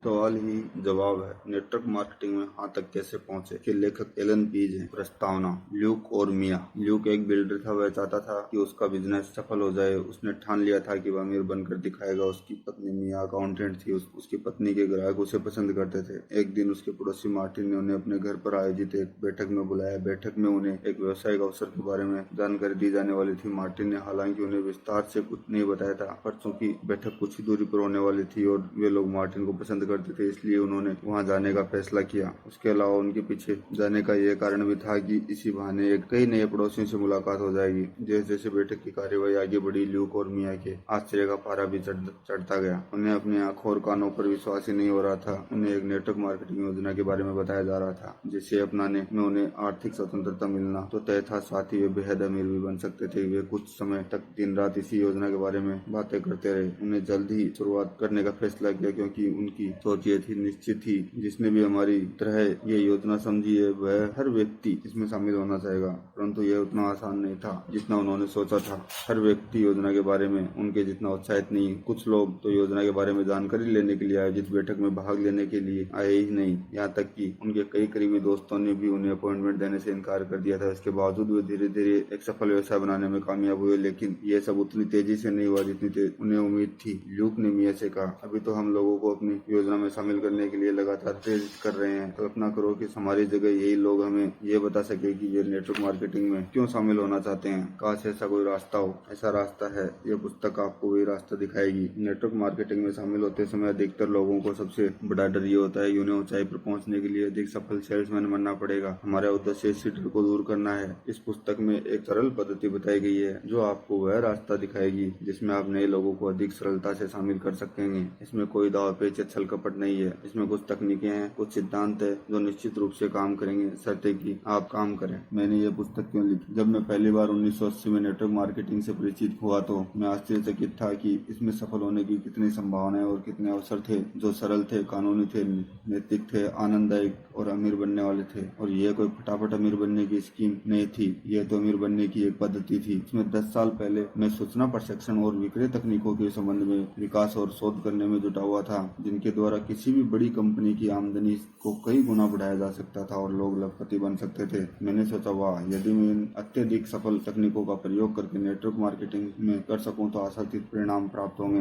सवाल ही जवाब है, नेटवर्क मार्केटिंग में यहाँ तक कैसे पहुंचे के लेखक एलन पीज हैं। प्रस्तावना, ल्यूक और मिया। ल्यूक एक बिल्डर था। वह चाहता था कि उसका बिजनेस सफल हो जाए। उसने ठान लिया था कि वह अमीर बनकर दिखाएगा। उसकी पत्नी मिया अकाउंटेंट थी। उसकी पत्नी के ग्राहक उसे पसंद करते थे। एक दिन उसके पड़ोसी मार्टिन ने उन्हें अपने घर पर आयोजित एक बैठक में बुलाया। बैठक में उन्हें एक व्यवसायिक अवसर के बारे में जानकारी दी जाने वाली थी। मार्टिन ने हालांकि उन्हें विस्तार से कुछ नहीं बताया था, पर चूंकि बैठक कुछ ही दूरी पर होने वाली थी और वे लोग मार्टिन को पसंद करते थे, इसलिए उन्होंने वहां जाने का फैसला किया। उसके अलावा उनके पीछे जाने का यह कारण भी था कि इसी बहाने एक कई नए पड़ोसियों से मुलाकात हो जाएगी। जैसे जैसे बैठक की कार्यवाही आगे बढ़ी, ल्यूक और मिया के आश्चर्य का पारा भी चढ़ता गया। उन्हें अपनी आंखों और कानों पर विश्वास ही नहीं हो रहा था। उन्हें एक नेटवर्क मार्केटिंग योजना के बारे में बताया जा रहा था, जिसे अपनाने में उन्हें आर्थिक स्वतंत्रता मिलना तो तय था, साथ ही वे बेहद अमीर भी बन सकते थे। वे कुछ समय तक दिन रात इसी योजना के बारे में बातें करते रहे। उन्हें जल्द ही शुरुआत करने का फैसला किया, क्योंकि उनकी सोच ये थी, निश्चित थी, जिसने भी हमारी तरह ये योजना समझी है वह हर व्यक्ति इसमें शामिल होना चाहेगा। परंतु यह उतना आसान नहीं था जितना उन्होंने सोचा था। हर व्यक्ति योजना के बारे में उनके जितना उत्साहित नहीं। कुछ लोग तो योजना के बारे में जानकारी लेने के लिए आयोजित बैठक में भाग लेने के लिए आए ही नहीं। यहाँ तक कि उनके कई करीबी दोस्तों ने भी उन्हें अपॉइंटमेंट देने से इनकार कर दिया था। इसके बावजूद वे धीरे धीरे एक सफल व्यवसाय बनाने में कामयाब हुए, लेकिन ये सब उतनी तेजी से नहीं हुआ जितनी उन्हें उम्मीद थी। ल्यूक ने मिया से कहा, अभी तो हम लोगों को अपनी योजना में शामिल करने के लिए लगातार प्रेरित कर रहे हैं। कल्पना करो कि हमारी जगह यही लोग हमें ये बता सके कि वे नेटवर्क मार्केटिंग में क्यों शामिल होना चाहते हैं। काश ऐसा कोई रास्ता हो। ऐसा रास्ता है। यह पुस्तक आपको वही रास्ता दिखाएगी। नेटवर्क मार्केटिंग में शामिल होते समय अधिकतर लोगों को सबसे बड़ा डर ये होता है कि उन्हें ऊंचाई पर पहुंचने के लिए अधिक सफल सेल्समैन बनना पड़ेगा। हमारा उद्देश्य इस डर को दूर करना है। इस पुस्तक में एक सरल पद्धति बताई गई है जो आपको वह रास्ता दिखाएगी जिसमें आप नए लोगों को अधिक सरलता से शामिल कर सकेंगे। इसमें कोई दाव पेच या छल कपट नहीं है। इसमें कुछ तकनीकें हैं, कुछ सिद्धांत है जो निश्चित रूप से काम करेंगे, शर्ते कि आप काम करें। मैंने ये पुस्तक क्यों लिखी? जब मैं पहली बार 1980 में नेटवर्क मार्केटिंग से परिचित हुआ तो मैं आश्चर्यचकित था कि इसमें सफल होने की कितनी संभावनाएं और कितने अवसर थे, जो सरल थे, कानूनी थे, नैतिक थे, आनंददायक और अमीर बनने वाले थे। और यह कोई फटाफट अमीर बनने की स्कीम नहीं थी। यह तो अमीर बनने की एक पद्धति थी। इसमें 10 साल पहले मैं सूचना प्रशिक्षण और विक्रय तकनीकों के संबंध में विकास और शोध करने में जुटा हुआ था, जिनके द्वारा किसी भी बड़ी कंपनी की आमदनी को कई गुना बढ़ाया जा सकता था और लोग लखपति बन सकते थे। मैंने सोचा, वाह, यदि मैं इन अत्यधिक सफल तकनीकों का प्रयोग करके नेटवर्क मार्केटिंग में कर सकूं तो आशातीत परिणाम प्राप्त होंगे।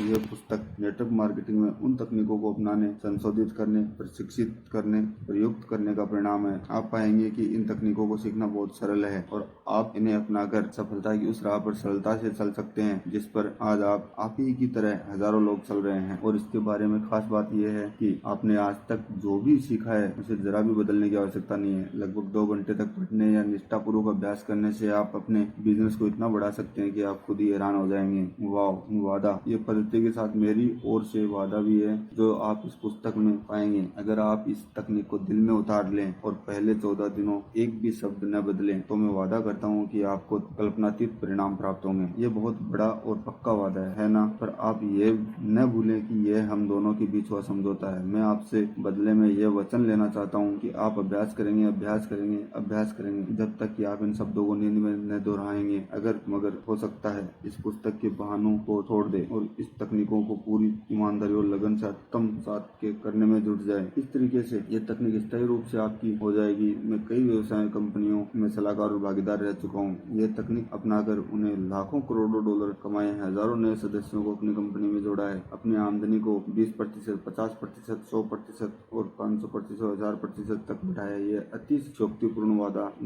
यह पुस्तक नेटवर्क मार्केटिंग में उन तकनीकों को अपनाने, संशोधित करने, प्रशिक्षित करने, प्रयुक्त करने का परिणाम है। आप पाएंगे कि इन तकनीकों को सीखना बहुत सरल है और आप इन्हें अपनाकर सफलता की उस राह पर सरलता से चल सकते हैं जिस पर आज आप ही की तरह हजारों लोग चल रहे हैं। और इसके बारे में खास बात यह है कि आपने आज तक जो भी सीखा है उसे जरा भी बदलने की आवश्यकता नहीं है। लगभग 2 घंटे तक पढ़ने या निष्ठापूर्वक अभ्यास करने से आप अपने बिजनेस को इतना बढ़ा सकते हैं कि आप खुद ही हैरान हो जाएंगे। वाह, वादा, ये पद्धति के साथ मेरी ओर से वादा भी है जो आप इस पुस्तक में पाएंगे। अगर आप इस तकनीक को दिल में उतार लें और पहले 14 दिनों एक भी शब्द न बदलें तो मैं वादा करता हूँ कि आपको कल्पनातीत परिणाम प्राप्त होंगे। ये बहुत बड़ा और पक्का वादा है ना? पर आप ये न भूलें कि यह हम दोनों के बीच हुआ समझौता है। मैं आपसे बदले में यह वचन लेना चाहता हूँ कि आप अभ्यास करेंगे, अभ्यास करेंगे, अभ्यास करेंगे जब तक कि आप इन शब्दों को नींद में न दोहराएंगे। मगर हो सकता है इस पुस्तक के बहानों को छोड़ दे और इस तकनीकों को पूरी ईमानदारी और लगन से आत्मसात के करने में जुट जाए। इस तरीके से ये तकनीक स्थायी रूप से आपकी हो जाएगी। मैं कई व्यवसाय कंपनियों में सलाहकार और भागीदार रह चुका हूँ। ये तकनीक अपनाकर उन्हें लाखों करोड़ों डॉलर कमाए हैं, हजारों नए सदस्यों को अपनी कंपनी में जोड़ा है, अपनी आमदनी को 20%, 50%, 100% और 500%, 1000% तक बढ़ाया। ये अति शक्तिपूर्ण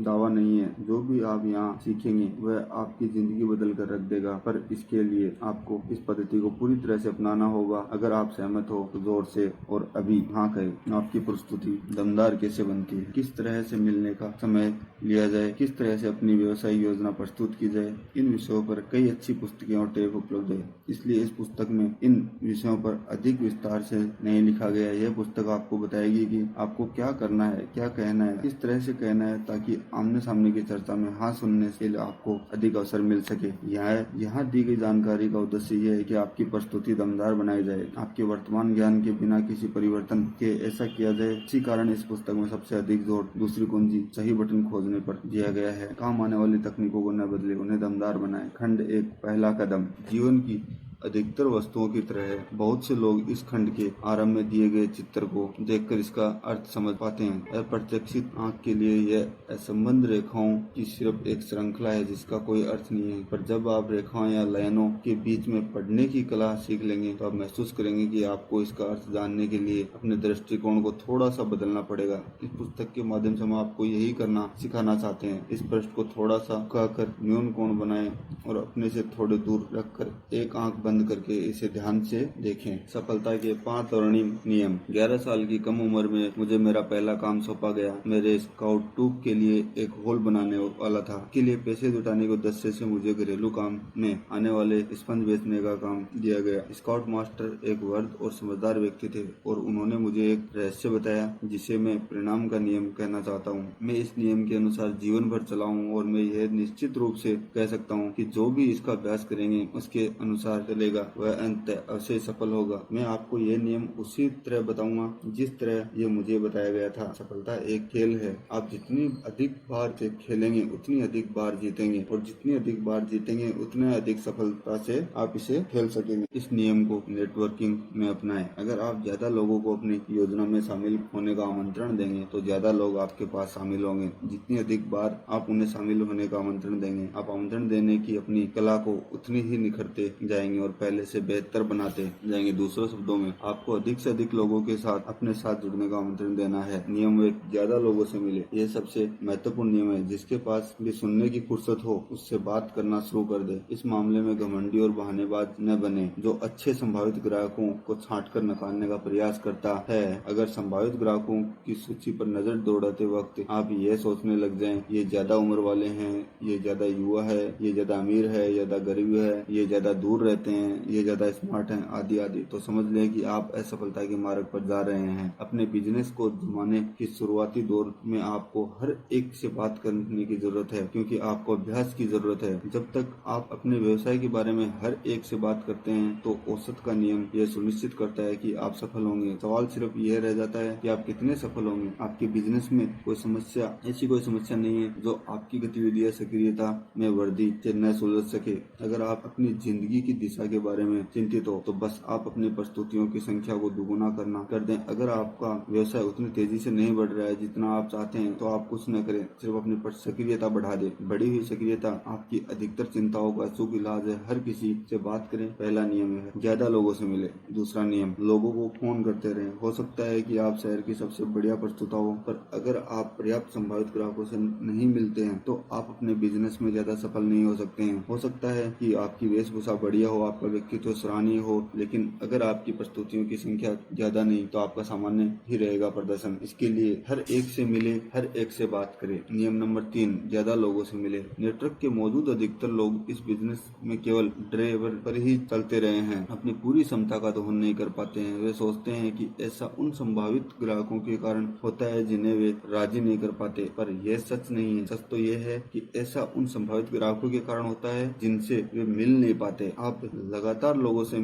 दावा नहीं है। जो भी आप यहाँ सीखेंगे वह आपकी जिंदगी बदल कर रख देगा, पर इसके लिए आपको इस पद्धति को पूरी तरह से अपनाना होगा। अगर आप सहमत हो तो जोर से और अभी हाँ कहें। आपकी प्रस्तुति दमदार कैसे बनती है, किस तरह से मिलने का समय लिया जाए, किस तरह से अपनी व्यवसायिक योजना प्रस्तुत की जाए, इन विषयों पर कई अच्छी पुस्तकें और टेप उपलब्ध है। इसलिए इस पुस्तक में इन विषयों पर अधिक विस्तार से नहीं लिखा गया। यह पुस्तक आपको बताएगी कि आपको क्या करना है, क्या कहना है, किस तरह से कहना है, ताकि आमने सामने की चर्चा में हाँ सुनने से आपको अधिक अवसर मिल सके। यहाँ दी गई जानकारी का उद्देश्य यह है कि आपकी प्रस्तुति दमदार बनाई जाए, आपके वर्तमान ज्ञान के बिना किसी परिवर्तन के ऐसा किया जाए। इसी कारण इस पुस्तक में सबसे अधिक जोर दूसरी कुंजी, सही बटन खोजने पर दिया गया है। काम आने वाली तकनीकों को न बदले, उन्हें दमदार बनाए। खंड 1, पहला कदम। जीवन की अधिकतर वस्तुओं की तरह है। बहुत से लोग इस खंड के आरंभ में दिए गए चित्र को देखकर इसका अर्थ समझ पाते हैं। अप्रत्याशित आंख के लिए यह असंबद्ध रेखाओं की सिर्फ एक श्रृंखला है जिसका कोई अर्थ नहीं है। पर जब आप रेखाओं या लाइनों के बीच में पढ़ने की कला सीख लेंगे तो आप महसूस करेंगे कि आपको इसका अर्थ जानने के लिए अपने दृष्टिकोण को थोड़ा सा बदलना पड़ेगा। इस पुस्तक के माध्यम से हम आपको यही करना सिखाना चाहते हैं। इस पृष्ठ को थोड़ा सा झुकाकर न्यून कोण बनाएं और अपने से थोड़े दूर रखकर एक आंख बंद करके इसे ध्यान से देखें। सफलता के 5 स्वर्णिम नियम। 11 साल की कम उम्र में मुझे मेरा पहला काम सौंपा गया। मेरे स्काउट ट्रूप के लिए एक हॉल बनाने वाला था। इसके लिए पैसे जुटाने के उद्देश्य से मुझे घरेलू काम में आने वाले स्पंज बेचने का काम दिया गया। स्काउट मास्टर एक वर्द और समझदार व्यक्ति थे और उन्होंने मुझे एक रहस्य बताया जिसे मैं परिणाम का नियम कहना चाहता हूँ। मैं इस नियम के अनुसार जीवन भर चला हूँ और मैं यह निश्चित रूप से कह सकता हूँ कि जो भी इसका अभ्यास करेंगे उसके अनुसार चलेगा वह अंत अवश्य सफल होगा। मैं आपको यह नियम उसी तरह बताऊंगा जिस तरह ये मुझे बताया गया था। सफलता एक खेल है। आप जितनी अधिक बार से खेलेंगे उतनी अधिक बार जीतेंगे और जितनी अधिक बार जीतेंगे उतने अधिक सफलता से आप इसे खेल सकेंगे। इस नियम को नेटवर्किंग में अपनाएं। अगर आप ज्यादा लोगों को अपनी योजना में शामिल होने का आमंत्रण देंगे तो ज्यादा लोग आपके पास शामिल होंगे। जितनी अधिक बार आप उन्हें शामिल होने का आमंत्रण देंगे आप आमंत्रण देने की अपनी कला को उतनी ही निखरते जाएंगे और पहले से बेहतर बनाते जाएंगे। दूसरे शब्दों में आपको अधिक से अधिक लोगों के साथ अपने साथ जुड़ने का आमंत्रण देना है। नियम 1, ज्यादा लोगों से मिले। यह सबसे महत्वपूर्ण नियम है। जिसके पास भी सुनने की फुर्सत हो उससे बात करना शुरू कर दे। इस मामले में घमंडी और बहानेबाज न बने जो अच्छे संभावित ग्राहकों को छांटकर नकारने का प्रयास करता है। अगर संभावित ग्राहकों की सूची पर नजर दौड़ाते वक्त आप यह सोचने लग जाएं ये ज्यादा उम्र वाले हैं, ये ज्यादा युवा है, ये ज्यादा अमीर है, ज्यादा गरीब है, ये ज्यादा दूर रहते हैं, ये ज्यादा स्मार्ट हैं, आदि आदि, तो समझ लें कि आप असफलता के मार्ग पर जा रहे हैं। अपने बिजनेस को जमाने की शुरुआती दौर में आपको हर एक से बात करने की जरूरत है क्योंकि आपको अभ्यास की जरूरत है। जब तक आप अपने व्यवसाय के बारे में हर एक से बात करते हैं तो औसत का नियम यह सुनिश्चित करता है कि आप सफल होंगे। सवाल सिर्फ यह रह जाता है कि आप कितने सफल होंगे। आपके बिजनेस में ऐसी कोई समस्या नहीं है जो आपकी गतिविधि या सक्रियता में वृद्धि से न सुलझ सके। अगर आप अपनी जिंदगी की दिशा के बारे में चिंतित हो तो बस आप अपनी प्रस्तुतियों की संख्या को दुगुना कर दें। अगर आपका व्यवसाय उतनी तेजी से नहीं बढ़ रहा है जितना आप चाहते हैं तो आप कुछ न करें, सिर्फ अपनी सक्रियता बढ़ा दें। बढ़ी हुई सक्रियता आपकी अधिकतर चिंताओं का अचूक इलाज है। हर किसी से बात करें। पहला नियम है ज्यादा लोगों से मिले। दूसरा नियम, लोगों को फोन करते रहें। हो सकता है कि आप शहर की सबसे बढ़िया प्रस्तुता हो पर अगर आप पर्याप्त संभावित ग्राहकों से नहीं मिलते हैं तो आप अपने बिजनेस में ज्यादा सफल नहीं हो सकते हैं। हो सकता है कि आपकी वेशभूषा बढ़िया हो, आपका व्यक्तित्व सराहनीय हो, लेकिन अगर आपकी प्रस्तुतियों की संख्या ज्यादा नहीं तो आपका सामान्य ही रहेगा प्रदर्शन। इसके लिए हर एक से मिले, हर एक से बात करें। नियम नंबर 3, ज्यादा लोगों से मिले। नेटवर्क के मौजूद अधिकतर लोग इस बिजनेस में केवल ड्राइवर पर ही चलते रहे हैं, अपनी पूरी क्षमता का दोहन नहीं कर पाते हैं। वे सोचते हैं कि ऐसा उन संभावित ग्राहकों के कारण होता है जिन्हें वे राजी नहीं कर पाते, पर यह सच नहीं है। सच तो यह है कि ऐसा उन संभावित ग्राहकों के कारण होता है जिनसे वे मिल नहीं पाते। आप लगातार लोगों से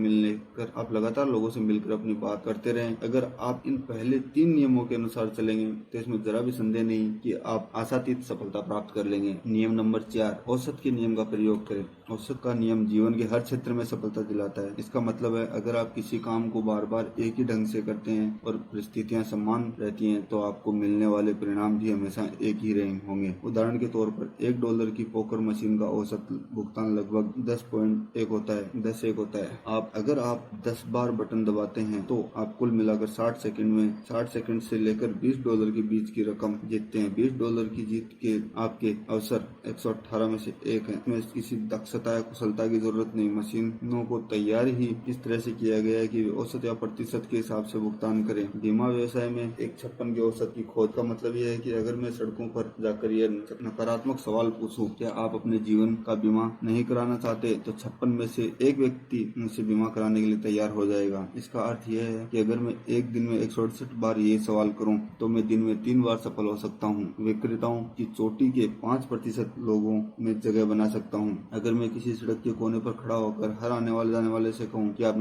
मिलकर अपनी बात करते रहें। अगर आप इन पहले 3 नियमों के अनुसार चलेंगे तो इसमें जरा भी संदेह नहीं कि आप आशातीत सफलता प्राप्त कर लेंगे। नियम नंबर 4, औसत के नियम का प्रयोग करें। औसत का नियम जीवन के हर क्षेत्र में सफलता दिलाता है। इसका मतलब है अगर आप किसी काम को बार बार एक ही ढंग से करते हैं और परिस्थितियां समान रहती हैं तो आपको मिलने वाले परिणाम भी हमेशा एक ही होंगे। उदाहरण के तौर पर $1 की पोकर मशीन का औसत भुगतान लगभग 10.1 होता है। अगर आप 10 बार बटन दबाते हैं तो आप कुल मिलाकर 60 सेकंड से लेकर $20 के बीच की रकम जीतते हैं। $20 की जीत के आपके अवसर 118 में से एक है। इसमें किसी दक्षता या कुशलता की जरूरत नहीं। मशीनों को तैयार ही इस तरह से किया गया है कि वे औसत या प्रतिशत के हिसाब से भुगतान करें। बीमा व्यवसाय में 1.56 की औसत की खोज का मतलब यह है कि अगर मैं सड़कों पर जाकर यह नकारात्मक सवाल पूछूं, क्या आप अपने जीवन का बीमा नहीं कराना चाहते, तो 56 में से एक व्यक्ति मुझसे बीमा कराने के लिए तैयार हो जाएगा। इसका अर्थ यह है कि अगर मैं एक दिन में 168 बार ये सवाल करूं तो मैं दिन में 3 बार सफल हो सकता हूं। विक्रेताओं की चोटी के 5% लोगों में जगह बना सकता हूं। अगर मैं किसी सड़क के कोने पर खड़ा होकर हर आने वाले जाने वाले से कहूं कि आप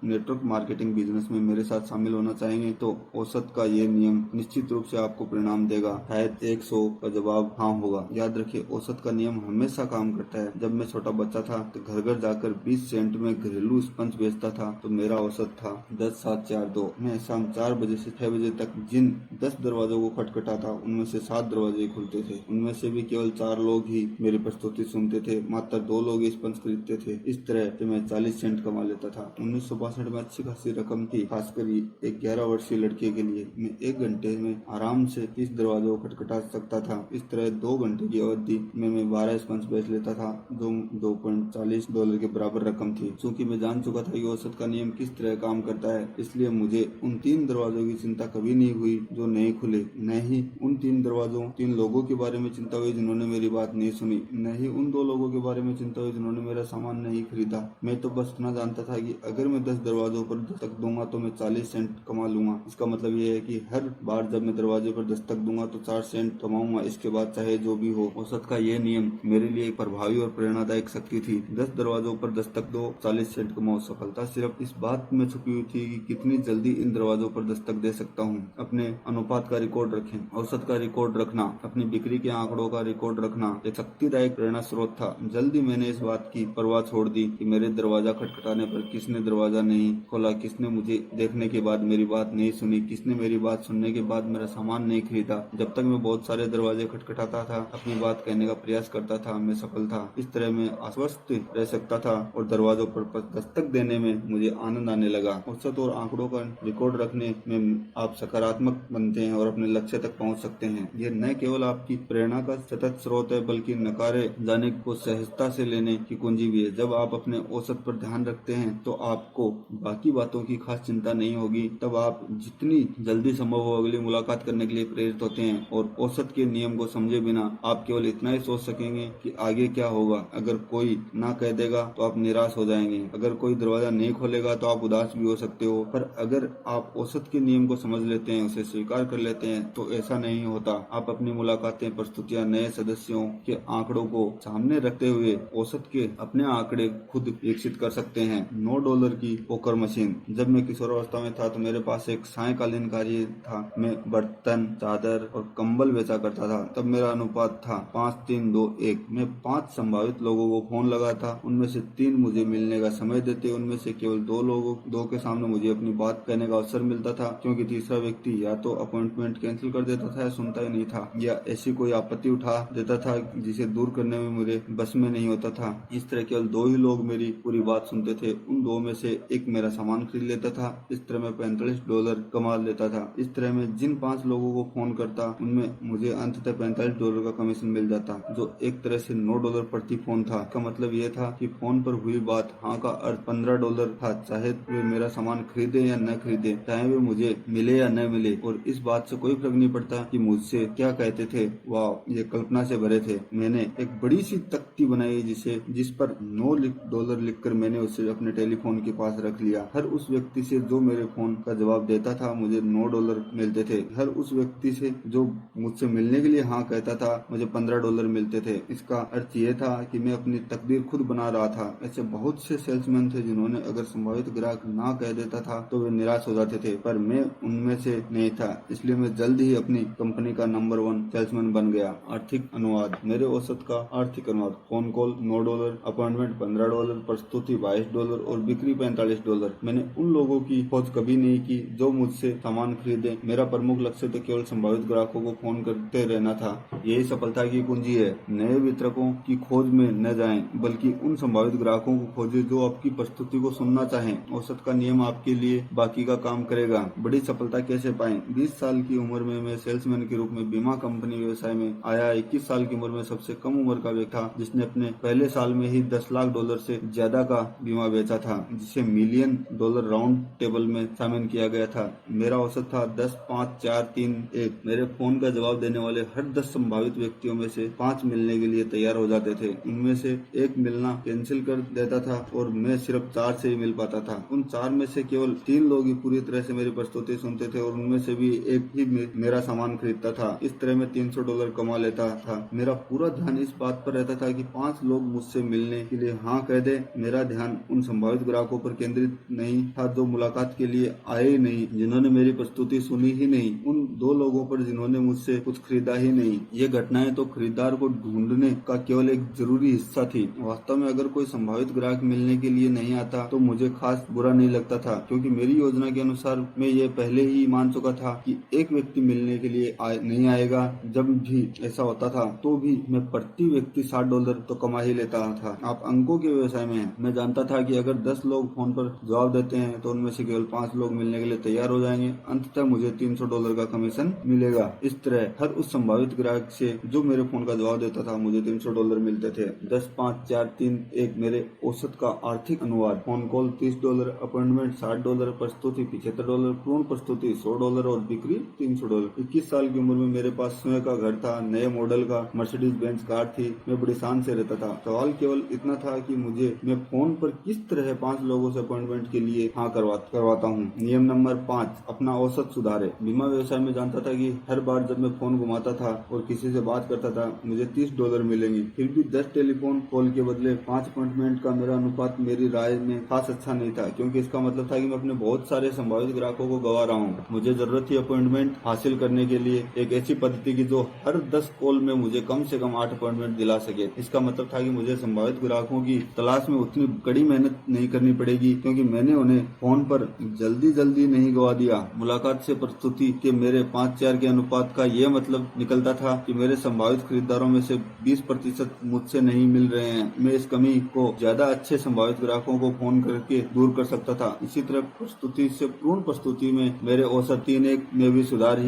नेटवर्क मार्केटिंग बिजनेस में मेरे साथ शामिल होना चाहेंगे तो औसत का ये नियम निश्चित रूप से आपको परिणाम देगा। शायद 100 का जवाब हाँ होगा। याद रखिए, औसत का नियम हमेशा काम करता है। जब मैं छोटा बच्चा था तो घर घर जाकर 20 सेंट सेंट में घरेलू स्पंज बेचता था तो मेरा औसत था 10,742। मैं शाम 4 बजे से 6 बजे तक जिन 10 दरवाजों को खटखटाता उनमें से 7 दरवाजे खुलते थे। उनमें से भी केवल 4 लोग ही मेरी प्रस्तुति सुनते थे, मात्र 2 लोग स्पंज खरीदते थे। इस तरह से मैं 40 सेंट कमा लेता था। 1962 में अच्छी खासी रकम थी, खासकर एक 11 वर्षीय लड़के के लिए। मैं 1 घंटे में आराम से 30 दरवाजों को खटखटा सकता था। इस तरह 2 घंटे की अवधि में मैं 12 स्पंज बेच लेता था, जो $2.40 के बराबर रकम थी। चूंकि मैं जान चुका था कि औसत का नियम किस तरह काम करता है, इसलिए मुझे उन 3 दरवाजों की चिंता कभी नहीं हुई जो नहीं खुले, न ही उन 3 लोगों के बारे में चिंता हुई जिन्होंने मेरी बात नहीं सुनी, न ही उन 2 लोगों के बारे में चिंता हुई जिन्होंने मेरा सामान नहीं खरीदा। मैं तो बस इतना जानता था कि अगर मैं 10 दरवाजों पर दस्तक दूंगा तो मैं 40 सेंट कमा लूंगा। इसका मतलब यह है कि हर बार जब मैं दरवाजे पर दस्तक दूंगा तो 4 सेंट कमाऊंगा, इसके बाद चाहे जो भी हो। औसत का यह नियम मेरे लिए एक प्रभावी और प्रेरणादायक शक्ति थी। 10 दरवाजों पर दस्तक दो, 40 सेंट कमाओ। सफलता सिर्फ इस बात में छुपी हुई थी कि कितनी जल्दी इन दरवाजों पर दस्तक दे सकता हूँ। अपने अनुपात का रिकॉर्ड रखें। औसत का रिकॉर्ड रखना, अपनी बिक्री के आंकड़ों का रिकॉर्ड रखना एक शक्तिदायक प्रेरणा स्रोत था। जल्दी मैंने इस बात की परवाह छोड़ दी कि मेरे दरवाजा खटखटाने पर किसने दरवाजा नहीं खोला, किसने मुझे देखने के बाद मेरी बात नहीं सुनी, किसने मेरी बात सुनने के बाद मेरा सामान नहीं खरीदा। जब तक मैं बहुत सारे दरवाजे खटखटाता था, अपनी बात कहने का प्रयास करता था, मैं सफल था। इस तरह मैं आश्वस्त रह सकता था और दरवाजों पर दस्तक देने में मुझे आनंद आने लगा। औसत और आंकड़ों का रिकॉर्ड रखने में आप सकारात्मक बनते हैं और अपने लक्ष्य तक पहुंच सकते हैं। ये न केवल आपकी प्रेरणा का सतत स्रोत है, बल्कि नकारे जाने को सहजता से लेने की कुंजी भी है। जब आप अपने औसत पर ध्यान रखते हैं तो आपको बाकी बातों की खास चिंता नहीं होगी। तब आप जितनी जल्दी संभव हो अगली मुलाकात करने के लिए प्रेरित होते हैं और औसत के नियम को समझे बिना आप केवल इतना ही सोच सकेंगे कि आगे क्या होगा। अगर कोई ना कह देगा तो आप निराश हो जाएंगे, अगर कोई दरवाजा नहीं खोलेगा तो आप उदास भी हो सकते हो। पर अगर आप औसत के नियम को समझ लेते हैं, उसे स्वीकार कर लेते हैं, तो ऐसा नहीं होता। आप अपनी मुलाकातें, प्रस्तुतियां, नए सदस्यों के आंकड़ों को सामने रखते हुए औसत के अपने आंकड़े खुद विकसित कर सकते हैं। $9 की पोकर मशीन। जब मैं किशोरावस्था में था तो मेरे पास एक सायकालीन कार्य था। मैं बर्तन, चादर और कंबल बेचा करता था। तब मेरा अनुपात था 5-3-2-1। मैं 5 संभावित लोगों को फोन लगाता, उनमें से 3 मुझे मिलने का समय देते, उनमें से केवल 2 के सामने मुझे अपनी बात कहने का अवसर मिलता था, क्योंकि तीसरा व्यक्ति या तो अपॉइंटमेंट कैंसिल कर देता था या सुनता ही नहीं था, या ऐसी कोई आपत्ति उठा देता था जिसे दूर करने में मुझे बस में नहीं होता था। इस तरह केवल 2 ही लोग मेरी पूरी बात सुनते थे। उन 2 में से एक मेरा सामान खरीद लेता था। इस तरह मैं $45 कमा लेता था। इस तरह मैं जिन 5 लोगों को फोन करता उनमें मुझे अंततः $45 का कमीशन मिल जाता, जो एक तरह से $9 प्रति फोन था। इसका मतलब यह था कि फोन पर हुई बात हाँ का अर्थ $15 था, चाहे वे मेरा सामान खरीदे या न खरीदे, चाहे वे मुझे मिले या न मिले, और इस बात से कोई फर्क नहीं पड़ता कि मुझसे क्या कहते थे। वाह, ये कल्पना से भरे थे। मैंने एक बड़ी सी तख्ती बनाई जिस पर $9 लिखकर मैंने उसे अपने टेलीफोन के पास रख लिया। हर उस व्यक्ति से जो मेरे फोन का जवाब देता था मुझे $9 मिलते थे। हर उस व्यक्ति से जो मुझसे मिलने के लिए हाँ कहता था मुझे $15 मिलते थे। इसका अर्थ ये था कि मैं अपनी तकदीर खुद बना रहा था। ऐसे बहुत से सेल्समैन थे जिन्होंने अगर संभावित ग्राहक ना कह देता था तो वे निराश हो जाते थे, पर मैं उनमें से नहीं था। इसलिए मैं जल्द ही अपनी कंपनी का नंबर 1 सेल्समैन बन गया। आर्थिक अनुवाद। मेरे औसत का आर्थिक अनुवाद: फोन कॉल $9, अपॉइंटमेंट $15, प्रस्तुति $22 और बिक्री $45। मैंने उन लोगों की खोज कभी नहीं की जो मुझसे सामान खरीदे। मेरा प्रमुख लक्ष्य तो केवल संभावित ग्राहकों को फोन करते रहना था। यही सफलता की कुंजी है। नए वितरकों की खोज में न जाएं, बल्कि उन संभावित ग्राहकों को खोजें जो आपकी प्रस्तुति को सुनना चाहें। औसत का नियम आपके लिए बाकी का काम करेगा। बड़ी सफलता कैसे पाएं? 20 साल की उम्र में मैं सेल्समैन के रूप में बीमा कंपनी व्यवसाय में आया। 21 साल की उम्र में सबसे कम उम्र का व्यक्ति था जिसने अपने पहले साल में ही $10 लाख से ज्यादा का बीमा बेचा था, जिसे $1 मिलियन राउंड टेबल में शामिल किया गया था। मेरा औसत था 10, 5, 4, 3, 1। मेरे फोन का जवाब देने वाले हर 10 संभावित व्यक्तियों में से 5 मिलने के लिए तैयार हो जाते थे। उनमें से एक मिलना कैंसिल कर देता था और मैं सिर्फ 4 से ही मिल पाता था। उन 4 में से केवल 3 लोग ही पूरी तरह से मेरी प्रस्तुति सुनते थे और उनमें से भी एक ही मेरा सामान खरीदता था। इस तरह मैं $300 कमा लेता था। मेरा पूरा ध्यान इस बात पर रहता था कि 5 लोग मुझसे मिलने के लिए हाँ कह दे। मेरा ध्यान उन संभावित ग्राहकों पर केंद्रित नहीं था जो मुलाकात के लिए आए ही नहीं, जिन्होंने मेरी प्रस्तुति सुनी ही नहीं, उन 2 लोगों पर जिन्होंने मुझसे कुछ खरीदा ही नहीं। ये घटनाएं तो खरीदार को ढूंढने का केवल एक जरूरी हिस्सा थी। वास्तव में अगर कोई संभावित ग्राहक ग्राहक मिलने के लिए नहीं आता तो मुझे खास बुरा नहीं लगता था, क्योंकि मेरी योजना के अनुसार मैं ये पहले ही मान चुका था कि एक व्यक्ति मिलने के लिए नहीं आएगा। जब भी ऐसा होता था तो भी मैं प्रति व्यक्ति $60 तो कमा ही लेता था। आप अंकों के व्यवसाय में हैं। मैं जानता था कि अगर 10 लोग फोन पर जवाब देते हैं तो उनमें से केवल 5 लोग मिलने के लिए तैयार हो जाएंगे। अंततः मुझे $300 का कमीशन मिलेगा। इस तरह हर उस संभावित ग्राहक से जो मेरे फोन का जवाब देता था मुझे $300 मिलते थे। 10, 5, 4, 3, 1 मेरे औसत का आर्थिक अनुवाद। फोन कॉल $30, अपॉइंटमेंट $60, प्रस्तुति $75, पूर्ण प्रस्तुति $100 और बिक्री $300। 21 साल की उम्र में मेरे पास स्वयं का घर था, नए मॉडल का मर्सिडीज बेंज कार थी। मैं बड़ी शान से रहता था। सवाल केवल इतना था कि मैं फोन पर किस तरह 5 लोगों से अपॉइंटमेंट के लिए हाँ करवाता हूँ। नियम नंबर 5, अपना औसत सुधारे। बीमा व्यवसाय में जानता था कि हर बार जब मैं फोन घुमाता था और किसी से बात करता था मुझे $30 मिलेंगे। फिर भी 10 टेलीफोन कॉल के बदले 5 अपॉइंटमेंट का मेरा अनुपात मेरी राय में खास अच्छा नहीं था, क्योंकि इसका मतलब था कि मैं अपने बहुत सारे संभावित ग्राहकों को गवा रहा हूँ। मुझे जरूरत थी अपॉइंटमेंट हासिल करने के लिए एक ऐसी पद्धति की जो हर 10 कॉल में मुझे कम से कम 8 अपॉइंटमेंट दिला सके। इसका मतलब था कि मुझे संभावित ग्राहकों की तलाश में उतनी कड़ी मेहनत नहीं करनी पड़ेगी, क्योंकि मैंने उन्हें फोन पर जल्दी नहीं गवा दिया। मुलाकात से प्रस्तुति के मेरे 5-4 के अनुपात का यह मतलब निकलता था कि मेरे संभावित खरीदारों में से 20% मुझसे नहीं मिल रहे हैं। मैं इस कमी को ज्यादा अच्छे संभावित ग्राहकों को फोन करके दूर कर सकता था। इसी तरह प्रस्तुति से पूर्ण प्रस्तुति में मेरे औसत 3-1 में भी सुधार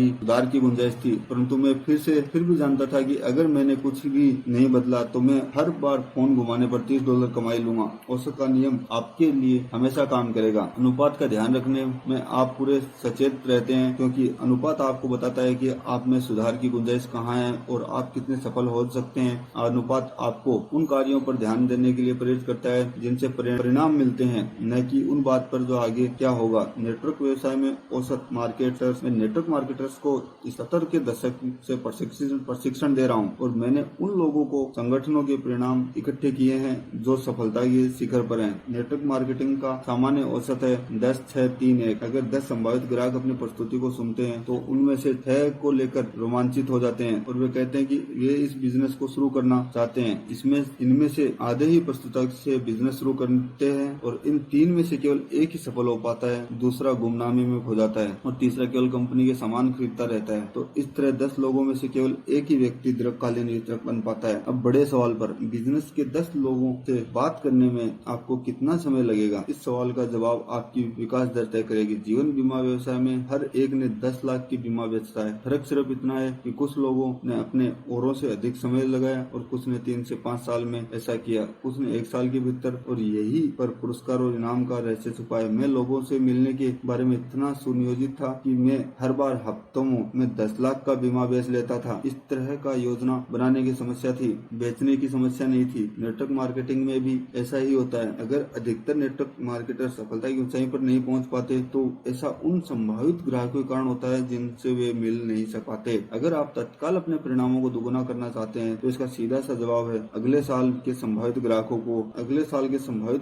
की गुंजाइश थी, परंतु मैं फिर भी जानता था कि अगर मैंने कुछ भी नहीं बदला तो मैं हर बार फोन घुमाने पर $30 कमाई लूंगा। औसत का नियम आपके लिए हमेशा काम करेगा। अनुपात का ध्यान रखने में आप पूरे सचेत रहते हैं, क्योंकि अनुपात आपको बताता है कि आप में सुधार की गुंजाइश कहाँ है और आप कितने सफल हो सकते हैं। अनुपात आपको उन कार्यों पर ध्यान देने के लिए प्रेरित करता है जिनसे परिणाम मिलते हैं, न कि उन बात पर जो आगे क्या होगा। नेटवर्क व्यवसाय में औसत नेटवर्क मार्केटर्स को 70 के दशक से प्रशिक्षण दे रहा हूँ और मैंने उन लोगों को संगठनों के परिणाम इकट्ठे किए हैं जो सफलता के शिखर पर हैं। नेटवर्क मार्केटिंग का सामान्य औसत है 10, 6, 3, 1। अगर 10 संभावित ग्राहक अपनी प्रस्तुति को सुनते हैं तो उनमें से 6 को लेकर रोमांचित हो जाते हैं और वे कहते हैं कि वे इस बिजनेस को शुरू करना चाहते हैं। इनमें से आधे ही प्रस्तुतक से बिजनेस शुरू करते हैं और इन 3 में से केवल एक ही सफल हो पाता है, दूसरा गुमनामी में खो जाता है और तीसरा केवल कंपनी के सामान खरीदता रहता है। तो इस तरह 10 लोगों में से केवल एक ही व्यक्ति दीर्घकालीन वितरक बन पाता है। अब बड़े सवाल पर, बिजनेस के 10 लोगों से बात करने में आपको कितना समय लगेगा? इस सवाल का जवाब आपकी विकास दर तय करेगी। जीवन बीमा व्यवसाय में हर एक ने 10 लाख की बीमा बेचता है। फर्क सिर्फ इतना है कि कुछ लोगों ने अपने औरों से अधिक समय लगाया और कुछ ने 3 से 5 साल में ऐसा किया, कुछ ने 1 साल के भीतर, और यही पर पुरस्कार और इनाम का रहस्य छुपा है। मैं लोगों से मिलने के बारे में इतना सुनियोजित था कि मैं हर बार हफ्तों में 10 लाख का बीमा बेच लेता था। इस तरह का योजना बनाने की समस्या थी, बेचने की समस्या नहीं थी। नेटवर्क मार्केटिंग में भी ऐसा ही होता है। अगर अधिकतर नेटवर्क मार्केटर सफलता की ऊंचाई पर नहीं पहुंच पाते तो ऐसा उन संभावित ग्राहकों के कारण होता है जिनसे वे मिल नहीं सक पाते। अगर आप तत्काल अपने परिणामों को दोगुना करना चाहते हैं तो इसका सीधा सा जवाब है अगले साल के संभावित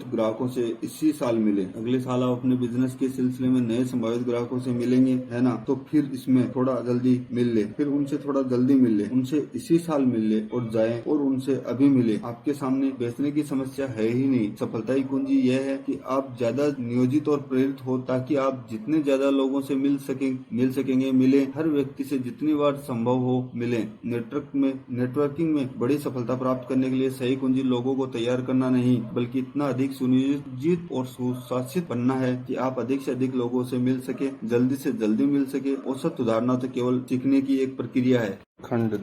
ग्राहकों से इसी साल मिले। अगले साल आप अपने बिजनेस के सिलसिले में नए संभावित ग्राहकों से मिलेंगे, है ना? तो फिर इसमें थोड़ा जल्दी मिल ले, फिर उनसे थोड़ा जल्दी मिल ले, उनसे इसी साल मिल ले और जाए और उनसे अभी मिले। आपके सामने बेचने की समस्या है ही नहीं। सफलता की कुंजी यह है कि आप ज्यादा नियोजित और प्रेरित हो, ताकि आप जितने ज्यादा लोगों से मिल सकेंगे मिले, हर व्यक्ति से जितनी बार संभव हो मिले। नेटवर्किंग में बड़ी सफलता प्राप्त करने के लिए सही कुंजी लोगों को तैयार करना नहीं, बल्कि इतना अधिक सुनियोजित और सुशासित बनना है कि आप अधिक से अधिक लोगों से मिल सके, जल्दी से जल्दी मिल सके। औसत सुधारना तो केवल सीखने की एक प्रक्रिया है। खंड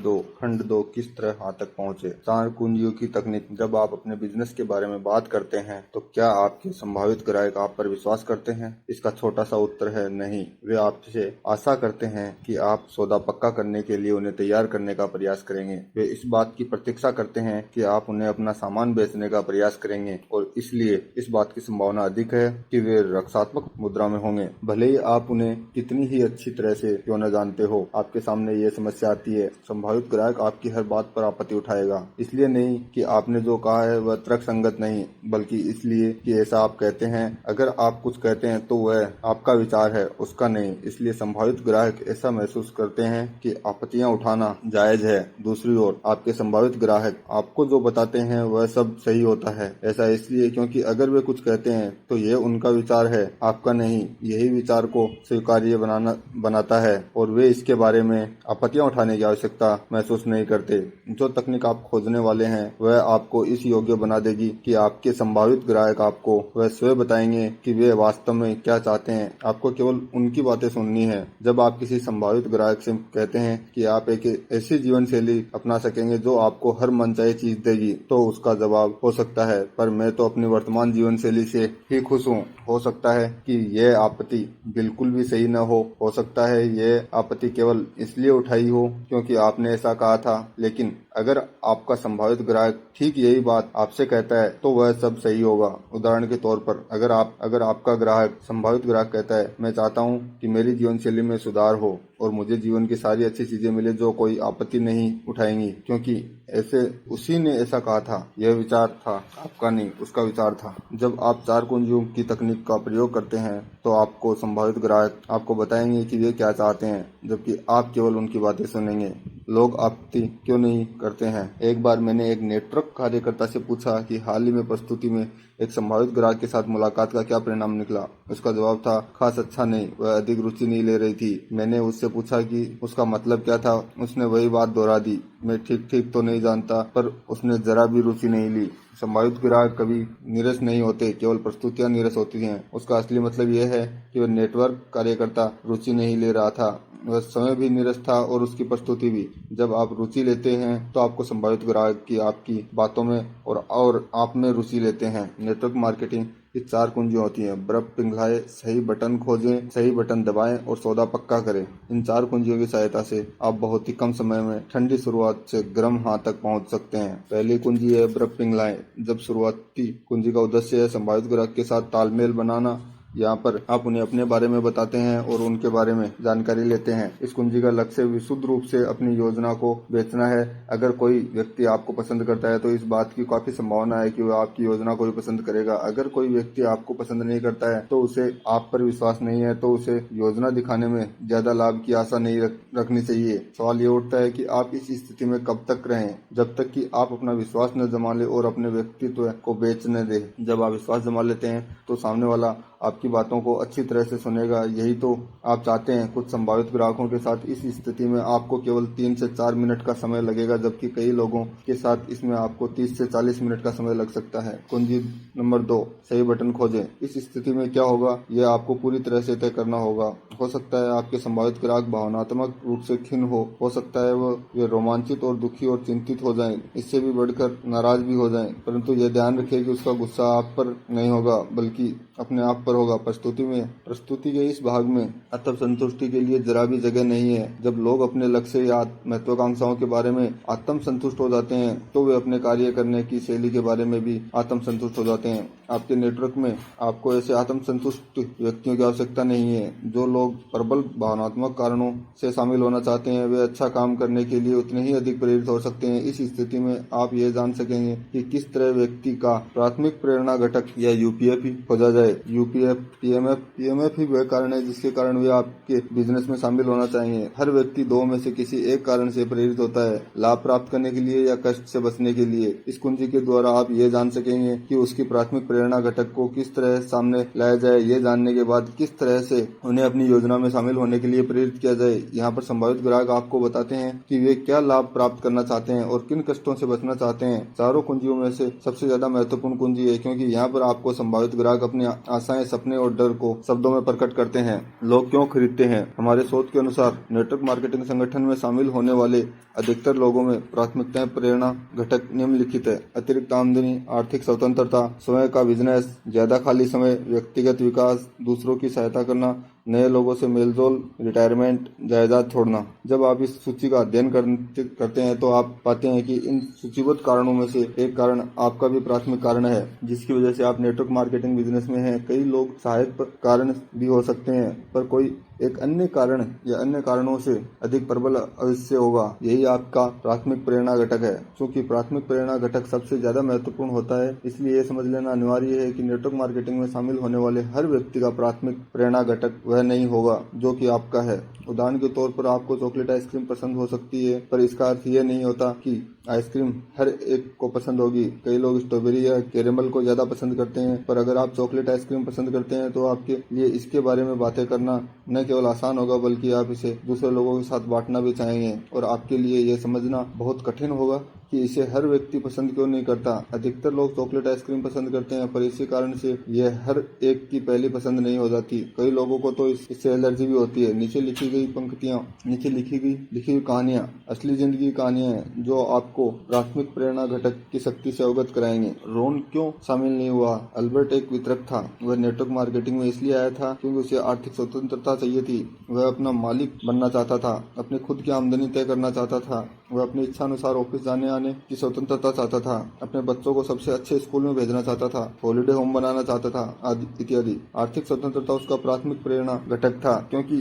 2 किस तरह हाँ तक पहुँचे। 4 कुंजियों की तकनीक। जब आप अपने बिजनेस के बारे में बात करते हैं तो क्या आपके संभावित ग्राहक आप पर विश्वास करते हैं? इसका छोटा सा उत्तर है नहीं। वे आपसे आशा करते हैं कि आप सौदा पक्का करने के लिए उन्हें तैयार करने का प्रयास करेंगे। वे इस बात की प्रतीक्षा करते हैं कि आप उन्हें अपना सामान बेचने का प्रयास करेंगे और इसलिए इस बात की संभावना अधिक है कि वे रक्षात्मक मुद्रा में होंगे। भले ही आप उन्हें कितनी ही अच्छी तरह से क्यों न जानते हो, आपके सामने ये समस्या आती है संभावित ग्राहक आपकी हर बात पर आपत्ति उठाएगा, इसलिए नहीं कि आपने जो कहा है वह तर्क संगत नहीं, बल्कि इसलिए कि ऐसा आप कहते हैं। अगर आप कुछ कहते हैं तो वह आपका विचार है, उसका नहीं। इसलिए संभावित ग्राहक ऐसा महसूस करते हैं कि आपत्तियां उठाना जायज है। दूसरी ओर आपके संभावित ग्राहक आपको जो बताते हैं वह सब सही होता है। ऐसा इसलिए क्योंकि अगर वे कुछ कहते हैं तो यह उनका विचार है, आपका नहीं। यही विचार को स्वीकार्य बनाता है और वे इसके बारे में आपत्तियां उठाने की आवश्यकता महसूस नहीं करते। जो तकनीक आप खोजने वाले हैं वह आपको इस योग्य बना देगी कि आपके संभावित ग्राहक आपको वह स्वयं बताएंगे कि वे वास्तव में क्या चाहते हैं। आपको केवल उनकी बातें सुननी है। जब आप किसी संभावित ग्राहक से कहते हैं कि आप एक ऐसी जीवन शैली अपना सकेंगे जो आपको हर मनचाही चीज देगी, तो उसका जवाब हो सकता है, पर मैं तो अपनी वर्तमान जीवन शैली से ही खुश हूँ। हो सकता है कि यह आपत्ति बिल्कुल भी सही न हो सकता है यह आपत्ति केवल इसलिए उठाई हो क्योंकि आपने ऐसा कहा था। लेकिन अगर आपका संभावित ग्राहक ठीक यही बात आपसे कहता है तो वह सब सही होगा। उदाहरण के तौर पर अगर आपका ग्राहक संभावित ग्राहक कहता है, मैं चाहता हूं कि मेरी जीवन शैली में सुधार हो और मुझे जीवन की सारी अच्छी चीजें मिले जो कोई आपत्ति नहीं उठाएंगी, क्योंकि ऐसे उसी ने ऐसा कहा था। यह विचार था, आपका नहीं, उसका विचार था। जब आप 4 कुंजियों की तकनीक का प्रयोग करते हैं तो आपको संभावित ग्राहक आपको बताएंगे कि वे क्या चाहते हैं, जबकि आप केवल उनकी बातें सुनेंगे। लोग आपत्ति क्यों नहीं करते हैं? एक बार मैंने एक नेटवर्क कार्यकर्ता से पूछा कि हाल ही में प्रस्तुति में एक संभावित ग्राहक के साथ मुलाकात का क्या परिणाम निकला। उसका जवाब था, खास अच्छा नहीं, वह अधिक रुचि नहीं ले रही थी। मैंने उससे पूछा कि उसका मतलब क्या था। उसने वही बात दोहरा दी, मैं ठीक तो नहीं जानता, पर उसने जरा भी रुचि नहीं ली। संभावित ग्राहक कभी नीरस नहीं होते, केवल प्रस्तुतियां नीरस होती हैं। उसका असली मतलब यह है कि वह नेटवर्क कार्यकर्ता रुचि नहीं ले रहा था, वह समय भी नीरस था और उसकी प्रस्तुति भी। जब आप रुचि लेते हैं तो आपको संभावित ग्राहक की आपकी बातों में और आप में रुचि लेते हैं। नेटवर्क मार्केटिंग की 4 कुंजियां होती हैं। बर्फ पिघलाएं, सही बटन खोजें, सही बटन दबाएं और सौदा पक्का करें। इन 4 कुंजियों की सहायता से आप बहुत ही कम समय में ठंडी शुरुआत से गर्म हाथ तक पहुंच सकते हैं। पहली कुंजी है बर्फ पिघलाएं। जब शुरुआती कुंजी का उद्देश्य है संभावित ग्राहक के साथ तालमेल बनाना। यहाँ पर आप उन्हें अपने बारे में बताते हैं और उनके बारे में जानकारी लेते हैं। इस कुंजी का लक्ष्य विशुद्ध रूप से अपनी योजना को बेचना है। अगर कोई व्यक्ति आपको पसंद करता है तो इस बात की काफी संभावना है कि वह आपकी योजना को भी पसंद करेगा। अगर कोई व्यक्ति आपको पसंद नहीं करता है तो उसे आप पर विश्वास नहीं है, तो उसे योजना दिखाने में ज्यादा लाभ की आशा नहीं रखनी चाहिए। सवाल ये उठता है कि आप इस स्थिति में कब तक रहें, जब तक कि आप अपना विश्वास न जमा ले और अपने व्यक्तित्व को बेचने दे। जब आप विश्वास जमा लेते हैं तो सामने वाला आपकी बातों को अच्छी तरह से सुनेगा। यही तो आप चाहते हैं। कुछ संभावित ग्राहकों के साथ इस स्थिति में आपको केवल 3 से 4 मिनट का समय लगेगा, जबकि कई लोगों के साथ इसमें आपको 30 से 40 मिनट का समय लग सकता है। कुंजी नंबर 2, सही बटन खोजें। इस स्थिति में क्या होगा यह आपको पूरी तरह से तय करना होगा। हो सकता है आपके संभावित ग्राहक भावनात्मक रूप से खिन्न हो सकता है वे रोमांचित और दुखी और चिंतित हो जाएं, इससे भी बढ़कर नाराज भी हो जाएं। परंतु यह ध्यान रखिए कि उसका गुस्सा आप पर नहीं होगा, बल्कि अपने आप पर होगा। प्रस्तुति के इस भाग में आत्म संतुष्टि के लिए जरा भी जगह नहीं है। जब लोग अपने लक्ष्य या महत्वाकांक्षाओं के बारे में आत्म संतुष्ट हो जाते हैं तो वे अपने कार्य करने की शैली के बारे में भी आत्म संतुष्ट हो जाते हैं। आपके नेटवर्क में आपको ऐसे आत्म संतुष्ट व्यक्तियों की आवश्यकता नहीं है। जो लोग प्रबल भावनात्मक कारणों से शामिल होना चाहते हैं वे अच्छा काम करने के लिए उतने ही अधिक प्रेरित हो सकते हैं। इस स्थिति में आप ये जान सकेंगे कि किस तरह व्यक्ति का प्राथमिक प्रेरणा घटक या यूपीएफ खोजा जाए। यूपीएफ, पीएमएफ ही वह कारण है जिसके कारण वे आपके बिजनेस में शामिल होना चाहिए। हर व्यक्ति 2 में से किसी एक कारण से प्रेरित होता है, लाभ प्राप्त करने के लिए या कष्ट से बचने के लिए। इस कुंजी के द्वारा आप ये जान सकेंगे कि उसकी प्राथमिक प्रेरणा घटक को किस तरह सामने लाया जाए। ये जानने के बाद किस तरह से उन्हें अपनी योजना में शामिल होने के लिए प्रेरित किया जाए। यहाँ पर संभावित ग्राहक आपको बताते हैं कि वे क्या लाभ प्राप्त करना चाहते हैं और किन कष्टों से बचना चाहते हैं। 4 कुंजियों में से सबसे ज्यादा महत्वपूर्ण कुंजी है, क्योंकि यहाँ पर आपको संभावित ग्राहक अपनी आशाएं, सपने और डर को शब्दों में प्रकट करते हैं। लोग क्यों खरीदते हैं? हमारे शोध के अनुसार नेटवर्क मार्केटिंग संगठन में शामिल होने वाले अधिकतर लोगों में प्राथमिकताएं प्रेरणा घटक निम्नलिखित है: अतिरिक्त आमदनी, आर्थिक स्वतंत्रता, स्वयं का बिजनेस, ज्यादा खाली समय, व्यक्तिगत विकास, दूसरों की सहायता करना, नए लोगों से मेलजोल, रिटायरमेंट, जायदाद छोड़ना। जब आप इस सूची का अध्ययन करते हैं तो आप पाते हैं कि इन सूचीबद्ध कारणों में से एक कारण आपका भी प्राथमिक कारण है, जिसकी वजह से आप नेटवर्क मार्केटिंग बिजनेस में हैं। कई लोग सहायक कारण भी हो सकते हैं, पर कोई एक अन्य कारण या अन्य कारणों से अधिक प्रबल अवश्य होगा। यही आपका प्राथमिक प्रेरणा घटक है। क्योंकि प्राथमिक प्रेरणा घटक सबसे ज्यादा महत्वपूर्ण होता है, इसलिए ये समझ लेना अनिवार्य है कि नेटवर्क मार्केटिंग में शामिल होने वाले हर व्यक्ति का प्राथमिक प्रेरणा घटक वह नहीं होगा जो कि आपका है। उदाहरण के तौर पर आपको चॉकलेट आइसक्रीम पसंद हो सकती है, पर इसका अर्थ यह नहीं होता कि आइसक्रीम हर एक को पसंद होगी। कई लोग स्ट्रॉबेरी या कैरेमल को ज्यादा पसंद करते हैं, पर अगर आप चॉकलेट आइसक्रीम पसंद करते हैं तो आपके लिए इसके बारे में बातें करना न केवल आसान होगा, बल्कि आप इसे दूसरे लोगों के साथ बांटना भी चाहेंगे। और आपके लिए यह समझना बहुत कठिन होगा कि इसे हर व्यक्ति पसंद क्यों नहीं करता। अधिकतर लोग चॉकलेट आइसक्रीम पसंद करते हैं, पर इसी कारण से यह हर एक की पहली पसंद नहीं हो जाती। कई लोगों को तो इससे एलर्जी भी होती है। नीचे लिखी गई पंक्तियां नीचे लिखी हुई कहानियां असली जिंदगी की कहानियां हैं जो आपको प्राथमिक प्रेरणा घटक की शक्ति से अवगत कराएंगे। रोन क्यों शामिल नहीं हुआ? अल्बर्ट एक वितरक था। वह नेटवर्क मार्केटिंग में इसलिए आया था क्योंकि उसे आर्थिक स्वतंत्रता चाहिए थी। वह अपना मालिक बनना चाहता था, अपनी खुद की आमदनी तय करना चाहता था, वह अपनी इच्छा अनुसार ऑफिस जाने आने की स्वतंत्रता चाहता था, अपने बच्चों को सबसे अच्छे स्कूल में भेजना चाहता था, हॉलिडे होम बनाना चाहता था, आदि इत्यादि। आर्थिक स्वतंत्रता उसका प्राथमिक प्रेरणा घटक था, क्योंकि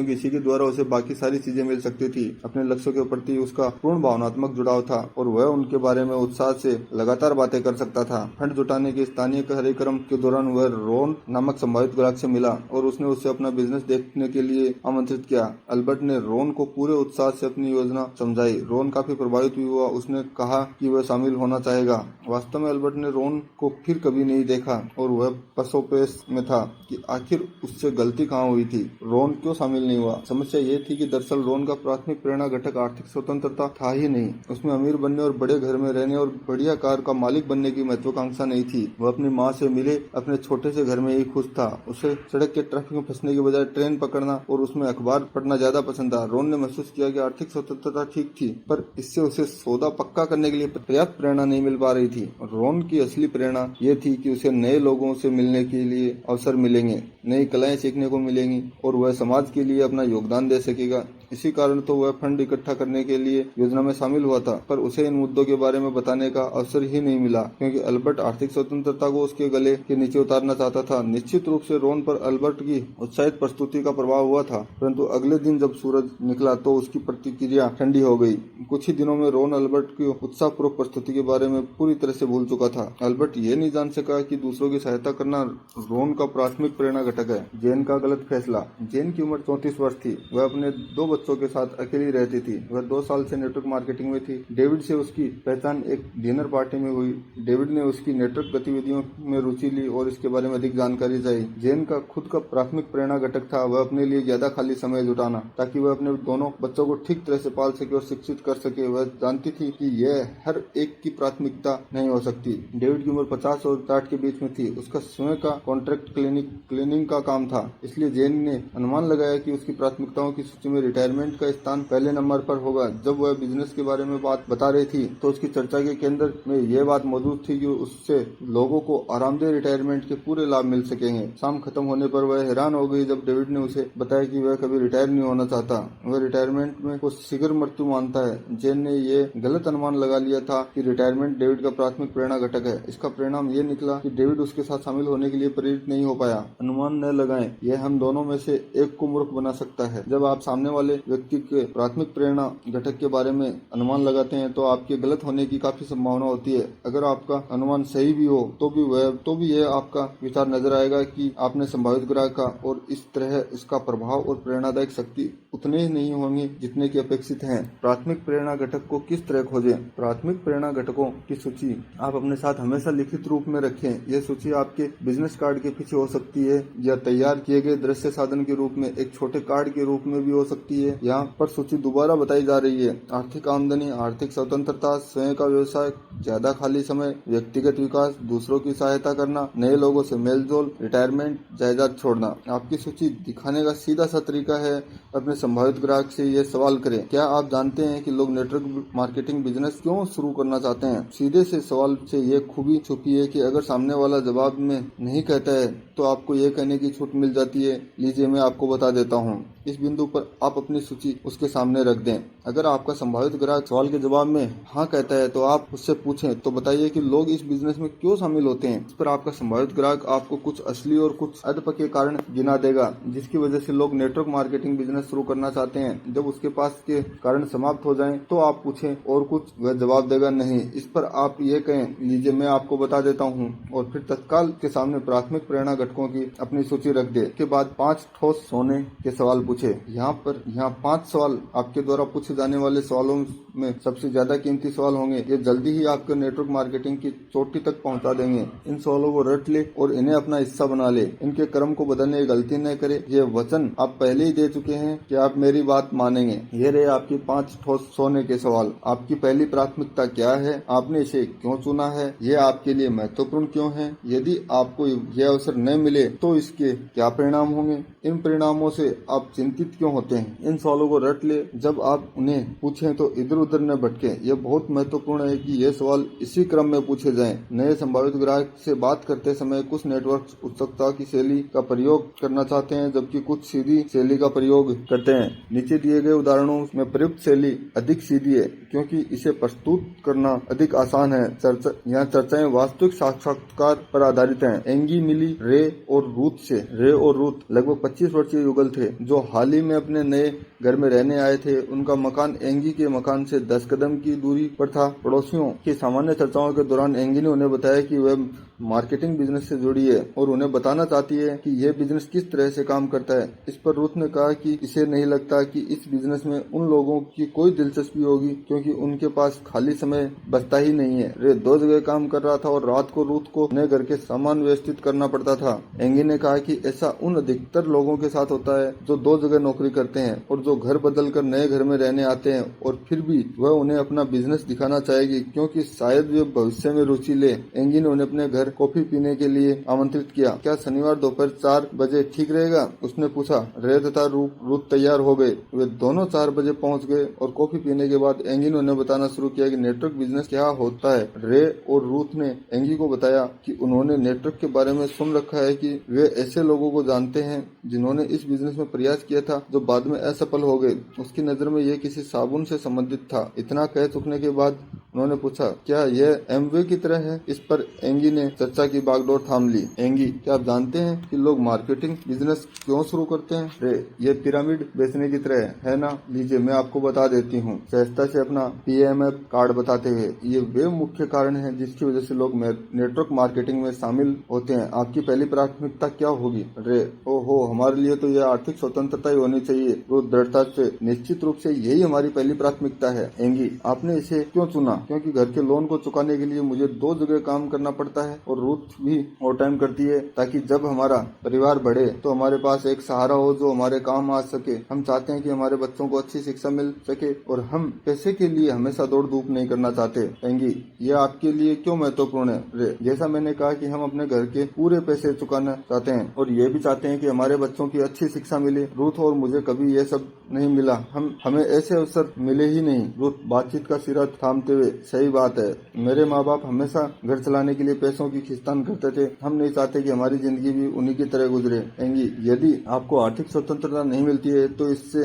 इसी के द्वारा उसे बाकी सारी चीजें मिल सकती थी। अपने लक्ष्यों के प्रति उसका पूर्ण भावनात्मक जुड़ाव था और वह उनके बारे में उत्साह से लगातार बातें कर सकता था। फंड जुटाने के स्थानीय कार्यक्रम के दौरान वह रोन नामक संभावित ग्राहक से मिला और उसने उसे अपना बिजनेस देखने के लिए आमंत्रित किया। अल्बर्ट ने रोन को पूरे उत्साह से अपनी योजना समझाई। रोन काफी प्रभावित हुआ। उसने कहा कि वह शामिल होना चाहेगा। वास्तव में अल्बर्ट ने रोन को फिर कभी नहीं देखा और वह पसोपेश में था कि आखिर उससे गलती कहाँ हुई थी। रोन क्यों शामिल नहीं हुआ? समस्या ये थी कि दरअसल रोन का प्राथमिक प्रेरणा घटक आर्थिक स्वतंत्रता था ही नहीं। उसमें अमीर बनने और बड़े घर में रहने और बढ़िया कार का मालिक बनने की महत्वाकांक्षा नहीं थी। वह अपनी माँ से मिले अपने छोटे से घर में ही खुश था। उसे सड़क के ट्रैफिक में फंसने के बजाय ट्रेन पकड़ना और उसमें अखबार पढ़ना ज्यादा पसंद था। रोन ने महसूस किया कि आर्थिक स्वतंत्रता ठीक थी, पर इससे उसे सौदा पक्का करने के लिए पर्याप्त प्रेरणा नहीं मिल पा रही थी। रोन की असली प्रेरणा ये थी कि उसे नए लोगों से मिलने के लिए अवसर मिलेंगे, नई कलाएं सीखने को मिलेंगी और वह समाज के लिए अपना योगदान दे सकेगा। इसी कारण तो वह फंड इकट्ठा करने के लिए योजना में शामिल हुआ था, पर उसे इन मुद्दों के बारे में बताने का अवसर ही नहीं मिला, क्योंकि अल्बर्ट आर्थिक स्वतंत्रता को उसके गले के नीचे उतारना चाहता था। निश्चित रूप से रोन पर अल्बर्ट की उत्साहित प्रस्तुति का प्रभाव हुआ था, परंतु अगले दिन जब सूरज निकला तो उसकी प्रतिक्रिया ठंडी हो गई। कुछ ही दिनों में रोन अल्बर्ट की उत्साहपूर्वक प्रस्तुति के बारे में पूरी तरह से भूल चुका था। अल्बर्ट ये नहीं जान सका कि दूसरों की सहायता करना रोन का प्राथमिक प्रेरणा घटक है। जेन का गलत फैसला। जेन की उम्र 34 वर्ष थी। वह अपने 2 बच्चों के साथ अकेली रहती थी। वह 2 साल से नेटवर्क मार्केटिंग में थी। डेविड से उसकी पहचान एक डिनर पार्टी में हुई। डेविड ने उसकी नेटवर्क गतिविधियों में रुचि ली और इसके बारे में अधिक जानकारी चाहिए। जेन का खुद का प्राथमिक प्रेरणा घटक था वह अपने लिए ज्यादा खाली समय जुटाना, ताकि वह अपने दोनों बच्चों को ठीक तरह से पाल सके और शिक्षित कर सके। वह जानती थी कि यह हर एक की प्राथमिकता नहीं हो सकती। डेविड की उम्र 50 और 60 के बीच में थी। उसका स्वयं का कॉन्ट्रैक्ट क्लीनिंग का काम था, इसलिए जेन ने अनुमान लगाया कि उसकी प्राथमिकताओं की सूची में रिटायरमेंट का स्थान पहले नंबर पर होगा। जब वह बिजनेस के बारे में बात बता रही थी तो उसकी चर्चा के केंद्र में यह बात मौजूद थी कि उससे लोगों को आरामदेह रिटायरमेंट के पूरे लाभ मिल सकेंगे। शाम खत्म होने पर वह हैरान हो गई जब डेविड ने उसे बताया कि वह कभी रिटायर नहीं होना चाहता। वह रिटायरमेंट में को शीघ्र मृत्यु मानता है। जेन ने यह गलत अनुमान लगा लिया था कि रिटायरमेंट डेविड का प्राथमिक प्रेरणा घटक है। इसका परिणाम ये निकला कि डेविड उसके साथ शामिल होने के लिए प्रेरित नहीं हो पाया। अनुमान न लगाएं, यह हम दोनों में से एक को मूर्ख बना सकता है। जब आप सामने वाले व्यक्ति के प्राथमिक प्रेरणा घटक के बारे में अनुमान लगाते हैं तो आपके गलत होने की काफी संभावना होती है। अगर आपका अनुमान सही भी हो तो भी यह आपका विचार नजर आएगा कि आपने संभावित ग्राहक का, और इस तरह इसका प्रभाव और प्रेरणादायक शक्ति उतने ही नहीं होंगे जितने की अपेक्षित हैं। प्राथमिक प्रेरणा घटक को किस तरह खोजें? प्राथमिक प्रेरणा घटकों की सूची आप अपने साथ हमेशा लिखित रूप में रखें। यह सूची आपके बिजनेस कार्ड के पीछे हो सकती है या तैयार किए गए दृश्य साधन के रूप में एक छोटे कार्ड के रूप में भी हो सकती है। यहाँ पर सूची दोबारा बताई जा रही है। आर्थिक आमदनी, आर्थिक स्वतंत्रता, स्वयं का व्यवसाय, ज्यादा खाली समय, व्यक्तिगत विकास, दूसरों की सहायता करना, नए लोगों से मेलजोल, रिटायरमेंट, जायदाद छोड़ना। आपकी सूची दिखाने का सीधा सा तरीका है अपने संभावित ग्राहक से यह सवाल करें, क्या आप जानते हैं कि लोग नेटवर्क मार्केटिंग बिजनेस क्यों शुरू करना चाहते हैं? सीधे से सवाल से ये खूबी छुपी है कि अगर सामने वाला जवाब में नहीं कहता है तो आपको ये कहने की छूट मिल जाती है, लीजिए मैं आपको बता देता हूँ। इस बिंदु पर आप अपनी सूची उसके सामने रख दें। अगर आपका संभावित ग्राहक सवाल के जवाब में हाँ कहता है तो आप उससे पूछें तो बताइए कि लोग इस बिजनेस में क्यों शामिल होते हैं। इस पर आपका संभावित ग्राहक आपको कुछ असली और कुछ अधपके कारण गिना देगा जिसकी वजह से लोग नेटवर्क मार्केटिंग बिजनेस शुरू करना चाहते हैं। जब उसके पास के कारण समाप्त हो जाएं तो आप पूछें और कुछ, वह जवाब देगा नहीं। इस पर आप ये कहें, लीजिए मैं आपको बता देता हूँ, और फिर तत्काल के सामने प्राथमिक प्रेरणा घटकों की अपनी सूची रख दे। के बाद 5 ठोस सोने के सवाल पूछे। यहाँ 5 सवाल आपके द्वारा पूछे जाने वाले सवालों में सबसे ज्यादा कीमती सवाल होंगे। ये जल्दी ही आपको नेटवर्क मार्केटिंग की चोटी तक पहुंचा देंगे। इन सवालों को रट ले और इन्हें अपना हिस्सा बना ले। इनके क्रम को बदलने की गलती न करे। ये वचन आप पहले ही दे चुके हैं कि आप मेरी बात मानेंगे। ये रहे आपकी 5 ठोस सोने के सवाल। आपकी पहली प्राथमिकता क्या है? आपने इसे क्यों चुना है? ये आपके लिए महत्वपूर्ण क्यों है? यदि आपको यह अवसर न मिले तो इसके क्या परिणाम होंगे? इन परिणामों से आप चिंतित क्यों होते हैं? इन सवालों को रट ले। जब आप उन्हें पूछें तो इधर उधर न भटके। यह बहुत महत्वपूर्ण है कि ये सवाल इसी क्रम में पूछे जाएं। नए संभावित ग्राहक से बात करते समय कुछ नेटवर्क उत्सुकता की शैली का प्रयोग करना चाहते हैं जबकि कुछ सीधी शैली का प्रयोग करते हैं। नीचे दिए गए उदाहरणों में प्रयुक्त शैली अधिक सीधी है क्योंकि इसे प्रस्तुत करना अधिक आसान है। यहाँ चर्चाएं वास्तविक साक्षात्कार पर आधारित हैं। एंगी मिली रे और रूथ से। रे और रूथ लगभग 25 वर्षीय युगल थे जो हाल ही में अपने नए घर में रहने आए थे। उनका मकान एंगी के मकान से 10 कदम की दूरी पर था। पड़ोसियों की सामान्य चर्चाओं के दौरान एंगी ने उन्हें बताया कि वह मार्केटिंग बिजनेस से जुड़ी है और उन्हें बताना चाहती है कि यह बिजनेस किस तरह से काम करता है। इस पर रूथ ने कहा कि इसे नहीं लगता कि इस बिजनेस में उन लोगों की कोई दिलचस्पी होगी क्योंकि उनके पास खाली समय बचता ही नहीं है। रे 2 जगह काम कर रहा था और रात को रूथ को अपने घर के सामान व्यवस्थित करना पड़ता था। एंगी ने कहा कि ऐसा उन अधिकतर लोगों के साथ होता है जो 2 जगह नौकरी करते हैं और जो घर बदल कर नए घर में रहने आते हैं और फिर भी वह उन्हें अपना बिजनेस दिखाना चाहेगी क्योंकि शायद वे भविष्य में रुचि ले। एंगी ने उन्हें अपने घर कॉफी पीने के लिए आमंत्रित किया। क्या शनिवार दोपहर 4 बजे ठीक रहेगा? उसने पूछा। रे तथा रूथ तैयार हो गए। वे दोनों 4 बजे पहुंच गए और कॉफी पीने के बाद एंगी ने उन्हें बताना शुरू किया कि नेटवर्क बिजनेस क्या होता है। रे और रूथ ने एंगी को बताया कि उन्होंने नेटवर्क के बारे में सुन रखा है कि वे ऐसे लोगों को जानते हैं जिन्होंने इस बिजनेस में प्रयास किया था जो बाद में असफल हो गए। उसकी नजर में यह किसी साबुन से संबंधित था। इतना कह चुकने के बाद उन्होंने पूछा, क्या यह एमवे की तरह है? इस पर एंगी ने चर्चा की बागडोर थाम ली। एंगी, क्या आप जानते हैं कि लोग मार्केटिंग बिजनेस क्यों शुरू करते हैं? रे, ये पिरामिड बेचने की तरह है ना? लीजिए मैं आपको बता देती हूँ, सहजता से अपना PMF कार्ड बताते हुए। ये वे मुख्य कारण हैं जिसकी वजह से लोग नेटवर्क मार्केटिंग में शामिल होते हैं। आपकी पहली प्राथमिकता क्या होगी? रे, ओहो, हमारे लिए तो यह आर्थिक स्वतंत्रता ही होनी चाहिए। रूथ दृढ़ता से, निश्चित रूप से यही हमारी पहली प्राथमिकता है। एंगी, आपने इसे क्यों चुना? क्योंकि घर के लोन को चुकाने के लिए मुझे 2 जगह काम करना पड़ता है और रूथ भी ओवर टाइम करती है ताकि जब हमारा परिवार बढ़े तो हमारे पास एक सहारा हो जो हमारे काम आ सके। हम चाहते हैं कि हमारे बच्चों को अच्छी शिक्षा मिल सके और हम पैसे के लिए हमेशा दौड़ धूप नहीं करना चाहते। एंगी, यह आपके लिए क्यों महत्वपूर्ण है? रे, जैसा मैंने कहा कि हम अपने घर के पूरे पैसे चुकाना चाहते हैं और ये भी चाहते हैं कि हमारे बच्चों की अच्छी शिक्षा मिले। रूथ और मुझे कभी यह सब नहीं मिला। हमें ऐसे अवसर मिले ही नहीं। रूथ बातचीत का सिरा थामते हुए, सही बात है, मेरे माँ बाप हमेशा घर चलाने के लिए पैसों की खींचतान करते थे। हम नहीं चाहते कि हमारी जिंदगी भी उन्हीं की तरह गुजरे। एंगी, यदि आपको आर्थिक स्वतंत्रता नहीं मिलती है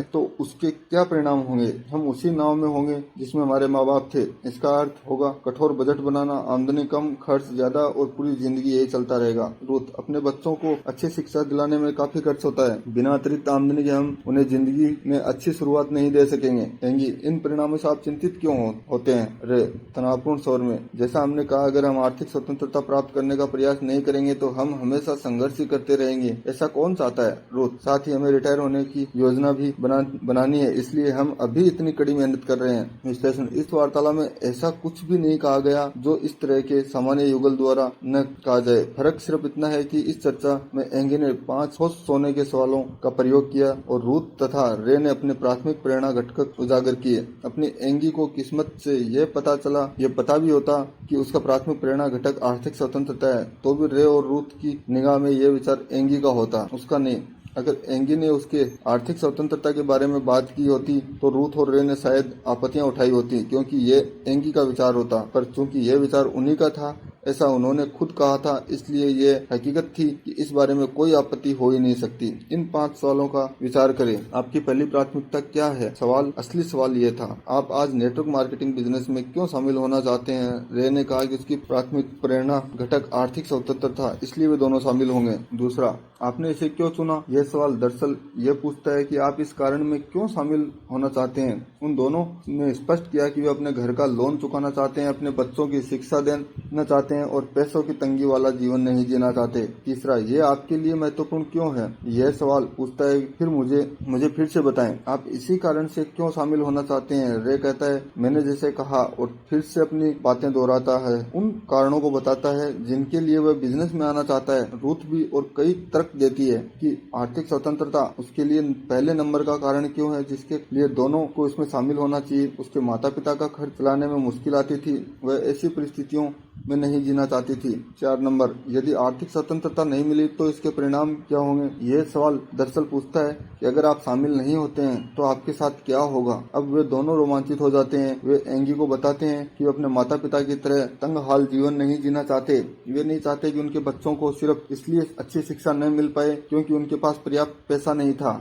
तो उसके क्या परिणाम होंगे? हम उसी नाव में होंगे जिसमें हमारे माँ बाप थे। इसका अर्थ होगा कठोर बजट बनाना, आमदनी कम, खर्च ज्यादा और पूरी जिंदगी यही चलता रहेगा। रूथ, अपने बच्चों को अच्छी शिक्षा दिलाने में काफी खर्च होता है। बिना अतिरिक्त आमदनी के हम उन्हें जिंदगी में अच्छी शुरुआत नहीं दे सकेंगे। एंगी, इन परिणामों से आप चिंतित क्यों होते हैं? रे, तनावपूर्ण स्वर में, जैसा हमने कहा, अगर हम आर्थिक स्वतंत्रता प्राप्त करने का प्रयास नहीं करेंगे तो हम हमेशा संघर्ष ही करते रहेंगे। ऐसा कौन चाहता है? रूथ, साथ ही हमें रिटायर होने की योजना भी बनानी है, इसलिए हम अभी इतनी कड़ी मेहनत कर रहे हैं। विश्लेषण, इस वार्तालाप में ऐसा कुछ भी नहीं कहा गया जो इस तरह के सामान्य युगल द्वारा न कहा जाए। फर्क सिर्फ इतना है कि इस चर्चा में एंगी ने 5 सोने के सवालों का प्रयोग किया और रूथ तथा रे ने अपने प्राथमिक प्रेरणा घटक उजागर किए। अपनी एंगी को किस्मत से यह पता भी होता कि उसका प्राथमिक प्रेरणा घटक आर्थिक स्वतंत्रता है, तो भी रे और रूथ की निगाह में यह विचार एंगी का होता, उसका नहीं। अगर एंगी ने उसके आर्थिक स्वतंत्रता के बारे में बात की होती तो रूथ और रे ने शायद आपत्तियां उठाई होती क्योंकि ये एंगी का विचार होता, पर चूंकि यह विचार उन्हीं का था ऐसा उन्होंने खुद कहा था, इसलिए ये हकीकत थी कि इस बारे में कोई आपत्ति हो ही नहीं सकती। इन 5 सवालों का विचार करें। आपकी पहली प्राथमिकता क्या है? असली सवाल ये था, आप आज नेटवर्क मार्केटिंग बिजनेस में क्यों शामिल होना चाहते हैं? रे ने कहा कि उसकी प्राथमिक प्रेरणा घटक आर्थिक स्वतंत्रता था, इसलिए वे दोनों शामिल होंगे। दूसरा, आपने इसे क्यों चुना? यह सवाल दरअसल ये पूछता है कि आप इस कारण में क्यों शामिल होना चाहते हैं। उन दोनों ने स्पष्ट किया कि वे अपने घर का लोन चुकाना चाहते हैं, अपने बच्चों की शिक्षा देना चाहते हैं और पैसों की तंगी वाला जीवन नहीं जीना चाहते। तीसरा, ये आपके लिए महत्वपूर्ण क्यों है? यह सवाल पूछता है फिर मुझे फिर से बताएं, आप इसी कारण से क्यों शामिल होना चाहते हैं? रे कहता है, मैंने जैसे कहा, और फिर से अपनी बातें दोहराता है, उन कारणों को बताता है जिनके लिए वह बिजनेस में आना चाहता है। रूथ भी और कई तर्क देती है कि आर्थिक स्वतंत्रता उसके लिए पहले नंबर का कारण क्यों है, जिसके लिए दोनों को इसमें शामिल होना चाहिए। उसके माता पिता का खर्च चलाने में मुश्किल आती थी, वह ऐसी परिस्थितियों में नहीं जीना चाहती थी। 4 नंबर, यदि आर्थिक स्वतंत्रता नहीं मिली तो इसके परिणाम क्या होंगे? यह सवाल दरअसल पूछता है कि अगर आप शामिल नहीं होते हैं तो आपके साथ क्या होगा। अब वे दोनों रोमांचित हो जाते हैं। वे एंगी को बताते हैं कि वे अपने माता पिता की तरह तंग हाल जीवन नहीं जीना चाहते। वे नहीं चाहते कि उनके बच्चों को सिर्फ इसलिए अच्छी शिक्षा न मिल पाए क्योंकि उनके पास पर्याप्त पैसा नहीं था।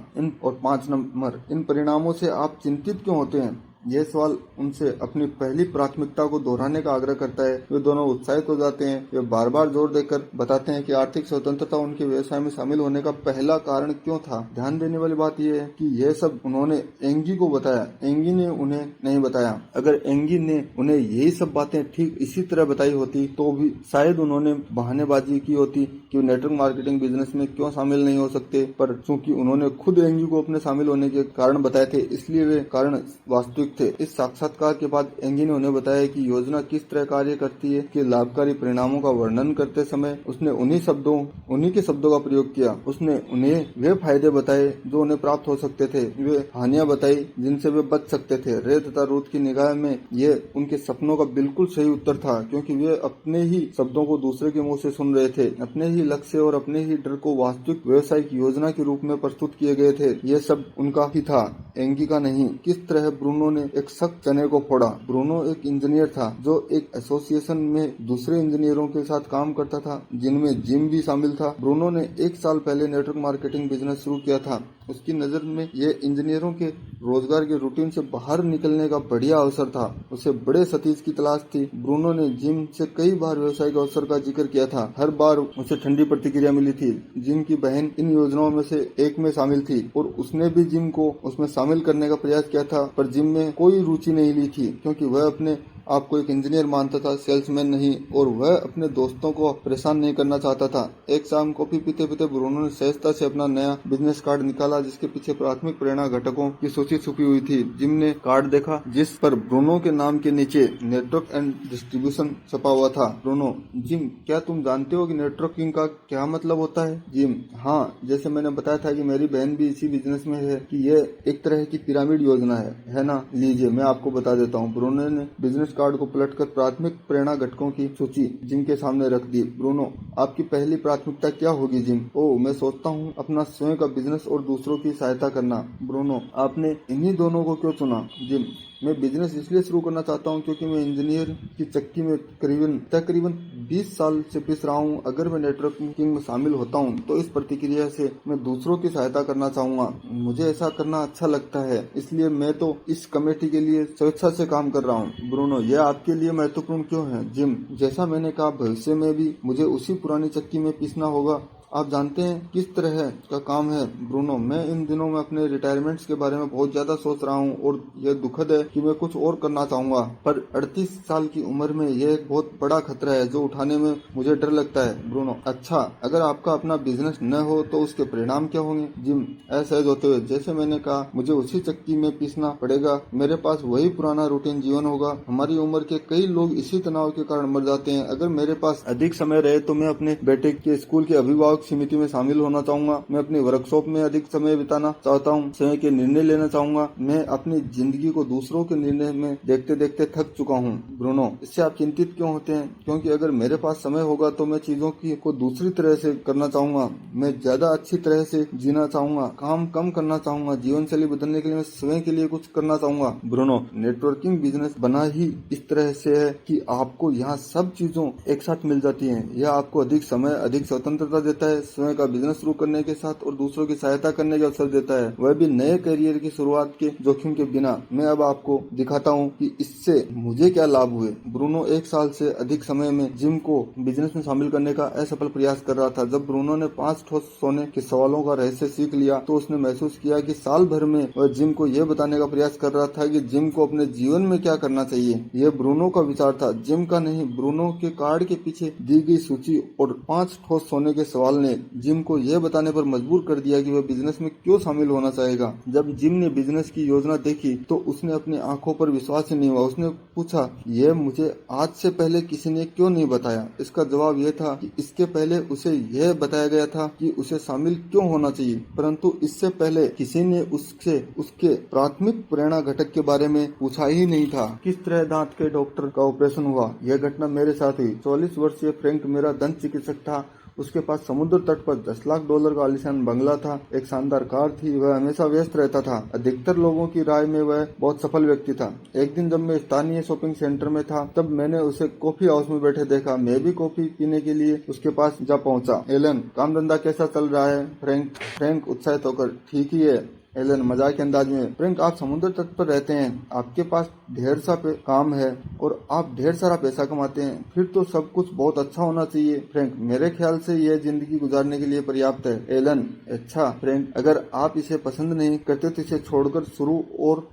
और 5 नंबर, इन परिणामों से आप चिंतित क्यों होते हैं? यह सवाल उनसे अपनी पहली प्राथमिकता को दोहराने का आग्रह करता है। वे दोनों उत्साहित हो जाते हैं। वे बार बार जोर देकर बताते हैं कि आर्थिक स्वतंत्रता उनके व्यवसाय में शामिल होने का पहला कारण क्यों था। ध्यान देने वाली बात यह है कि यह सब उन्होंने एंगी को बताया, एंगी ने उन्हें नहीं बताया। अगर एंगी ने उन्हें यही सब बातें ठीक इसी तरह बताई होती तो भी शायद उन्होंने बहानेबाजी की होती कि नेटवर्क मार्केटिंग बिजनेस में क्यों शामिल नहीं हो सकते, पर चूंकि उन्होंने खुद एंगी को अपने शामिल होने के कारण बताए थे, इसलिए वे कारण वास्तविक थे। इस साक्षात्कार के बाद एंगी ने उन्हें बताया कि योजना किस तरह कार्य करती है। कि लाभकारी परिणामों का वर्णन करते समय उसने उन्हीं के शब्दों का प्रयोग किया। उसने उन्हें वे फायदे बताए जो उन्हें प्राप्त हो सकते थे, वे हानियां बताई जिनसे वे बच सकते थे। रे तथा रूथ की निगाह में ये उनके सपनों का बिल्कुल सही उत्तर था, क्योंकि वे अपने ही शब्दों को दूसरे के मुंह से सुन रहे थे। अपने ही लक्ष्य और अपने ही डर को वास्तविक व्यवसायिक योजना के रूप में प्रस्तुत किए गए थे। ये सब उनका ही था, एंगी का नहीं। किस तरह ब्रूनो ने एक सख्त चने को फोड़ा। ब्रूनो एक इंजीनियर था जो एक एसोसिएशन में दूसरे इंजीनियरों के साथ काम करता था, जिनमें जिम भी शामिल था। ब्रूनो ने 1 साल पहले नेटवर्क मार्केटिंग बिजनेस शुरू किया था। उसकी नजर में ये इंजीनियरों के रोजगार के रूटीन से बाहर निकलने का बढ़िया अवसर था। उसे बड़े सतीश की तलाश थी। ब्रूनो ने जिम से कई बार व्यवसायिक अवसर का जिक्र किया था। हर बार उसे ठंडी प्रतिक्रिया मिली थी। जिम की बहन इन योजनाओं में से एक में शामिल थी और उसने भी जिम को उसमें शामिल करने का प्रयास किया था, पर जिम में कोई रुचि नहीं ली थी, क्योंकि वह अपने आपको एक इंजीनियर मानता था, सेल्समैन नहीं, और वह अपने दोस्तों को परेशान नहीं करना चाहता था। एक शाम कॉफी पीते पीते ब्रूनो ने सहजता से अपना नया बिजनेस कार्ड निकाला, जिसके पीछे प्राथमिक प्रेरणा घटकों की सूची छुपी हुई थी। जिम ने कार्ड देखा जिस पर ब्रूनो के नाम के नीचे नेटवर्क एंड डिस्ट्रीब्यूशन छपा हुआ था। ब्रूनो, जिम, क्या तुम जानते हो कि नेटवर्किंग का क्या मतलब होता है? जिम, हाँ, जैसे मैंने बताया था कि मेरी बहन भी इसी बिजनेस में है, कि यह एक तरह की पिरामिड योजना है ना? लीजिए मैं आपको बता देता हूँ। ब्रूनो ने बिजनेस कार्ड को पलटकर प्राथमिक प्रेरणा घटकों की सूची जिम के सामने रख दी। ब्रूनो, आपकी पहली प्राथमिकता क्या होगी? जिम, ओह, मैं सोचता हूँ अपना स्वयं का बिजनेस और दूसरों की सहायता करना। ब्रूनो, आपने इन्हीं दोनों को क्यों चुना? जिम, मैं बिजनेस इसलिए शुरू करना चाहता हूँ क्योंकि मैं इंजीनियर की चक्की में तकरीबन 20 साल से पिस रहा हूँ। अगर मैं नेटवर्किंग में शामिल होता हूँ तो इस प्रतिक्रिया से मैं दूसरों की सहायता करना चाहूंगा। मुझे ऐसा करना अच्छा लगता है, इसलिए मैं तो इस कमेटी के लिए स्वेच्छा से काम कर रहा हूँ। ब्रूनो, यह आपके लिए महत्वपूर्ण क्यों है? जिम, जैसा मैंने कहा, भविष्य में भी मुझे उसी पुरानी चक्की में पीसना होगा। आप जानते हैं किस तरह का काम है? ब्रूनो, मैं इन दिनों में अपने रिटायरमेंट्स के बारे में बहुत ज्यादा सोच रहा हूँ और यह दुखद है कि मैं कुछ और करना चाहूंगा, पर 38 साल की उम्र में यह एक बहुत बड़ा खतरा है जो उठाने में मुझे डर लगता है। ब्रूनो, अच्छा, अगर आपका अपना बिजनेस न हो तो उसके परिणाम क्या होंगे? जिम, असहज होते हुए, जैसे मैंने कहा, मुझे उसी चक्की में पीसना पड़ेगा। मेरे पास वही पुराना रूटीन जीवन होगा। हमारी उम्र के कई लोग इसी तनाव के कारण मर जाते हैं। अगर मेरे पास अधिक समय रहे तो मैं अपने बेटे के स्कूल के अभिभावक वक्त समिति में शामिल होना चाहूंगा। मैं अपनी वर्कशॉप में अधिक समय बिताना चाहता हूँ। स्वयं के निर्णय लेना चाहूंगा। मैं अपनी जिंदगी को दूसरों के निर्णय में देखते देखते थक चुका हूँ। ब्रूनो, इससे आप चिंतित क्यों होते हैं? क्योंकि अगर मेरे पास समय होगा तो मैं चीजों को दूसरी तरह से करना चाहूंगा। मैं ज्यादा अच्छी तरह से जीना चाहूंगा, काम कम करना चाहूंगा, जीवन शैली बदलने के लिए मैं स्वयं के लिए कुछ करना चाहूंगा। ब्रूनो, नेटवर्किंग बिजनेस बना ही इस तरह से है कि आपको यहाँ सब चीजों एक साथ मिल जाती हैं। यह आपको अधिक समय, अधिक स्वतंत्रता देता है, स्वयं का बिजनेस शुरू करने के साथ और दूसरों की सहायता करने का अवसर देता है, वह भी नए करियर की शुरुआत के जोखिम के बिना। मैं अब आपको दिखाता हूँ कि इससे मुझे क्या लाभ हुए। ब्रूनो 1 साल से अधिक समय में जिम को बिजनेस में शामिल करने का असफल प्रयास कर रहा था। जब ब्रूनो ने 5 ठोस सोने के सवालों का रहस्य सीख लिया तो उसने महसूस किया कि साल भर में वह जिम को यह बताने का प्रयास कर रहा था कि जिम को अपने जीवन में क्या करना चाहिए। यह ब्रूनो का विचार था, जिम का नहीं। ब्रूनो के कार्ड के पीछे दी गई सूची और 5 ठोस सोने के सवाल ने जिम को यह बताने पर मजबूर कर दिया कि वह बिजनेस में क्यों शामिल होना चाहेगा। जब जिम ने बिजनेस की योजना देखी तो उसने अपनी आंखों पर विश्वास ही नहीं हुआ। उसने पूछा, यह मुझे आज से पहले किसी ने क्यों नहीं बताया? इसका जवाब यह था कि इसके पहले उसे यह बताया गया था कि उसे शामिल क्यों होना चाहिए, परंतु इससे पहले किसी ने उससे उसके प्राथमिक प्रेरणा घटक के बारे में पूछा ही नहीं था। किस तरह दांत के डॉक्टर का ऑपरेशन हुआ, यह घटना मेरे साथ हुई। 44 वर्षीय फ्रैंक मेरा दंत चिकित्सक था। उसके पास समुद्र तट पर $10 लाख का आलीशान बंगला था, एक शानदार कार थी। वह हमेशा व्यस्त रहता था। अधिकतर लोगों की राय में वह बहुत सफल व्यक्ति था। एक दिन जब मैं स्थानीय शॉपिंग सेंटर में था तब मैंने उसे कॉफी हाउस में बैठे देखा। मैं भी कॉफी पीने के लिए उसके पास जा पहुंचा। एलन, काम धंधा कैसा चल रहा है? फ्रैंक उत्साहित होकर, ठीक ही है। एलन मजाक के अंदाज में, फ्रैंक आप समुद्र तट पर रहते हैं, आपके पास ढेर सा काम है और आप ढेर सारा पैसा कमाते हैं, फिर तो सब कुछ बहुत अच्छा होना चाहिए। फ्रैंक, मेरे ख्याल से यह जिंदगी गुजारने के लिए पर्याप्त है। एलन, अच्छा फ्रैंक, अगर आप इसे पसंद नहीं करते तो इसे छोड़कर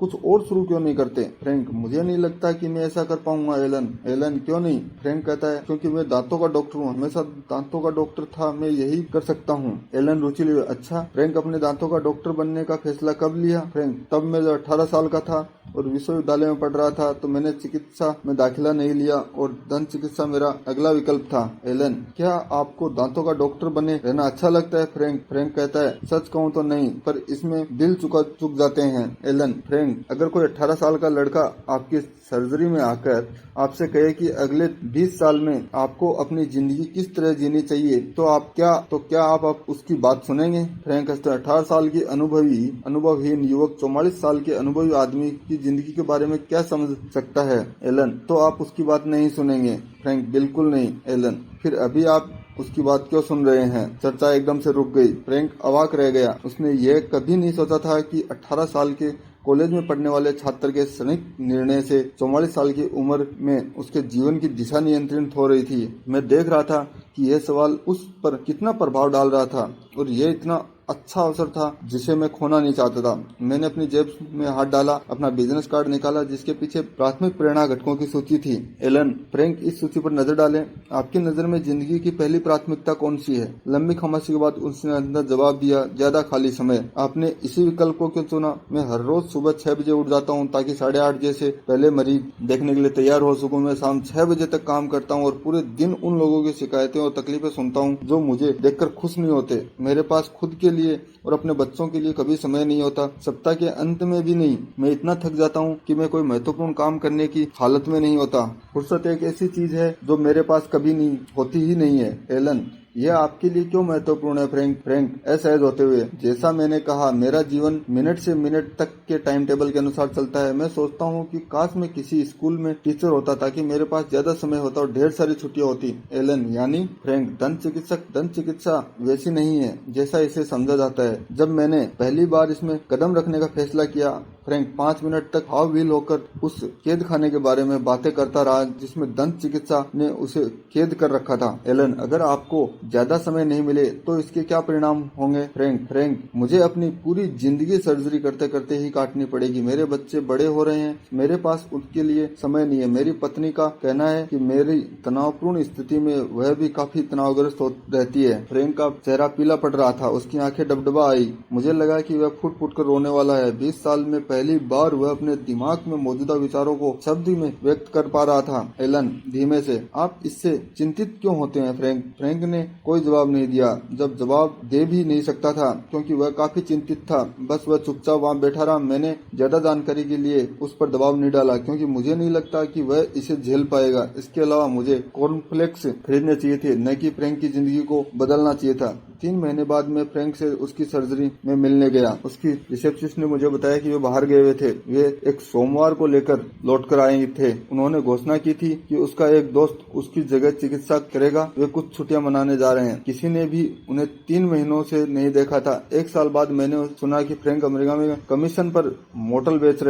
कुछ और शुरू क्यों नहीं करते? फ्रैंक, मुझे नहीं लगता कि मैं ऐसा कर पाऊंगा। एलन, क्यों नहीं? फ्रैंक कहता है, क्योंकि मैं दांतों का डॉक्टर हूँ, हमेशा दांतों का डॉक्टर था, मैं यही कर सकता हूँ। एलन रुचि लिए, अच्छा फ्रैंक, अपने दांतों का डॉक्टर बनने का फैसला कब लिया? फ्रैंक, तब मैं 18 साल का था और विश्वविद्यालय में पढ़ रहा था तो मैंने चिकित्सा में दाखिला नहीं लिया और दंत चिकित्सा मेरा अगला विकल्प था। एलन, क्या आपको दांतों का डॉक्टर बने रहना अच्छा लगता है? फ्रैंक कहता है, सच कहूँ तो नहीं, पर इसमें दिल चुक जाते हैं। एलन, फ्रैंक, अगर कोई 18 साल का लड़का आपकी सर्जरी में आकर आपसे कहे कि अगले 20 साल में आपको अपनी जिंदगी किस तरह जीनी चाहिए तो क्या आप उसकी बात सुनेंगे? फ्रैंक हंसता है, 18 साल की अनुभवहीन युवक 44 साल के अनुभवी आदमी की जिंदगी के बारे में क्या समझ सकता है? एलन, तो आप उसकी बात नहीं सुनेंगे? फ्रैंक, बिल्कुल नहीं। एलन, फिर अभी आप उसकी बात क्यों सुन रहे हैं? चर्चा एकदम से रुक गई। फ्रैंक अवाक रह गया। उसने यह कभी नहीं सोचा था कि 18 साल के कॉलेज में पढ़ने वाले छात्र के क्षणिक निर्णय से 44 साल की उम्र में उसके जीवन की दिशा नियंत्रित हो रही थी। मैं देख रहा था कि यह सवाल उस पर कितना प्रभाव डाल रहा था और यह इतना अच्छा अवसर था जिसे मैं खोना नहीं चाहता था। मैंने अपनी जेब में हाथ डाला, अपना बिजनेस कार्ड निकाला जिसके पीछे प्राथमिक प्रेरणा घटकों की सूची थी। एलन, फ्रैंक इस सूची पर नजर डालें। आपकी नजर में जिंदगी की पहली प्राथमिकता कौन सी है? लंबी खामोशी के बाद उसने अंदर जवाब दिया, ज्यादा खाली समय। आपने इसी विकल्प को क्यों चुना? मैं हर रोज सुबह 6 बजे उठ जाता हूँ ताकि 8:30 बजे से पहले मरीज देखने के लिए तैयार हो सकूं। मैं शाम 6 बजे तक काम करता हूँ और पूरे दिन उन लोगों की शिकायतें और तकलीफें सुनता हूँ जो मुझे देखकर खुश नहीं होते। मेरे पास खुद के लिए और अपने बच्चों के लिए कभी समय नहीं होता, सप्ताह के अंत में भी नहीं। मैं इतना थक जाता हूँ कि मैं कोई महत्वपूर्ण काम करने की हालत में नहीं होता। फुर्सत एक ऐसी चीज है जो मेरे पास कभी नहीं होती ही नहीं है। एलन, यह आपके लिए क्यों महत्वपूर्ण है? फ्रैंक असहज होते हुए, जैसा मैंने कहा, मेरा जीवन मिनट से मिनट तक के टाइम टेबल के अनुसार चलता है। मैं सोचता हूँ कि काश मैं किसी स्कूल में टीचर होता ताकि मेरे पास ज्यादा समय होता और ढेर सारी छुट्टियां होती। एलन, यानी? फ्रैंक, दंत चिकित्सा वैसी नहीं है जैसा इसे समझा जाता है। जब मैंने पहली बार इसमें कदम रखने का फैसला किया, फ्रैंक 5 मिनट तक हाव व्हील होकर उस कैद खाने के बारे में बातें करता रहा जिसमें दंत चिकित्सा ने उसे कैद कर रखा था। एलन, अगर आपको ज्यादा समय नहीं मिले तो इसके क्या परिणाम होंगे? फ्रैंक, मुझे अपनी पूरी जिंदगी सर्जरी करते करते ही काटनी पड़ेगी। मेरे बच्चे बड़े हो रहे हैं, मेरे पास उनके लिए समय नहीं है। मेरी पत्नी का कहना है कि मेरी तनावपूर्ण स्थिति में वह भी काफी तनावग्रस्त रहती है। फ्रैंक का चेहरा पीला पड़ रहा था, उसकी आंखें डबडबा आई। मुझे लगा कि वह फुट फुट कर रोने वाला है। 20 साल में पहली बार वह अपने दिमाग में मौजूदा विचारों को शब्द में व्यक्त कर पा रहा था। एलन धीमे से, आप इससे चिंतित क्यों होते हैं फ्रैंक? फ्रैंक ने कोई जवाब नहीं दिया, जब जवाब दे भी नहीं सकता था क्योंकि वह काफी चिंतित था। बस वह चुपचाप वहाँ बैठा रहा। मैंने ज्यादा जानकारी के लिए उस पर दबाव नहीं डाला क्योंकि मुझे नहीं लगता कि वह इसे झेल पाएगा। इसके अलावा मुझे कॉर्नफ्लेक्स खरीदने चाहिए थे, न कि फ्रैंक की जिंदगी को बदलना चाहिए था। 3 महीने बाद मैं फ्रैंक से उसकी सर्जरी में मिलने गया। उसकी रिसेप्शनिस्ट ने मुझे बताया कि वे बाहर गए हुए थे। वे एक सोमवार को लेकर लौट कर आए थे। उन्होंने घोषणा की थी कि उसका एक दोस्त उसकी जगह चिकित्सा करेगा। वे कुछ छुट्टियां मनाने जा रहे हैं। किसी ने भी उन्हें 3 महीनों से नहीं देखा था। 1 साल बाद मैंने सुना कि फ्रैंक अमेरिका में कमीशन पर मोटल बेच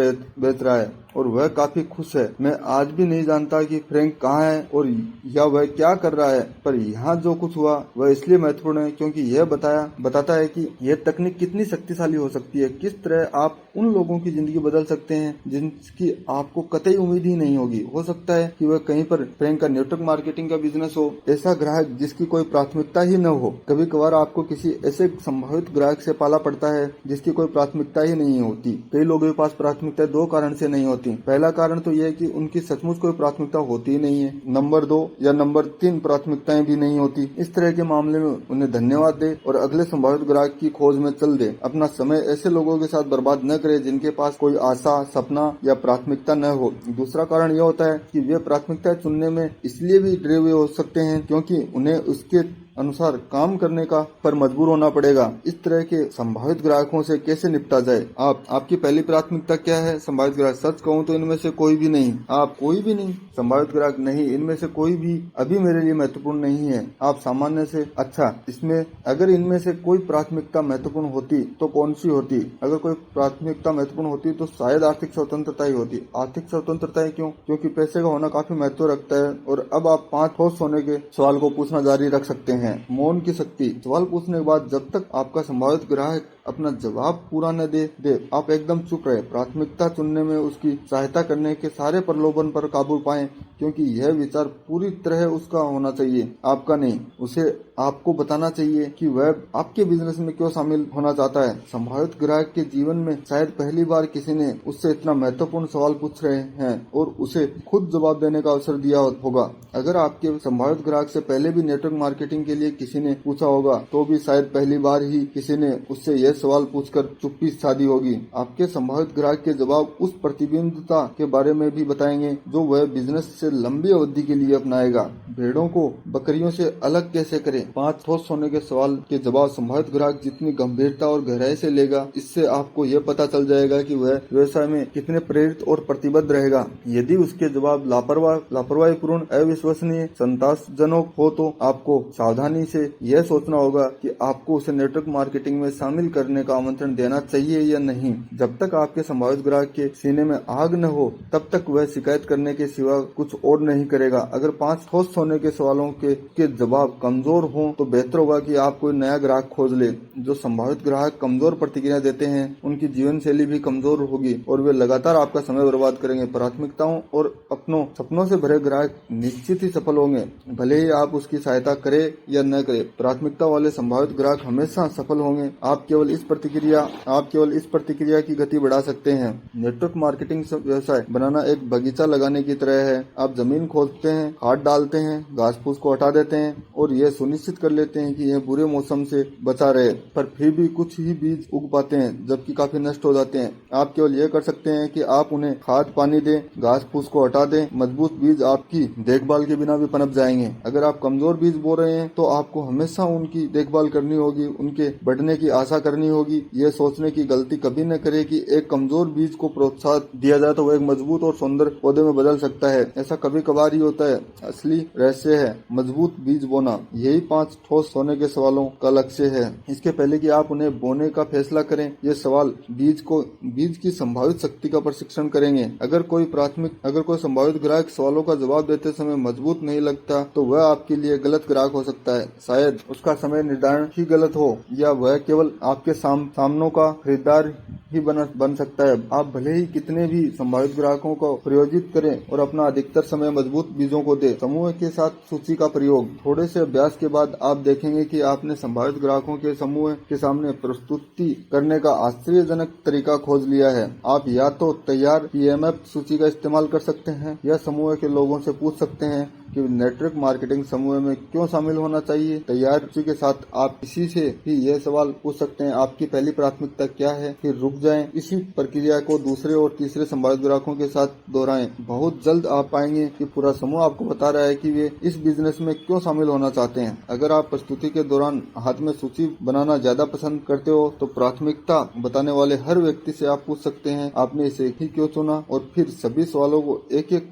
रहा है और वह काफी खुश है। मैं आज भी नहीं जानता कि फ्रैंक कहाँ है और या वह क्या कर रहा है, पर यहाँ जो कुछ हुआ वह इसलिए महत्वपूर्ण है क्योंकि यह बताता है कि यह तकनीक कितनी शक्तिशाली हो सकती है। किस तरह आप उन लोगों की जिंदगी बदल सकते हैं जिनकी आपको कतई उम्मीद ही नहीं होगी। हो सकता है कि वह कहीं पर फ्रैंक का नेटवर्क मार्केटिंग का बिजनेस हो, ऐसा ग्राहक जिसकी कोई प्राथमिकता ही न हो। कभी कभार आपको किसी ऐसे संभावित ग्राहक से पाला पड़ता है जिसकी कोई प्राथमिकता ही नहीं होती। कई लोगों के पास प्राथमिकता 2 कारण से नहीं होती। पहला कारण तो यह है कि उनकी सचमुच कोई प्राथमिकता होती ही नहीं है। नंबर 2 या नंबर 3 प्राथमिकताएं भी नहीं होती। इस तरह के मामले में उन्हें धन्यवाद दे और अगले संभावित ग्राहक की खोज में चल दे। अपना समय ऐसे लोगों के साथ बर्बाद न करे जिनके पास कोई आशा, सपना या प्राथमिकता न हो। दूसरा कारण यह होता है कि वे प्राथमिकता चुनने में इसलिए भी डरे हुए हो सकते हैं क्योंकि उन्हें उसके अनुसार काम करने का पर मजबूर होना पड़ेगा। इस तरह के संभावित ग्राहकों से कैसे निपटा जाए? आपकी पहली प्राथमिकता क्या है? संभावित ग्राहक, सच कहूँ तो इनमें से कोई भी नहीं। आप कोई भी नहीं? संभावित ग्राहक, नहीं, इनमें से कोई भी अभी मेरे लिए महत्वपूर्ण नहीं है। आप सामान्य से, अच्छा, इसमें अगर इनमें से कोई प्राथमिकता महत्वपूर्ण होती तो कौन सी होती? अगर कोई प्राथमिकता महत्वपूर्ण होती तो शायद आर्थिक स्वतंत्रता ही होती। आर्थिक स्वतंत्रता ही क्यों? क्योंकि पैसे का होना काफी महत्व रखता है। और अब आप 5 ठोस होने के सवाल को पूछना जारी रख सकते हैं। मौन की शक्ति। सवाल पूछने के बाद जब तक आपका संभावित ग्राहक अपना जवाब पूरा न दे आप एकदम चुप रहे। प्राथमिकता चुनने में उसकी सहायता करने के सारे प्रलोभन पर काबू पाएं क्योंकि यह विचार पूरी तरह उसका होना चाहिए, आपका नहीं। उसे आपको बताना चाहिए कि वह आपके बिजनेस में क्यों शामिल होना चाहता है। संभावित ग्राहक के जीवन में शायद पहली बार किसी ने उससे इतना महत्वपूर्ण सवाल पूछ रहे हैं और उसे खुद जवाब देने का अवसर दिया होगा। अगर आपके संभावित ग्राहक से पहले भी नेटवर्क मार्केटिंग के लिए किसी ने पूछा होगा तो भी शायद पहली बार ही किसी ने उससे यह सवाल पूछकर चुप्पी साधी होगी। आपके संभावित ग्राहक के जवाब उस प्रतिबद्धता के बारे में भी बताएंगे जो वह बिजनेस से लंबी अवधि के लिए अपनाएगा। भेड़ों को बकरियों से अलग कैसे करें? 5 ठोस होने के सवाल के जवाब संभावित ग्राहक जितनी गंभीरता और गहराई से लेगा, इससे आपको यह पता चल जाएगा कि वह व्यवसाय में कितने प्रेरित और प्रतिबद्ध रहेगा। यदि उसके जवाब लापरवाहीपूर्ण, अविश्वसनीय, संतासजनक हो तो आपको सावधानी से यह सोचना होगा कि आपको उसे नेटवर्क मार्केटिंग में शामिल करने का आमंत्रण देना चाहिए या नहीं। जब तक आपके संभावित ग्राहक के सीने में आग न हो तब तक वह शिकायत करने के सिवा कुछ और नहीं करेगा। अगर 5 ठोस होने के सवालों के जवाब कमजोर हो तो बेहतर होगा कि आप कोई नया ग्राहक खोज ले। जो संभावित ग्राहक कमजोर प्रतिक्रिया देते हैं उनकी जीवन शैली भी कमजोर होगी और वे लगातार आपका समय बर्बाद करेंगे। प्राथमिकताओं और अपनों सपनों से भरे ग्राहक निश्चित ही सफल होंगे, भले ही आप उसकी सहायता करें या न करें। प्राथमिकता वाले संभावित ग्राहक हमेशा सफल होंगे। आप केवल इस प्रतिक्रिया की गति बढ़ा सकते हैं। नेटवर्क मार्केटिंग व्यवसाय बनाना एक बगीचा लगाने की तरह है। आप जमीन खोदते हैं, खाद डालते हैं, घास फूस को हटा देते हैं और यह सुनिश्चित कर लेते हैं कि यह बुरे मौसम से बचा रहे, पर फिर भी कुछ ही बीज उग पाते हैं जबकि काफी नष्ट हो जाते हैं। आप केवल यह कर सकते हैं कि आप उन्हें खाद पानी दें, घास फूस को हटा दें। मजबूत बीज आपकी देखभाल के बिना भी पनप जाएंगे। अगर आप कमजोर बीज बो रहे हैं तो आपको हमेशा उनकी देखभाल करनी होगी, उनके बढ़ने की आशा करनी होगी। यह सोचने की गलती कभी न करें कि एक कमजोर बीज को प्रोत्साहन दिया जाए तो वह एक मजबूत और सुंदर पौधे में बदल सकता है। ऐसा कभी कभार ही होता है। असली रहस्य है मजबूत बीज बोना। यही 5 ठोस होने के सवालों का लक्ष्य है। इसके पहले कि आप उन्हें बोने का फैसला करें, ये सवाल बीज की संभावित शक्ति का प्रशिक्षण करेंगे। अगर कोई संभावित ग्राहक सवालों का जवाब देते समय मजबूत नहीं लगता तो वह आपके लिए गलत ग्राहक हो सकता है। शायद उसका समय निर्धारण ही गलत हो या वह केवल आपके आपके सामनों का खरीदार ही बन सकता है। आप भले ही कितने भी संभावित ग्राहकों को प्रयोजित करें और अपना अधिकतर समय मजबूत बीजों को दे। समूह के साथ सूची का प्रयोग। थोड़े से अभ्यास के बाद आप देखेंगे कि आपने संभावित ग्राहकों के समूह के सामने प्रस्तुति करने का आश्चर्यजनक तरीका खोज लिया है। आप या तो तैयार PMF सूची का इस्तेमाल कर सकते हैं या समूह के लोगों से पूछ सकते हैं कि नेटवर्क मार्केटिंग समूह में क्यों शामिल होना चाहिए। तैयार सूची के साथ आप किसी से भी यह सवाल पूछ सकते हैं, आपकी पहली प्राथमिकता क्या है। फिर रुक जाएं, इसी प्रक्रिया को दूसरे और तीसरे संभावित ग्राहकों के साथ दोहराएं। बहुत जल्द आप पाएंगे कि पूरा समूह आपको बता रहा है कि वे इस बिजनेस में क्यों शामिल होना चाहते हैं। अगर आप प्रस्तुति के दौरान हाथ में सूची बनाना ज्यादा पसंद करते हो तो प्राथमिकता बताने वाले हर व्यक्ति से आप पूछ सकते हैं, आपने इसे ही क्यों चुना। और फिर सभी सवालों को एक एक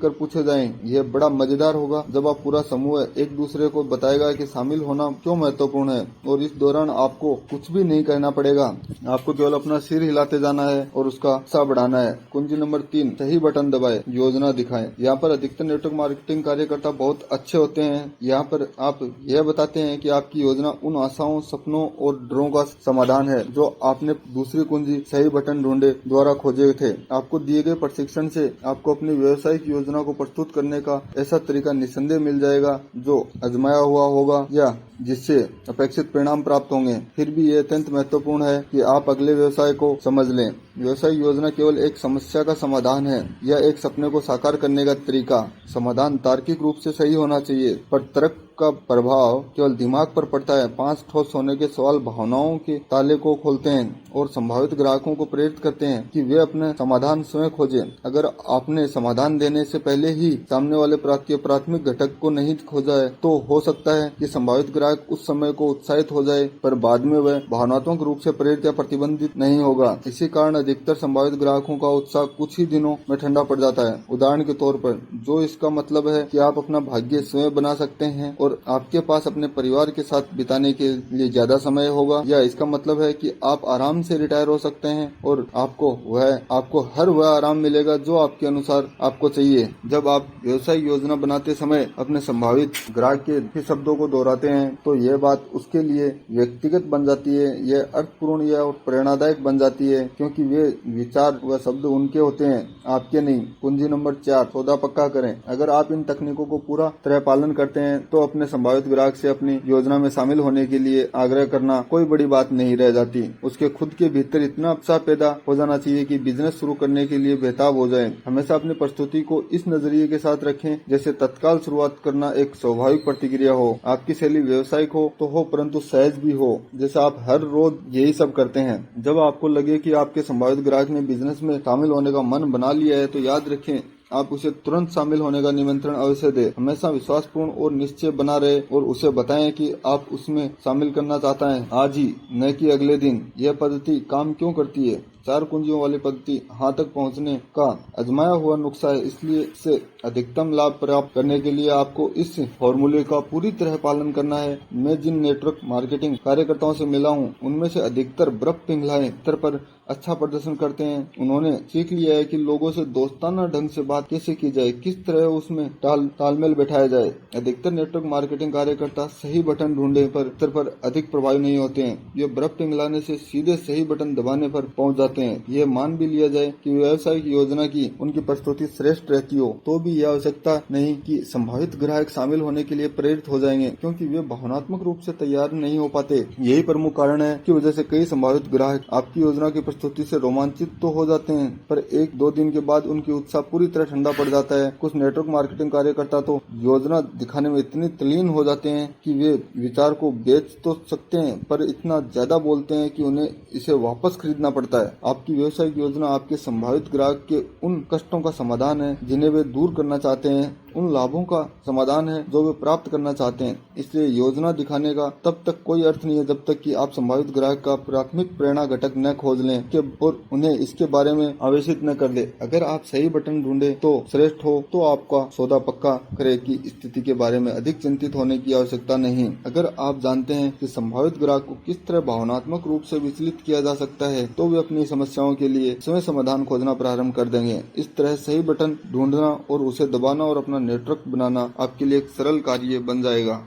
कर पूछे जाएं। यह बड़ा मजेदार होगा जब आप पूरा समूह एक दूसरे को बताएगा कि शामिल होना क्यों महत्वपूर्ण है। और इस दौरान आपको कुछ भी नहीं करना पड़ेगा, आपको केवल अपना सिर हिलाते जाना है और उसका उत्साह बढ़ाना है। कुंजी नंबर 3, सही बटन दबाएं, योजना दिखाएं। यहाँ पर अधिकतर नेटवर्क मार्केटिंग कार्यकर्ता बहुत अच्छे होते हैं। यहाँ पर आप यह बताते हैं कि आपकी योजना उन आशाओं, सपनों और डरों का समाधान है जो आपने दूसरी कुंजी सही बटन ढूंढे द्वारा खोजे थे। आपको दिए गए प्रशिक्षण से आपको अपनी व्यवसायिक योजना को प्रस्तुत करने का ऐसा तरीका निस्संदेह मिल जाएगा जो आजमाया हुआ होगा या जिससे अपेक्षित परिणाम प्राप्त होंगे। फिर भी यह अत्यंत महत्वपूर्ण है कि आप अगले व्यवसाय को समझ लें। व्यवसाय योजना केवल एक समस्या का समाधान है या एक सपने को साकार करने का तरीका। समाधान तार्किक रूप से सही होना चाहिए, पर तर्क का प्रभाव केवल दिमाग पर पड़ता है। 5 ठोस होने के सवाल भावनाओं के ताले को खोलते हैं और संभावित ग्राहकों को प्रेरित करते हैं कि वे अपने समाधान स्वयं खोजें। अगर आपने समाधान देने से पहले ही सामने वाले प्राथमिक घटक को नहीं खोजा है तो हो सकता है कि संभावित ग्राहक उस समय को उत्साहित हो जाए, पर बाद में वह भावनात्मक रूप से प्रेरित या प्रतिबंधित नहीं होगा। इसी कारण अधिकतर संभावित ग्राहकों का उत्साह कुछ ही दिनों में ठंडा पड़ जाता है। उदाहरण के तौर पर, जो इसका मतलब है कि आप अपना भाग्य स्वयं बना सकते हैं और आपके पास अपने परिवार के साथ बिताने के लिए ज्यादा समय होगा, या इसका मतलब है कि आप आराम से रिटायर हो सकते हैं और आपको हर वह आराम मिलेगा जो आपके अनुसार आपको चाहिए। जब आप व्यवसाय योजना बनाते समय अपने संभावित ग्राहक के शब्दों को दोहराते हैं तो यह बात उसके लिए व्यक्तिगत बन जाती है, यह अर्थपूर्ण या प्रेरणादायक बन जाती है, क्योंकि वे विचार व शब्द उनके होते हैं, आपके नहीं। कुंजी नंबर 4, सौदा पक्का करें। अगर आप इन तकनीकों को पूरा तरह पालन करते हैं तो अपने संभावित ग्राहक से अपनी योजना में शामिल होने के लिए आग्रह करना कोई बड़ी बात नहीं रह जाती। उसके खुद के भीतर इतना उत्साह पैदा हो जाना चाहिए कि बिजनेस शुरू करने के लिए बेताब हो जाए। हमेशा अपनी प्रस्तुति को इस नजरिए के साथ रखें जैसे तत्काल शुरुआत करना एक स्वाभाविक प्रतिक्रिया हो। आपकी शैली व्यवसायिक हो तो हो, परंतु सहज भी हो, जैसे आप हर रोज यही सब करते हैं। जब आपको लगे कि आपके संभावित ग्राहक ने बिजनेस में शामिल होने का मन बना लिया है तो याद रखें, आप उसे तुरंत शामिल होने का निमंत्रण अवश्य दें। हमेशा विश्वासपूर्ण और निश्चय बना रहे और उसे बताएं कि आप उसमें शामिल करना चाहता है आज ही, न कि अगले दिन। यह पद्धति काम क्यों करती है? 4 कुंजियों वाली पद्धति हाथ तक पहुंचने का आजमाया हुआ नुस्खा है, इसलिए इससे अधिकतम लाभ प्राप्त करने के लिए आपको इस फॉर्मूले का पूरी तरह पालन करना है। मैं जिन नेटवर्क मार्केटिंग कार्यकर्ताओं से मिला हूं, उनमें से अधिकतर बर्फ पिघलाए स्तर पर अच्छा प्रदर्शन करते हैं। उन्होंने सीख लिया है कि लोगों से दोस्ताना ढंग से बात कैसे की जाए, किस तरह उसमें तालमेल बैठाया जाए। अधिकतर नेटवर्क मार्केटिंग कार्यकर्ता सही बटन ढूंढने पर स्तर पर अधिक प्रभावी नहीं होते हैं। ये बर्फ पिघलाने से सीधे सही बटन दबाने पर पहुंच जाते हैं। यह मान भी लिया जाए कि व्यवसायिक योजना की उनकी प्रस्तुति श्रेष्ठ रहती हो तो भी यह आवश्यकता नहीं कि संभावित ग्राहक शामिल होने के लिए प्रेरित हो जाएंगे, क्योंकि वे भावनात्मक रूप से तैयार नहीं हो पाते। यही प्रमुख कारण है कि वजह से कई संभावित ग्राहक आपकी योजना की प्रस्तुति से रोमांचित तो हो जाते हैं, पर 1-2 दिन के बाद उनकी उत्साह पूरी तरह ठंडा पड़ जाता है। कुछ नेटवर्क मार्केटिंग कार्यकर्ता तो योजना दिखाने में इतनी तल्लीन हो जाते हैं कि वे विचार को बेच तो सकते हैं, पर इतना ज्यादा बोलते हैं कि उन्हें इसे वापस खरीदना पड़ता है। आपकी व्यवसायिक योजना आपके संभावित ग्राहक के उन कष्टों का समाधान है जिन्हें वे दूर करना चाहते हैं, उन लाभों का समाधान है जो वे प्राप्त करना चाहते हैं। इसलिए योजना दिखाने का तब तक कोई अर्थ नहीं है जब तक कि आप संभावित ग्राहक का प्राथमिक प्रेरणा घटक न खोज लें और उन्हें इसके बारे में आवेशित न कर दे। अगर आप सही बटन ढूंढे तो श्रेष्ठ हो तो आपका सौदा पक्का करे की स्थिति के बारे में अधिक चिंतित होने की आवश्यकता नहीं। अगर आप जानते हैं कि संभावित ग्राहक को किस तरह भावनात्मक रूप से विचलित किया जा सकता है तो वे अपनी समस्याओं के लिए स्वयं समाधान खोजना प्रारंभ कर देंगे। इस तरह सही बटन ढूंढना और उसे दबाना और अपना नेटवर्क बनाना आपके लिए एक सरल कार्य बन जाएगा।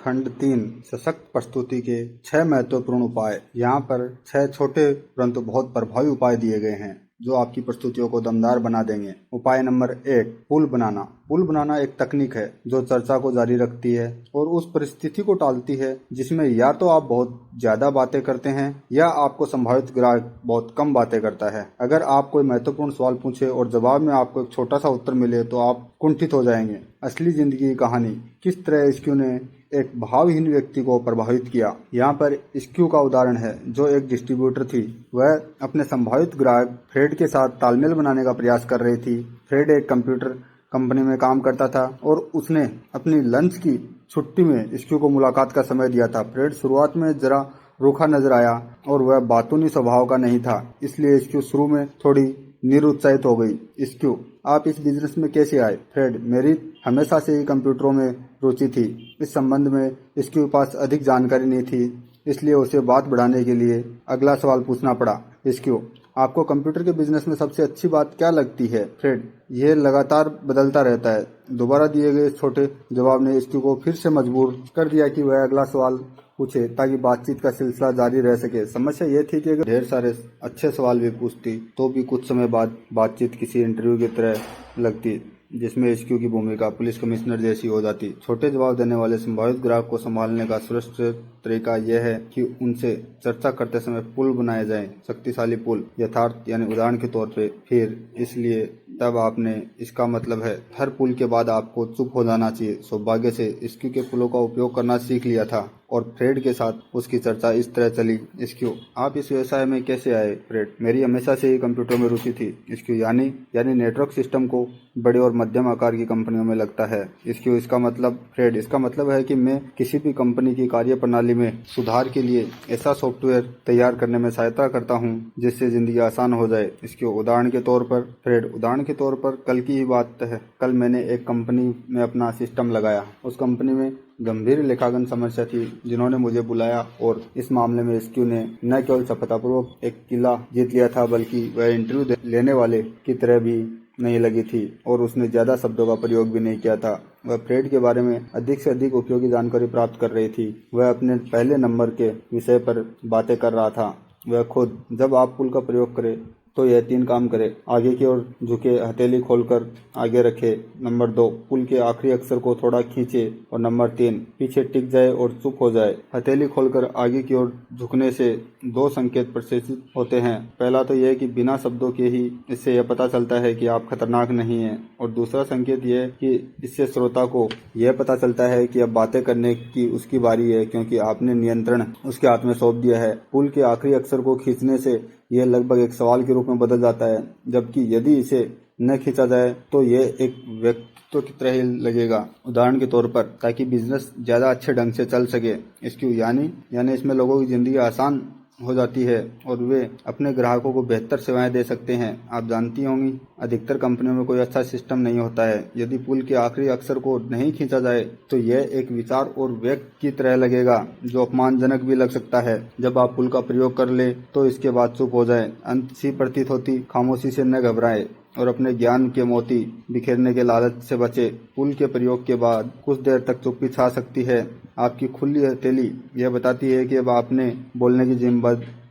खंड 3 सशक्त प्रस्तुति के 6 महत्वपूर्ण उपाय। यहाँ पर 6 छोटे परंतु बहुत प्रभावी उपाय दिए गए हैं जो आपकी प्रस्तुतियों को दमदार बना देंगे। उपाय नंबर 1, पुल बनाना। पुल बनाना एक तकनीक है जो चर्चा को जारी रखती है और उस परिस्थिति को टालती है जिसमें या तो आप बहुत ज्यादा बातें करते हैं या आपको संभावित ग्राहक बहुत कम बातें करता है। अगर आप कोई महत्वपूर्ण सवाल पूछे और जवाब में आपको एक छोटा सा उत्तर मिले तो आप कुंठित हो जाएंगे। असली जिंदगी की कहानी, किस तरह एसक्यू ने एक भावहीन व्यक्ति को प्रभावित किया। यहाँ पर एसक्यू का उदाहरण है जो एक डिस्ट्रीब्यूटर थी। वह अपने संभावित ग्राहक फ्रेड के साथ तालमेल बनाने का प्रयास कर रही थी। फ्रेड एक कंप्यूटर कंपनी में काम करता था और उसने अपनी लंच की छुट्टी में एसक्यू को मुलाकात का समय दिया था। फ्रेड शुरुआत में जरा रूखा नजर आया और वह बातूनी स्वभाव का नहीं था, इसलिए एसक्यू शुरू में थोड़ी निरुत्साहित हो गई। एसक्यू, आप इस बिजनेस में कैसे आए? फ्रेड, मेरी हमेशा से ही कंप्यूटरों में रुचि थी। इस संबंध में एसक्यू के पास अधिक जानकारी नहीं थी, इसलिए उसे बात बढ़ाने के लिए अगला सवाल पूछना पड़ा। एसक्यू, आपको कंप्यूटर के बिजनेस में सबसे अच्छी बात क्या लगती है? फ्रेड, यह लगातार बदलता रहता है। दोबारा दिए गए छोटे जवाब ने एसक्यू को फिर से मजबूर कर दिया कि वह अगला सवाल पूछे ताकि बातचीत का सिलसिला जारी रह सके। समस्या यह थी कि अगर ढेर सारे अच्छे सवाल भी पूछती तो भी कुछ समय बाद बातचीत किसी इंटरव्यू की तरह लगती जिसमें एसक्यू की भूमिका पुलिस कमिश्नर जैसी हो जाती। छोटे जवाब देने वाले संभावित ग्राहक को संभालने का श्रेष्ठ तरीका यह है कि उनसे चर्चा करते समय पुल बनाए जाएं। शक्तिशाली पुल, यथार्थ यानी उदाहरण के तौर पे, फिर, इसलिए, तब, आपने, इसका मतलब है। हर पुल के बाद आपको चुप हो जाना चाहिए। सौभाग्य से एसक्यू के पुलों का उपयोग करना सीख लिया था और फ्रेड के साथ उसकी चर्चा इस तरह चली। एसक्यू, आप इस व्यवसाय में कैसे आए? फ्रेड, मेरी हमेशा से ही कंप्यूटर में रुचि थी। एसक्यू, यानी नेटवर्क सिस्टम को बड़े और मध्यम आकार की कंपनियों में लगता है। एसक्यू, इसका मतलब? फ्रेड, इसका मतलब है कि मैं किसी भी कंपनी की कार्यप्रणाली में सुधार के लिए ऐसा सॉफ्टवेयर तैयार करने में सहायता करता हूं जिससे जिंदगी आसान हो जाए। एसक्यू, उदाहरण के तौर पर? फ्रेड, उदाहरण के तौर पर कल की ही बात है। कल मैंने एक कंपनी में अपना सिस्टम लगाया। उस कंपनी में गंभीर लेखांकन समस्या थी जिन्होंने मुझे बुलाया और इस मामले में एसक्यू ने न केवल सफलतापूर्वक एक किला जीत लिया था बल्कि वह इंटरव्यू लेने वाले की तरह भी नहीं लगी थी और उसने ज्यादा शब्दों का प्रयोग भी नहीं किया था। वह फ्रेड के बारे में अधिक से अधिक उपयोगी जानकारी प्राप्त कर रही थी। वह अपने पहले नंबर के विषय पर बातें कर रहा था। वह खुद, जब आप पुल का प्रयोग करें तो यह 3 काम करे। आगे की ओर झुके, हथेली खोलकर आगे रखे। नंबर 2, पुल के आखिरी अक्षर को थोड़ा खींचे। और नंबर 3, पीछे टिक जाए और चुप हो जाए। हथेली खोलकर आगे की ओर झुकने से 2 संकेत प्रदर्शित होते हैं। पहला तो यह कि बिना शब्दों के ही इससे यह पता चलता है कि आप खतरनाक नहीं हैं, और दूसरा संकेत यह कि इससे श्रोता को यह पता चलता है कि अब बातें करने की उसकी बारी है क्योंकि आपने नियंत्रण उसके हाथ में सौंप दिया है। पुल के आखिरी अक्षर को खींचने से यह लगभग एक सवाल के रूप में बदल जाता है, जबकि यदि इसे न खींचा जाए तो यह एक व्यक्तित्व की तरह ही लगेगा। उदाहरण के तौर पर, ताकि बिजनेस ज्यादा अच्छे ढंग से चल सके। एसक्यू, यानी इसमें लोगों की जिंदगी आसान हो जाती है और वे अपने ग्राहकों को बेहतर सेवाएं दे सकते हैं। आप जानती होंगी, अधिकतर कंपनियों में कोई अच्छा सिस्टम नहीं होता है। यदि पुल के आखिरी अक्षर को नहीं खींचा जाए तो यह एक विचार और व्यक्ति की तरह लगेगा जो अपमानजनक भी लग सकता है। जब आप पुल का प्रयोग कर ले तो इसके बाद चुप हो जाए। अंत सी प्रतीत होती, खामोशी से न घबराए और अपने ज्ञान के मोती बिखेरने के लालच से बचे। पुल के प्रयोग के बाद कुछ देर तक चुप्पी छा सकती है। आपकी खुली हथेली यह बताती है कि अब आपने बोलने की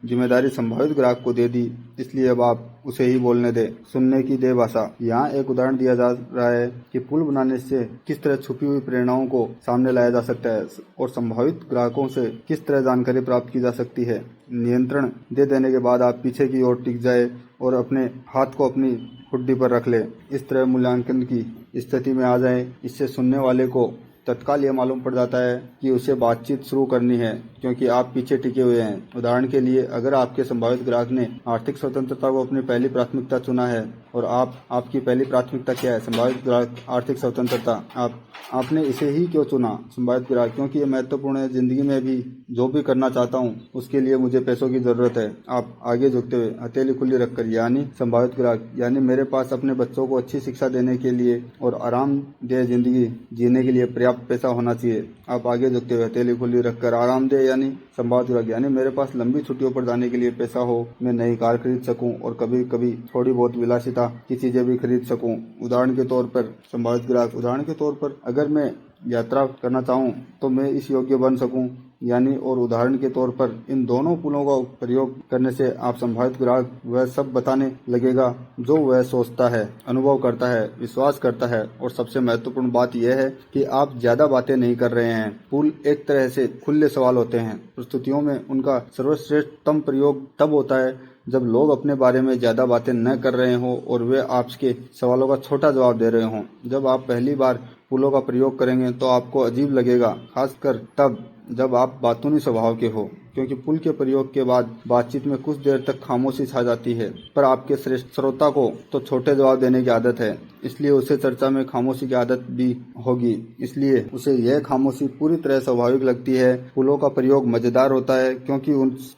जिम्मेदारी संभावित ग्राहक को दे दी, इसलिए अब आप उसे ही बोलने दें। सुनने की देह भाषा। यहाँ एक उदाहरण दिया जा रहा है कि पुल बनाने से किस तरह छुपी हुई प्रेरणाओं को सामने लाया जा सकता है और संभावित ग्राहकों से किस तरह जानकारी प्राप्त की जा सकती है। नियंत्रण दे देने के बाद आप पीछे की ओर टिक जाए और अपने हाथ को अपनी हुड्डी पर रख ले। इस तरह मूल्यांकन की स्थिति में आ जाए। इससे सुनने वाले को तत्काल यह मालूम पड़ जाता है कि उसे बातचीत शुरू करनी है क्योंकि आप पीछे टिके हुए हैं। उदाहरण के लिए, अगर आपके संभावित ग्राहक ने आर्थिक स्वतंत्रता को अपनी पहली प्राथमिकता चुना है और आपकी पहली प्राथमिकता क्या है? संभावित ग्राहक, आर्थिक स्वतंत्रता। आपने इसे ही क्यों चुना? संभावित ग्राहक, क्योंकि यह महत्वपूर्ण है। जिंदगी में भी जो भी करना चाहता हूँ उसके लिए मुझे पैसों की जरूरत है। आप आगे झुकते हुए, हथेली खुली रखकर, यानी संभावित ग्राहक, यानी मेरे पास अपने बच्चों को अच्छी शिक्षा देने के लिए और आरामदेह जिंदगी जीने के लिए पर्याप्त पैसा होना चाहिए। आप आगे झुकते हुए, हथेली खुली रखकर, आरामदेह यानी संभावित ग्राहक, यानी मेरे पास लंबी छुट्टियों पर जाने के लिए पैसा हो, मैं नई कार खरीद सकूं और कभी कभी थोड़ी बहुत विलासिता की चीजें भी खरीद सकूं। उदाहरण के तौर पर संभावित ग्राहक, उदाहरण के तौर पर, अगर मैं यात्रा करना चाहूँ तो मैं इस योग्य बन सकूँ, यानी और उदाहरण के तौर पर इन दोनों पुलों का प्रयोग करने से आप संभावित ग्राहक वह सब बताने लगेगा जो वह सोचता है, अनुभव करता है, विश्वास करता है। और सबसे महत्वपूर्ण बात यह है कि आप ज्यादा बातें नहीं कर रहे हैं। पुल एक तरह से खुले सवाल होते हैं। प्रस्तुतियों में उनका सर्वश्रेष्ठतम प्रयोग तब होता है जब लोग अपने बारे में ज्यादा बातें न कर रहे हों और वे आपके सवालों का छोटा जवाब दे रहे हों। जब आप पहली बार पुलों का प्रयोग करेंगे तो आपको अजीब लगेगा, खासकर तब जब आप बातूनी स्वभाव के हो, क्योंकि पुल के प्रयोग के बाद बातचीत में कुछ देर तक खामोशी छा जाती है। पर आपके श्रोता को तो छोटे जवाब देने की आदत है, इसलिए उसे चर्चा में खामोशी की आदत भी होगी, इसलिए उसे यह खामोशी पूरी तरह स्वाभाविक लगती है। पुलों का प्रयोग मजेदार होता है क्योंकि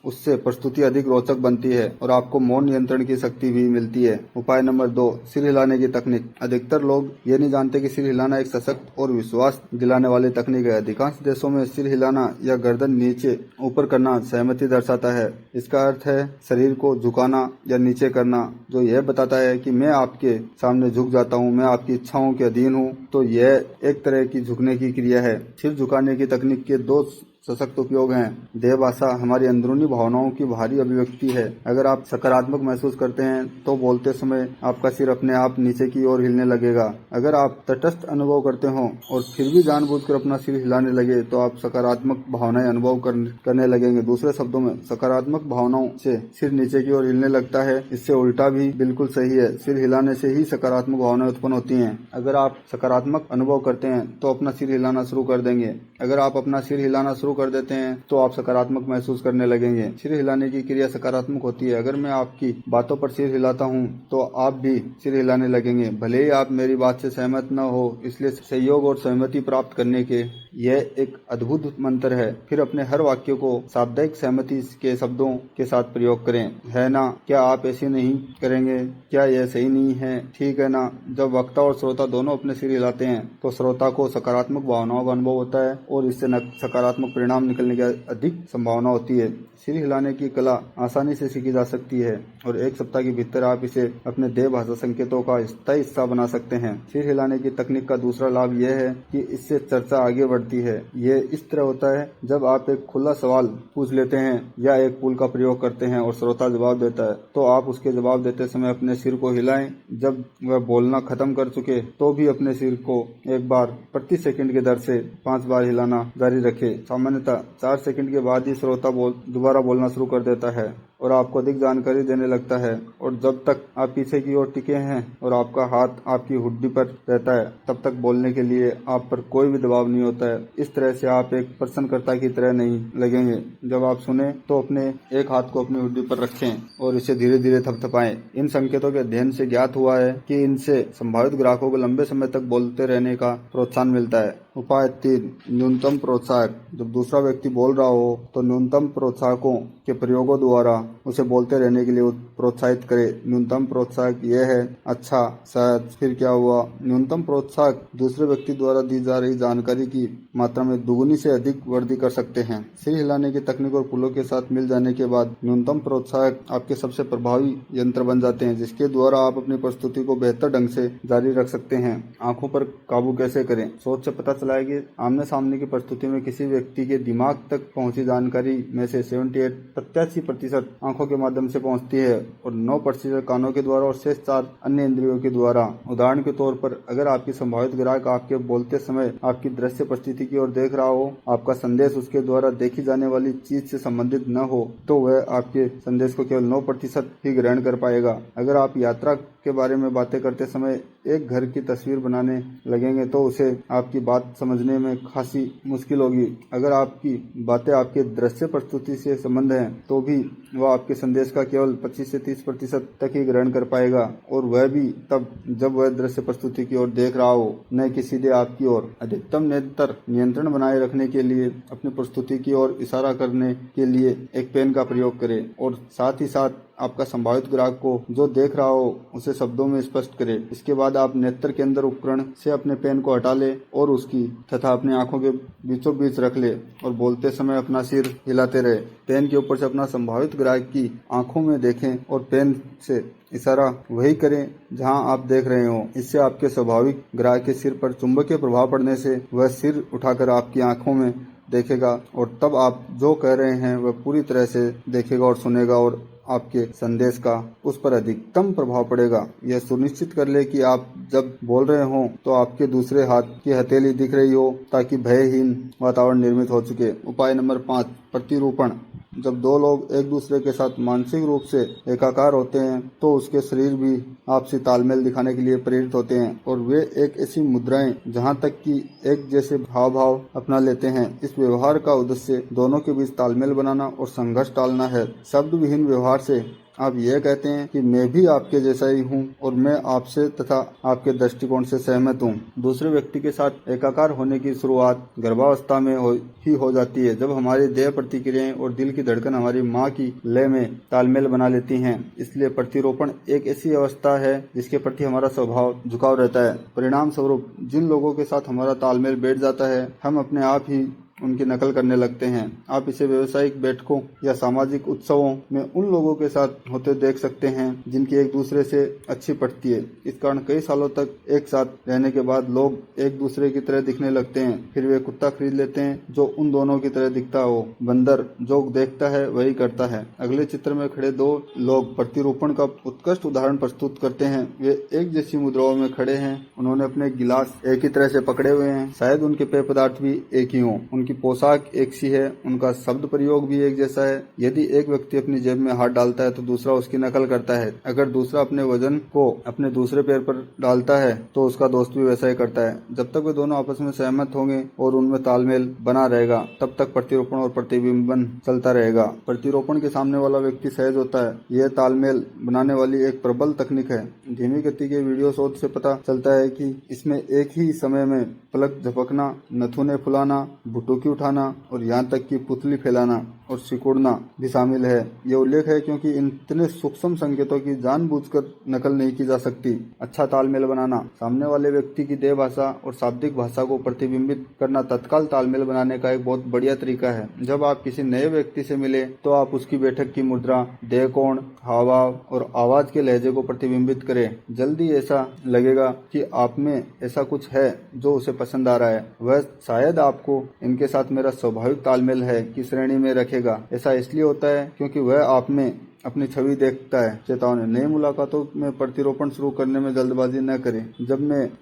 उससे प्रस्तुति अधिक रोचक बनती है और आपको मौन नियंत्रण की शक्ति भी मिलती है। उपाय नंबर 2, सिर हिलाने की तकनीक। अधिकतर लोग ये नहीं जानते कि सिर हिलाना एक सशक्त और विश्वास दिलाने वाली तकनीक है। अधिकांश देशों में सिर हिलाना या गर्दन नीचे ऊपर करना सहमति दर्शाता है। इसका अर्थ है शरीर को झुकाना या नीचे करना, जो यह बताता है कि मैं आपके सामने झुक जाता हूँ, मैं आपकी इच्छाओं के अधीन हूँ। तो यह एक तरह की झुकने की क्रिया है। सिर झुकाने की तकनीक के 2 सशक्त उपयोग हैं। देह भाषा हमारी अंदरूनी भावनाओं की बाहरी अभिव्यक्ति है। अगर आप सकारात्मक महसूस करते हैं तो बोलते समय आपका सिर अपने आप नीचे की ओर हिलने लगेगा। अगर आप तटस्थ अनुभव करते हो और फिर भी जानबूझकर अपना सिर हिलाने लगे तो आप सकारात्मक भावनाएं अनुभव करने लगेंगे। दूसरे शब्दों में, सकारात्मक भावनाओं से सिर नीचे की ओर हिलने लगता है। इससे उल्टा भी बिल्कुल सही है। सिर हिलाने से ही सकारात्मक भावनाएं उत्पन्न होती हैं। अगर आप सकारात्मक अनुभव करते हैं तो अपना सिर हिलाना शुरू कर देंगे। अगर आप अपना सिर हिलाना शुरू कर देते हैं तो आप सकारात्मक महसूस करने लगेंगे। सिर हिलाने की क्रिया सकारात्मक होती है। अगर मैं आपकी बातों पर सिर हिलाता हूं तो आप भी सिर हिलाने लगेंगे, भले ही आप मेरी बात से सहमत न हो। इसलिए सहयोग और सहमति प्राप्त करने के यह एक अद्भुत मंत्र है। फिर अपने हर वाक्य को शाब्दिक सहमति के शब्दों के साथ प्रयोग करें। है ना? क्या आप ऐसे नहीं करेंगे? क्या यह सही नहीं है? ठीक है ना? जब वक्ता और श्रोता दोनों अपने सिर हिलाते हैं तो श्रोता को सकारात्मक भावनाओं का अनुभव होता है और इससे सकारात्मक परिणाम निकलने की अधिक संभावना होती है। सिर हिलाने की कला आसानी से सीखी जा सकती है और 1 सप्ताह के भीतर आप इसे अपने देह भाषा संकेतों का स्थायी हिस्सा बना सकते हैं। सिर हिलाने की तकनीक का दूसरा लाभ यह है कि इससे चर्चा आगे बढ़ती है। यह इस तरह होता है जब आप एक खुला सवाल पूछ लेते हैं या एक पुल का प्रयोग करते हैं और श्रोता जवाब देता है तो आप उसके जवाब देते समय अपने सिर को हिलाएं। जब वह बोलना खत्म कर चुके तो भी अपने सिर को एक बार प्रति सेकंड के दर से 5 बार हिलाना जारी रखें। सामान्यतः 4 सेकंड के बाद ही श्रोता दोबारा बोलना शुरू कर देता है और आपको अधिक जानकारी देने लगता है। और जब तक आप पीछे की ओर टिके हैं और आपका हाथ आपकी हुड्डी पर रहता है तब तक बोलने के लिए आप पर कोई भी दबाव नहीं होता है। इस तरह से आप एक प्रश्नकर्ता की तरह नहीं लगेंगे। जब आप सुने तो अपने एक हाथ को अपनी हुड्डी पर रखें और इसे धीरे धीरे थपथपाएं। इन संकेतों के अध्ययन से ज्ञात हुआ है कि इनसे संभावित ग्राहकों को लंबे समय तक बोलते रहने का प्रोत्साहन मिलता है। उपाय 3, न्यूनतम प्रोत्साहक। जब दूसरा व्यक्ति बोल रहा हो तो न्यूनतम प्रोत्साहकों के प्रयोगों द्वारा उसे बोलते रहने के लिए प्रोत्साहित करें। न्यूनतम प्रोत्साहक यह है, अच्छा, शायद, फिर क्या हुआ। न्यूनतम प्रोत्साहक दूसरे व्यक्ति द्वारा दी जा रही जानकारी की मात्रा में दुगुनी से अधिक वृद्धि कर सकते हैं। सिर हिलाने की तकनीक और पुलों के साथ मिल जाने के बाद न्यूनतम प्रोत्साहक आपके सबसे प्रभावी यंत्र बन जाते हैं, जिसके द्वारा आप अपनी प्रस्तुति को बेहतर ढंग से जारी रख सकते हैं। आंखों पर काबू कैसे करें? सोच से पता चला है कि आमने सामने की प्रस्तुति में किसी व्यक्ति के दिमाग तक पहुंची जानकारी में से 87% आंखों के माध्यम से पहुंचती है और 9% कानों के द्वारा और शेष 4 अन्य इंद्रियों के द्वारा। उदाहरण के तौर पर, अगर आपकी संभावित ग्राहक आपके बोलते समय आपकी दृश्य परिस्थिति की ओर देख रहा हो, आपका संदेश उसके द्वारा देखी जाने वाली चीज से संबंधित न हो, तो वह आपके संदेश को केवल 9% ही ग्रहण कर पाएगा। अगर आप यात्रा के बारे में बातें करते समय एक घर की तस्वीर बनाने लगेंगे तो उसे आपकी बात समझने में खासी मुश्किल होगी। अगर आपकी बातें आपके दृश्य प्रस्तुति से संबंध है तो भी वह आपके संदेश का केवल 25 से 30% तक ही ग्रहण कर पाएगा, और वह भी तब जब वह दृश्य प्रस्तुति की ओर देख रहा हो, न कि सीधे आपकी ओर। अधिकतम नेत्र नियंत्रण बनाए रखने के लिए अपनी प्रस्तुति की ओर इशारा करने के लिए एक पेन का प्रयोग करें और साथ ही साथ आपका संभावित ग्राहक को जो देख रहा हो उसे शब्दों में स्पष्ट करे। इसके बाद आप नेत्र केंद्र उपकरण से अपने पेन को हटा ले और उसकी तथा अपनी आंखों के बीचों बीच रख ले और बोलते समय अपना सिर हिलाते रहे। पेन के ऊपर से अपना संभावित ग्राहक की आंखों में देखें और पेन से इशारा वही करें जहां आप देख रहे हो। इससे आपके स्वाभाविक ग्राहक के सिर पर चुंबकीय प्रभाव पड़ने से वह सिर उठाकर आपकी आंखों में देखेगा और तब आप जो कह रहे हैं वह पूरी तरह से देखेगा और सुनेगा और आपके संदेश का उस पर अधिकतम प्रभाव पड़ेगा। यह सुनिश्चित कर ले कि आप जब बोल रहे हो तो आपके दूसरे हाथ की हथेली दिख रही हो ताकि भयहीन वातावरण निर्मित हो चुके। उपाय नंबर 5, प्रतिरूपण। जब दो लोग एक दूसरे के साथ मानसिक रूप से एकाकार होते हैं तो उसके शरीर भी आपसी तालमेल दिखाने के लिए प्रेरित होते हैं और वे एक ऐसी मुद्राएं जहां तक कि एक जैसे भाव अपना लेते हैं। इस व्यवहार का उद्देश्य दोनों के बीच तालमेल बनाना और संघर्ष टालना है। शब्द विहीन व्यवहार से आप यह कहते हैं कि मैं भी आपके जैसा ही हूँ और मैं आपसे तथा आपके दृष्टिकोण से सहमत हूँ। दूसरे व्यक्ति के साथ एकाकार होने की शुरुआत गर्भावस्था में हो जाती है, जब हमारी देह प्रतिक्रियाएं और दिल की धड़कन हमारी माँ की लय में तालमेल बना लेती हैं। इसलिए प्रतिरूपण एक ऐसी अवस्था है जिसके प्रति हमारा स्वभाव झुकाव रहता है। परिणाम स्वरूप जिन लोगों के साथ हमारा तालमेल बैठ जाता है हम अपने आप ही उनकी नकल करने लगते हैं। आप इसे व्यावसायिक बैठकों या सामाजिक उत्सवों में उन लोगों के साथ होते देख सकते हैं जिनकी एक दूसरे से अच्छी पटती है। इस कारण कई सालों तक एक साथ रहने के बाद लोग एक दूसरे की तरह दिखने लगते हैं। फिर वे कुत्ता खरीद लेते हैं जो उन दोनों की तरह दिखता हो। बंदर जो देखता है वही करता है। अगले चित्र में खड़े दो लोग प्रतिरूपण का उत्कृष्ट उदाहरण प्रस्तुत करते हैं। वे एक जैसी मुद्राओं में खड़े हैं। उन्होंने अपने गिलास एक ही तरह से पकड़े हुए हैं। शायद उनके पेय पदार्थ भी एक ही हों। उनकी पोशाक एक सी है। उनका शब्द प्रयोग भी एक जैसा है। यदि एक व्यक्ति अपनी जेब में हाथ डालता है तो दूसरा उसकी नकल करता है। अगर दूसरा अपने वजन को अपने दूसरे पैर पर डालता है तो उसका दोस्त भी वैसा ही करता है। जब तक वे दोनों आपस में सहमत होंगे और उनमें तालमेल बना रहेगा तब तक प्रतिरूपण और प्रतिबिंबन चलता रहेगा। प्रतिरूपण के सामने वाला व्यक्ति सहज होता है। यह तालमेल बनाने वाली एक प्रबल तकनीक है। धीमी गति के वीडियो शोध से पता चलता है कि इसमें एक ही समय में पलक झपकना, नथुने फुलाना, भुटुकी उठाना और यहाँ तक कि पुतली फैलाना और सिकुड़ना भी शामिल है। यह उल्लेख है क्योंकि इतने सूक्ष्म संकेतों की जानबूझकर नकल नहीं की जा सकती। अच्छा तालमेल बनाना। सामने वाले व्यक्ति की देह भाषा और शाब्दिक भाषा को प्रतिबिंबित करना तत्काल तालमेल बनाने का एक बहुत बढ़िया तरीका है। जब आप किसी नए व्यक्ति से मिले तो आप उसकी बैठक की मुद्रा, देह कोण, हावभाव और आवाज के लहजे को प्रतिबिंबित करें। जल्दी ऐसा लगेगा कि आप में ऐसा कुछ है जो उसे पसंद आ रहा है। वह शायद आपको इनके साथ मेरा स्वाभाविक तालमेल है की श्रेणी में रखेगा। ऐसा इसलिए होता है क्योंकि वह आप में अपनी छवि देखता है। चेतावनी। नई मुलाकातों में प्रतिरूपण शुरू करने में जल्दबाजी न करें।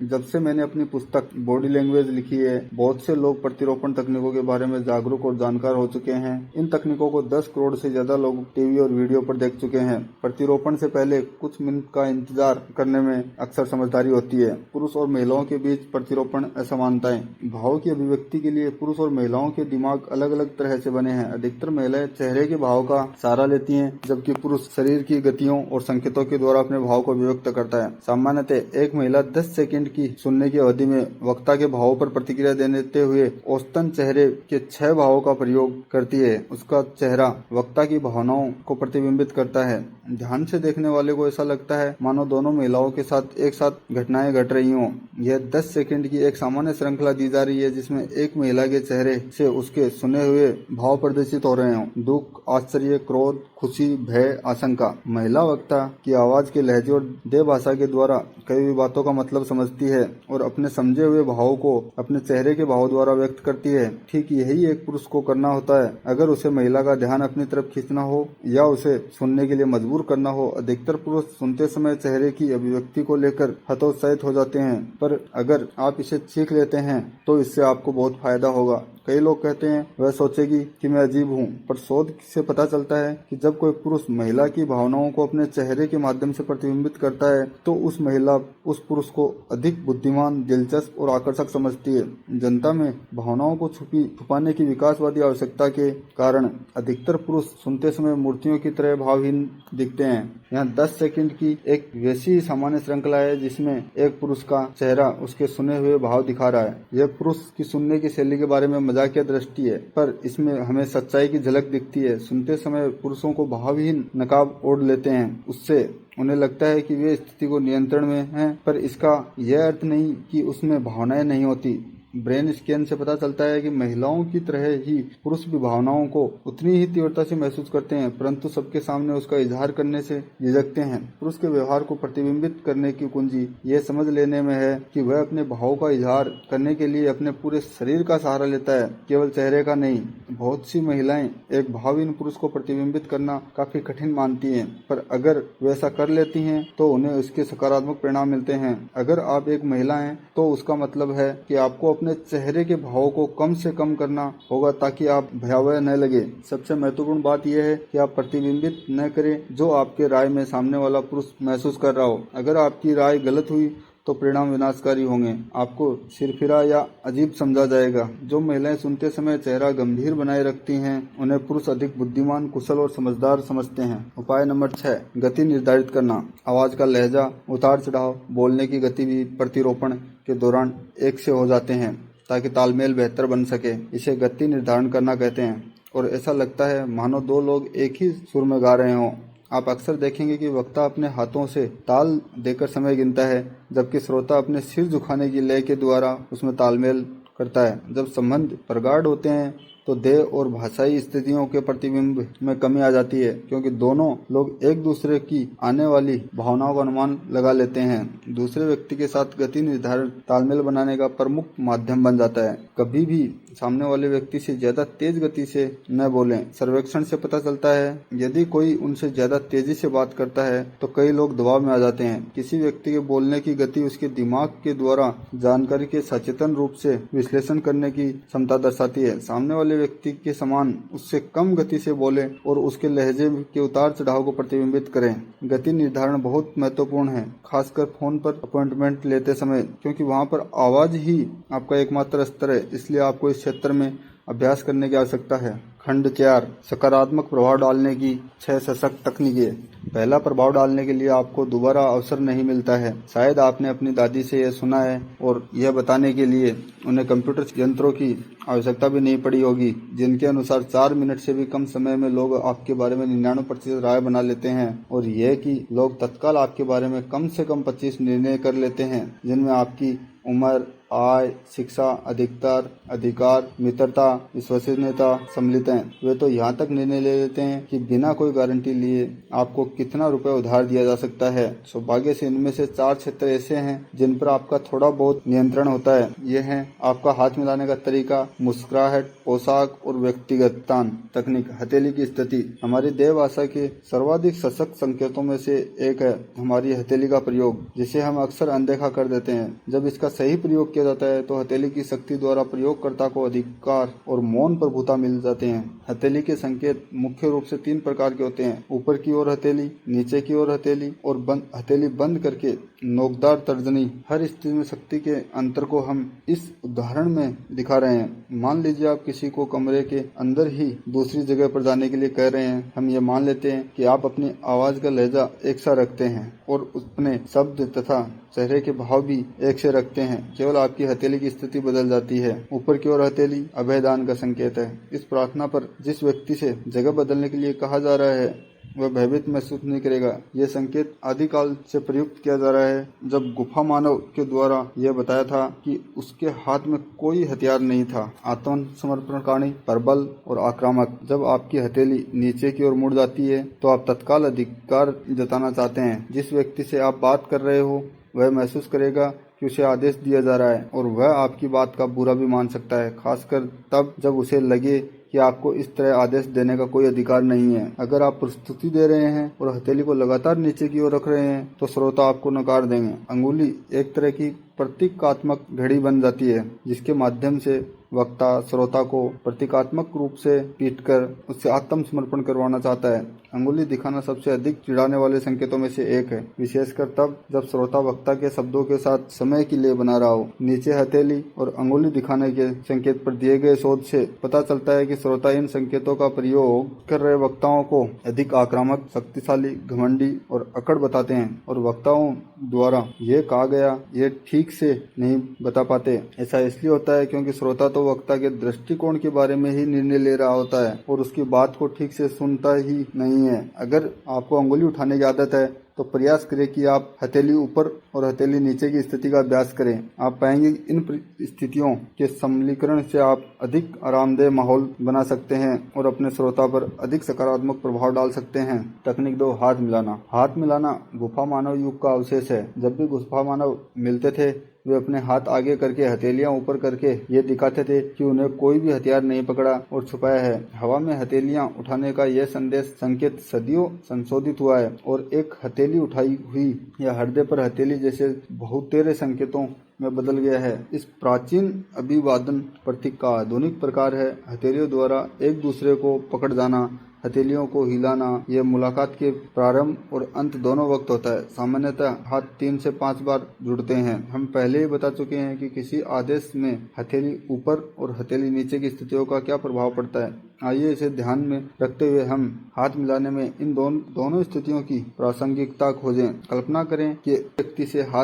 जब से मैंने अपनी पुस्तक बॉडी लैंग्वेज लिखी है, बहुत से लोग प्रतिरूपण तकनीकों के बारे में जागरूक और जानकार हो चुके हैं। इन तकनीकों को 10 करोड़ से ज्यादा लोग टीवी और वीडियो पर देख चुके हैं। प्रतिरूपण से पहले कुछ मिनट का इंतजार करने में अक्सर समझदारी होती है। पुरुष और महिलाओं के बीच प्रतिरूपण असमानताएं। भाव की अभिव्यक्ति के लिए पुरुष और महिलाओं के दिमाग अलग अलग तरह से बने हैं। अधिकतर महिलाएं चेहरे के भाव का सहारा लेती हैं जबकि पुरुष शरीर की गतियों और संकेतों के द्वारा अपने भाव को व्यक्त करता है। सामान्यतः एक महिला 10 सेकंड की सुनने की अवधि में वक्ता के भावों पर प्रतिक्रिया देते हुए औसतन चेहरे के 6 भावों का प्रयोग करती है। उसका चेहरा वक्ता की भावनाओं को प्रतिबिंबित करता है। ध्यान से देखने वाले को ऐसा लगता है मानो दोनों महिलाओं के साथ एक साथ घटनाएं घट रही हों। यह 10 सेकंड की एक सामान्य श्रृंखला दी जा रही है जिसमें एक महिला के चेहरे से उसके सुने हुए भाव प्रदर्शित हो रहे हों। दुख, आश्चर्य, क्रोध, खुशी, भय, आशंका। महिला वक्ता की आवाज के लहजे और देह भाषा के द्वारा कई भी बातों का मतलब समझती है और अपने समझे हुए भावों को अपने चेहरे के भाव द्वारा व्यक्त करती है। ठीक यही एक पुरुष को करना होता है अगर उसे महिला का ध्यान अपनी तरफ खींचना हो या उसे सुनने के लिए मजबूर करना हो। अधिकतर पुरुष सुनते समय चेहरे की अभिव्यक्ति को लेकर हतोत्साहित हो जाते हैं, पर अगर आप इसे सीख लेते हैं तो इससे आपको बहुत फायदा होगा। कई लोग कहते हैं वह सोचेगी कि मैं अजीब हूँ, पर शोध से पता चलता है कि जब कोई पुरुष महिला की भावनाओं को अपने चेहरे के माध्यम से प्रतिबिंबित करता है तो उस महिला उस पुरुष को अधिक बुद्धिमान, दिलचस्प और आकर्षक समझती है। जनता में भावनाओं को छुपाने की विकासवादी आवश्यकता के कारण अधिकतर पुरुष सुनते समय मूर्तियों की तरह भावहीन दिखते हैं। यहाँ 10 सेकंड की एक वैसी सामान्य श्रृंखला है जिसमें एक पुरुष का चेहरा उसके सुने हुए भाव दिखा रहा है। यह पुरुष की सुनने की शैली के बारे में मजाकिया दृष्टि है, पर इसमें हमें सच्चाई की झलक दिखती है। सुनते समय पुरुषों को भावहीन नकाब ओढ़ लेते हैं, उससे उन्हें लगता है कि वे स्थिति को नियंत्रण में हैं, पर इसका यह अर्थ नहीं कि उसमें भावनाएं नहीं होती। ब्रेन स्कैन से पता चलता है कि महिलाओं की तरह ही पुरुष भी भावनाओं को उतनी ही तीव्रता से महसूस करते हैं, परंतु सबके सामने उसका इजहार करने से झिझकते हैं। पुरुष के व्यवहार को प्रतिबिंबित करने की कुंजी यह समझ लेने में है कि वह अपने भावों का इजहार करने के लिए अपने पूरे शरीर का सहारा लेता है, केवल चेहरे का नहीं। बहुत सी महिलाएं एक भावहीन पुरुष को प्रतिबिंबित करना काफी कठिन मानती हैं, पर अगर वे ऐसा कर लेती हैं तो उन्हें उसके सकारात्मक परिणाम मिलते हैं। अगर आप एक महिला हैं तो उसका मतलब है कि आपको अपने चेहरे के भावों को कम से कम करना होगा ताकि आप भयावह न लगे। सबसे महत्वपूर्ण बात यह है कि आप प्रतिबिंबित न करें जो आपके राय में सामने वाला पुरुष महसूस कर रहा हो। अगर आपकी राय गलत हुई तो परिणाम विनाशकारी होंगे, आपको सिरफिरा या अजीब समझा जाएगा। जो महिलाएं सुनते समय चेहरा गंभीर बनाए रखती हैं उन्हें पुरुष अधिक बुद्धिमान, कुशल और समझदार समझते हैं। उपाय नंबर 6, गति निर्धारित करना। आवाज का लहजा, उतार चढ़ाव, बोलने की गति भी प्रतिरोपण के दौरान एक से हो जाते हैं ताकि तालमेल बेहतर बन सके। इसे गति निर्धारण करना कहते हैं और ऐसा लगता है मानो दो लोग एक ही सुर में गा रहे हों। आप अक्सर देखेंगे कि वक्ता अपने हाथों से ताल देकर समय गिनता है, जबकि श्रोता अपने सिर झुकाने की लय के द्वारा उसमें तालमेल करता है। जब संबंध प्रगाढ़ होते हैं तो देह और भाषाई स्थितियों के प्रतिबिंब में कमी आ जाती है, क्योंकि दोनों लोग एक दूसरे की आने वाली भावनाओं का अनुमान लगा लेते हैं। दूसरे व्यक्ति के साथ गति निर्धारण तालमेल बनाने का प्रमुख माध्यम बन जाता है। कभी भी सामने वाले व्यक्ति से ज्यादा तेज गति से न बोलें। सर्वेक्षण से पता चलता है यदि कोई उनसे ज्यादा तेजी से बात करता है तो कई लोग दबाव में आ जाते हैं। किसी व्यक्ति के बोलने की गति उसके दिमाग के द्वारा जानकारी के सचेतन रूप से विश्लेषण करने की क्षमता दर्शाती है। सामने वाले व्यक्ति के समान उससे कम गति से बोले और उसके लहजे के उतार चढ़ाव को प्रतिबिंबित करें। गति निर्धारण बहुत महत्वपूर्ण है, खासकर फोन पर अपॉइंटमेंट लेते समय, क्योंकि वहां पर आवाज ही आपका एकमात्र स्तर है। इसलिए आपको इस क्षेत्र में अभ्यास करने की आवश्यकता है। खंड 4, सकारात्मक प्रभाव डालने की 6 सशक्त तकनीकें। पहला प्रभाव डालने के लिए आपको दोबारा अवसर नहीं मिलता है। शायद आपने अपनी दादी से यह सुना है और यह बताने के लिए उन्हें कंप्यूटर यंत्रों की आवश्यकता भी नहीं पड़ी होगी, जिनके अनुसार 4 मिनट से भी कम समय में लोग आपके बारे में 99% राय बना लेते हैं, और यह कि लोग तत्काल आपके बारे में कम से कम 25 निर्णय कर लेते हैं, जिनमें आपकी उम्र, आय, शिक्षा, अधिकार, मित्रता, विश्वसनीयता सम्मिलित हैं। वे तो यहाँ तक निर्णय ले लेते हैं कि बिना कोई गारंटी लिए आपको कितना रुपए उधार दिया जा सकता है। सौभाग्य से इनमें से 4 क्षेत्र ऐसे हैं जिन पर आपका थोड़ा बहुत नियंत्रण होता है। ये हैं आपका हाथ मिलाने का तरीका, मुस्कुराहट, पोशाक और व्यक्तिगत तान तकनीक। हथेली की स्थिति हमारी देह भाषा के सर्वाधिक सशक्त संकेतों में से एक है हमारी हथेली का प्रयोग, जिसे हम अक्सर अनदेखा कर देते हैं। जब इसका सही प्रयोग किया जाता है तो हथेली की शक्ति द्वारा प्रयोगकर्ता को अधिकार और मौन प्रभुता मिल जाते हैं। हथेली के संकेत मुख्य रूप से 3 प्रकार के होते हैं: ऊपर की ओर हथेली, नीचे की ओर हथेली और हथेली बंद करके नोकदार तर्जनी। हर स्थिति में शक्ति के अंतर को हम इस उदाहरण में दिखा रहे हैं। मान लीजिए आप किसी को कमरे के अंदर ही दूसरी जगह पर जाने के लिए कह रहे हैं। हम ये मान लेते हैं कि आप अपनी आवाज का लहजा एक सा रखते हैं और अपने शब्द तथा चेहरे के भाव भी एक से रखते हैं। केवल आपकी हथेली की स्थिति बदल जाती है। ऊपर की ओर हथेली अभयदान का संकेत है। इस प्रार्थना पर जिस व्यक्ति से जगह बदलने के लिए कहा जा रहा है वह भयभीत महसूस नहीं करेगा। यह संकेत आदिकाल से प्रयुक्त किया जा रहा है, जब गुफा मानव के द्वारा यह बताया था कि उसके हाथ में कोई हथियार नहीं था। आत्मसमर्पणकाणी, प्रबल और आक्रामक। जब आपकी हथेली नीचे की ओर मुड़ जाती है तो आप तत्काल अधिकार जताना चाहते हैं। जिस व्यक्ति से आप बात कर रहे हो वह महसूस करेगा कि उसे आदेश दिया जा रहा है और वह आपकी बात का बुरा भी मान सकता है, खासकर तब जब उसे लगे कि आपको इस तरह आदेश देने का कोई अधिकार नहीं है। अगर आप प्रस्तुति दे रहे हैं और हथेली को लगातार नीचे की ओर रख रहे हैं तो श्रोता आपको नकार देंगे। अंगुली एक तरह की प्रतीकात्मक घड़ी बन जाती है, जिसके माध्यम से वक्ता श्रोता को प्रतीकात्मक रूप से पीटकर उससे आत्मसमर्पण करवाना चाहता है। अंगुली दिखाना सबसे अधिक चिढ़ाने वाले संकेतों में से एक है, विशेषकर तब जब श्रोता वक्ता के शब्दों के साथ समय के लिए बना रहा हो। नीचे हथेली और अंगुली दिखाने के संकेत पर दिए गए शोध से पता चलता है कि श्रोता इन संकेतों का प्रयोग कर रहे वक्ताओं को अधिक आक्रामक, शक्तिशाली, घमंडी और अकड़ बताते हैं, और वक्ताओं द्वारा ये कहा गया ये ठीक से नहीं बता पाते। ऐसा इसलिए होता है क्योंकि श्रोता तो तो वक्ता के दृष्टिकोण के बारे में ही निर्णय ले रहा होता है और उसकी बात को ठीक से सुनता ही नहीं है। अगर आपको अंगुली उठाने की आदत है तो प्रयास करें कि आप हथेली ऊपर और हथेली नीचे की स्थिति का अभ्यास करें। आप पाएंगे इन स्थितियों के सम्मिलीकरण से आप अधिक आरामदेह माहौल बना सकते हैं और अपने श्रोता पर अधिक सकारात्मक प्रभाव डाल सकते हैं। तकनीक 2, हाथ मिलाना। हाथ मिलाना गुफा मानव युग का अवशेष है। जब भी गुफा मानव मिलते थे वे अपने हाथ आगे करके हथेलियां ऊपर करके ये दिखाते थे कि उन्हें कोई भी हथियार नहीं पकड़ा और छुपाया है। हवा में हथेलियां उठाने का यह संकेत सदियों संशोधित हुआ है और एक हथेली उठाई हुई या हृदय पर हथेली जैसे बहुतेरे संकेतों में बदल गया है। इस प्राचीन अभिवादन प्रतीक का आधुनिक प्रकार है हथेलियों द्वारा एक दूसरे को पकड़ जाना। हथेलियों को हिलाना यह मुलाकात के प्रारंभ और अंत दोनों वक्त होता है। सामान्यतः हाथ 3 से 5 बार जुड़ते हैं। हम पहले ही बता चुके हैं कि किसी आदेश में हथेली ऊपर और हथेली नीचे की स्थितियों का क्या प्रभाव पड़ता है। आइए इसे ध्यान में रखते हुए हम हाथ मिलाने में इन दोनों स्थितियों की प्रासंगिकता खोजें। कल्पना करें कि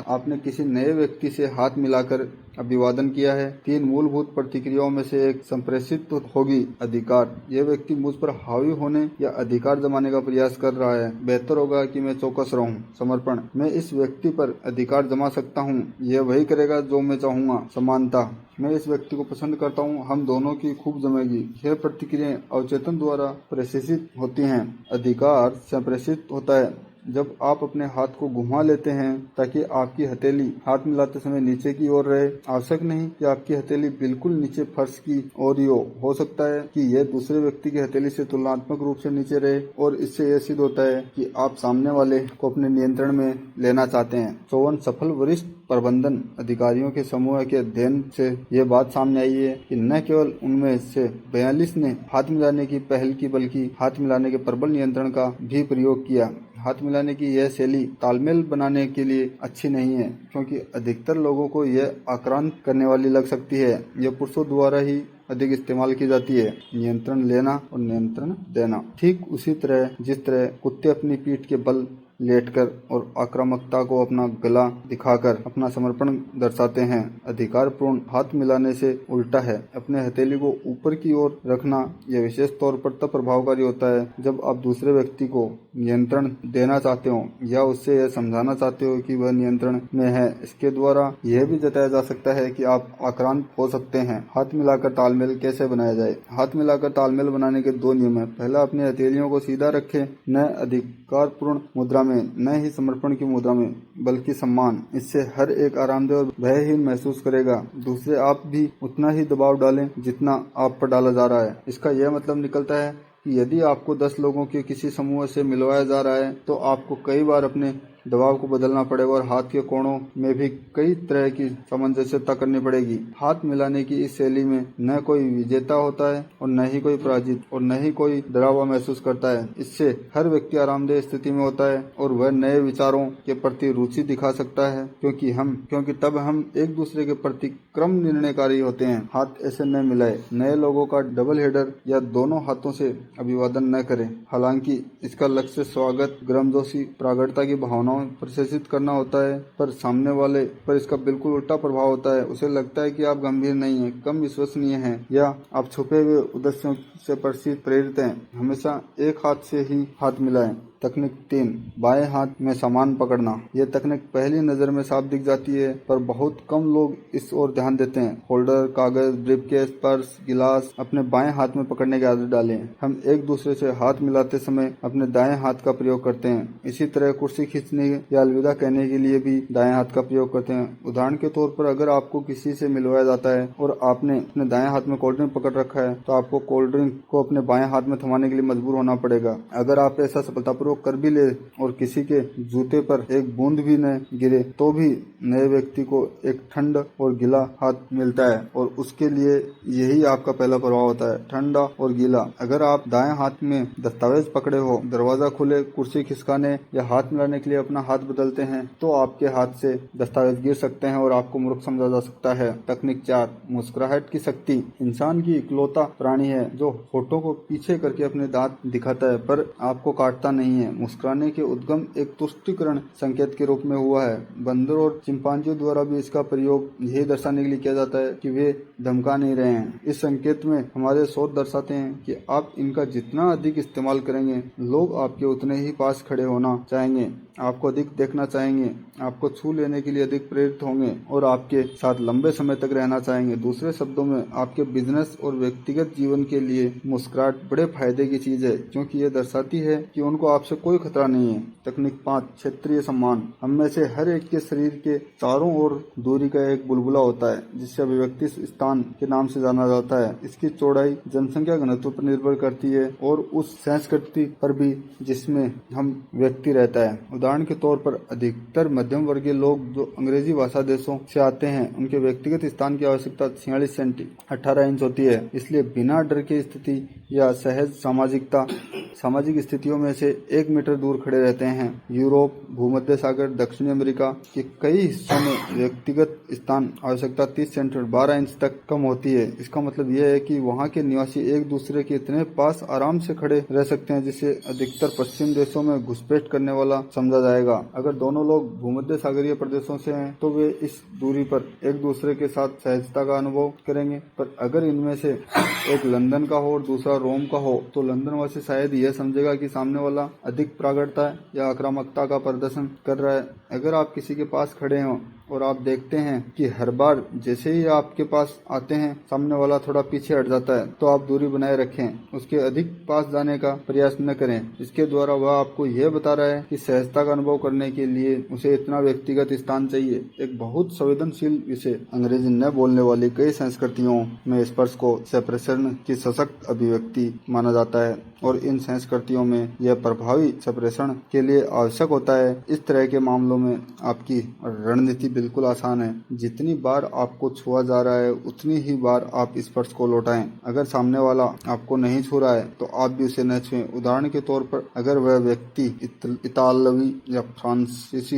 आपने किसी नए व्यक्ति से हाथ मिलाकर अभिवादन किया है। 3 मूलभूत प्रतिक्रियाओं में से एक संप्रेषित होगी, अधिकार। यह व्यक्ति मुझ पर हावी होने या अधिकार जमाने का प्रयास कर रहा है। बेहतर होगा कि मैं चौकस रहूं। समर्पण, मैं इस व्यक्ति पर अधिकार जमा सकता हूं। यह वही करेगा जो मैं चाहूंगा। समानता, मैं इस व्यक्ति को पसंद करता हूं। हम दोनों की खूब जमेगी। यह प्रतिक्रियाएं अवचेतन द्वारा प्रशिक्षित होती हैं। अधिकार संप्रेषित होता है जब आप अपने हाथ को घुमा लेते हैं ताकि आपकी हथेली हाथ मिलाते समय नीचे की ओर रहे। आवश्यक नहीं कि आपकी हथेली बिल्कुल नीचे फर्श की ओर ही हो सकता है कि यह दूसरे व्यक्ति की हथेली से तुलनात्मक रूप से नीचे रहे और इससे यह सिद्ध होता है कि आप सामने वाले को अपने नियंत्रण में लेना चाहते हैं। 54 सफल वरिष्ठ प्रबंधन अधिकारियों के समूह के अध्ययन से यह बात सामने आई है कि न केवल उनमें से 42 ने हाथ मिलाने की पहल की बल्कि हाथ मिलाने के प्रबल नियंत्रण का भी प्रयोग किया। हाथ मिलाने की यह शैली तालमेल बनाने के लिए अच्छी नहीं है क्योंकि अधिकतर लोगों को यह आक्रांत करने वाली लग सकती है। यह पुरुषों द्वारा ही अधिक इस्तेमाल की जाती है। नियंत्रण लेना और नियंत्रण देना, ठीक उसी तरह जिस तरह कुत्ते अपनी पीठ के बल लेटकर और आक्रामकता को अपना गला दिखाकर अपना समर्पण दर्शाते हैं। अधिकारपूर्ण हाथ मिलाने से उल्टा है। अपने हथेली को ऊपर की ओर रखना यह विशेष तौर पर तब प्रभावकारी होता है जब आप दूसरे व्यक्ति को नियंत्रण देना चाहते हो या उससे यह समझाना चाहते हो कि वह नियंत्रण में है। इसके द्वारा यह भी जताया जा सकता है कि आप आक्रांत हो सकते हैं। हाथ मिलाकर तालमेल कैसे बनाया जाए? हाथ मिलाकर तालमेल बनाने के 2 नियम हैं। पहला, अपनी हथेलियों को सीधा रखें, न अधिकारपूर्ण मुद्रा में, न ही समर्पण की मुद्रा में, बल्कि सम्मान। इससे हर एक आरामदेह और भयहीन महसूस करेगा। दूसरे, आप भी उतना ही दबाव डालें जितना आप पर डाला जा रहा है। इसका यह मतलब निकलता है कि यदि आपको 10 लोगों के किसी समूह से मिलवाया जा रहा है तो आपको कई बार अपने दबाव को बदलना पड़ेगा और हाथ के कोणों में भी कई तरह की सामंजस्यता करनी पड़ेगी। हाथ मिलाने की इस शैली में न कोई विजेता होता है और न ही कोई पराजित और न ही कोई डरा हुआ महसूस करता है। इससे हर व्यक्ति आरामदेह स्थिति में होता है और वह नए विचारों के प्रति रुचि दिखा सकता है क्योंकि तब हम एक दूसरे के प्रति क्रम निर्णयकारी होते हैं। हाथ ऐसे न मिलाए। नए लोगों का डबल हेडर या दोनों हाथों से अभिवादन न करें। हालांकि इसका लक्ष्य स्वागत, गर्मजोशी, प्रागड़ता की भावनाओं प्रदर्शित करना होता है, पर सामने वाले पर इसका बिल्कुल उल्टा प्रभाव होता है। उसे लगता है कि आप गंभीर नहीं हैं, कम विश्वसनीय हैं या आप छुपे हुए उद्देश्यों से प्रेरित हैं। हमेशा एक हाथ से ही हाथ मिलाएं। तकनीक 3, बाएं हाथ में सामान पकड़ना। यह तकनीक पहली नजर में साफ दिख जाती है पर बहुत कम लोग इस ओर ध्यान देते हैं। होल्डर, कागज, ब्रीफकेस, पर्स, गिलास अपने बाएं हाथ में पकड़ने की आदत डालें। हम एक दूसरे से हाथ मिलाते समय अपने दाएं हाथ का प्रयोग करते हैं। इसी तरह कुर्सी खींचने या अलविदा कहने के लिए भी दाएं हाथ का प्रयोग करते हैं। उदाहरण के तौर पर अगर आपको किसी से मिलवाया जाता है और आपने अपने दाएं हाथ में कोल्ड ड्रिंक पकड़ रखा है तो आपको कोल्ड ड्रिंक को अपने बाएं हाथ में थमाने के लिए मजबूर होना पड़ेगा। अगर आप ऐसा सफलतापूर्वक कर भी ले और किसी के जूते पर एक बूंद भी न गिरे तो भी नए व्यक्ति को एक ठंडा और गीला हाथ मिलता है और उसके लिए यही आपका पहला प्रभाव होता है, ठंडा और गीला। अगर आप दाएं हाथ में दस्तावेज पकड़े हो, दरवाजा खुले, कुर्सी खिसकाने या हाथ मिलाने के लिए अपना हाथ बदलते हैं तो आपके हाथ से दस्तावेज गिर सकते हैं और आपको मूर्ख समझा जा सकता है। तकनीक 4, मुस्कुराहट की शक्ति। इंसान की इकलौता प्राणी है जो होठों को पीछे करके अपने दांत दिखाता है पर आपको काटता नहीं नहीं है। मुस्कुराने के उद्गम एक तुष्टिकरण संकेत के रूप में हुआ है। बंदर और चिंपांजियों द्वारा भी इसका प्रयोग यही दर्शाने के लिए किया जाता है कि वे धमका नहीं रहे हैं। इस संकेत में हमारे शोध दर्शाते हैं कि आप इनका जितना अधिक इस्तेमाल करेंगे, लोग आपके उतने ही पास खड़े होना चाहेंगे, आपको अधिक देखना चाहेंगे, आपको छू लेने के लिए अधिक प्रेरित होंगे और आपके साथ लंबे समय तक रहना चाहेंगे। दूसरे शब्दों में, आपके बिजनेस और व्यक्तिगत जीवन के लिए मुस्कुराहट बड़े फायदे की चीज है, क्योंकि ये दर्शाती है कि उनको आपसे कोई खतरा नहीं है। तकनीक 5, क्षेत्रीय सम्मान। हम में से हर एक के शरीर के चारों ओर दूरी का एक बुलबुला होता है, जिसे अभिव्यक्ति स्थान के नाम से जाना जाता है। इसकी चौड़ाई जनसंख्या घनत्व पर निर्भर करती है और उस संस्कृति पर भी जिसमें हम व्यक्ति रहता है। उदाहरण के तौर पर, अधिकतर मध्यम वर्गीय लोग जो अंग्रेजी भाषा देशों से आते हैं, उनके व्यक्तिगत स्थान की आवश्यकता 46 सेंटी 18 इंच होती है। इसलिए बिना डर की स्थिति या सहज सामाजिक स्थितियों में से 1 मीटर दूर खड़े रहते हैं। यूरोप, भूमध्य सागर, दक्षिणी अमेरिका के कई हिस्सों में व्यक्तिगत स्थान आवश्यकता 30 सेंटीमीटर 12 इंच तक कम होती है। इसका मतलब यह है कि वहाँ के निवासी एक दूसरे के इतने पास आराम से खड़े रह सकते हैं जिसे अधिकतर पश्चिम देशों में घुसपैठ करने वाला समझा जाएगा। अगर दोनों लोग भूमध्य सागरीय प्रदेशों से हैं तो वे इस दूरी पर एक दूसरे के साथ सहजता का अनुभव करेंगे, पर अगर इनमें से एक लंदन का हो और दूसरा रोम का हो तो लंदन वासी शायद यह समझेगा कि सामने वाला अधिक प्रागढ़ता या आक्रामकता का प्रदर्शन कर रहा है। अगर आप किसी के पास खड़े हों और आप देखते हैं कि हर बार जैसे ही आपके पास आते हैं सामने वाला थोड़ा पीछे हट जाता है, तो आप दूरी बनाए रखें, उसके अधिक पास जाने का प्रयास न करें। इसके द्वारा वह आपको यह बता रहा है कि सहजता का अनुभव करने के लिए उसे इतना व्यक्तिगत स्थान चाहिए। एक बहुत संवेदनशील विषय, अंग्रेजी न बोलने वाली कई संस्कृतियों में स्पर्श को सेपरेशन की सशक्त अभिव्यक्ति माना जाता है और इन संस्कृतियों में यह प्रभावी सेपरेशन के लिए आवश्यक होता है। इस तरह के मामलों में आपकी रणनीति बिल्कुल आसान है। जितनी बार आपको छुआ जा रहा है उतनी ही बार आप स्पर्श को लौटाएं। अगर सामने वाला आपको नहीं छू रहा है तो आप भी उसे न छुएं। उदाहरण के तौर पर, अगर वह व्यक्ति इतालवी या फ्रांसीसी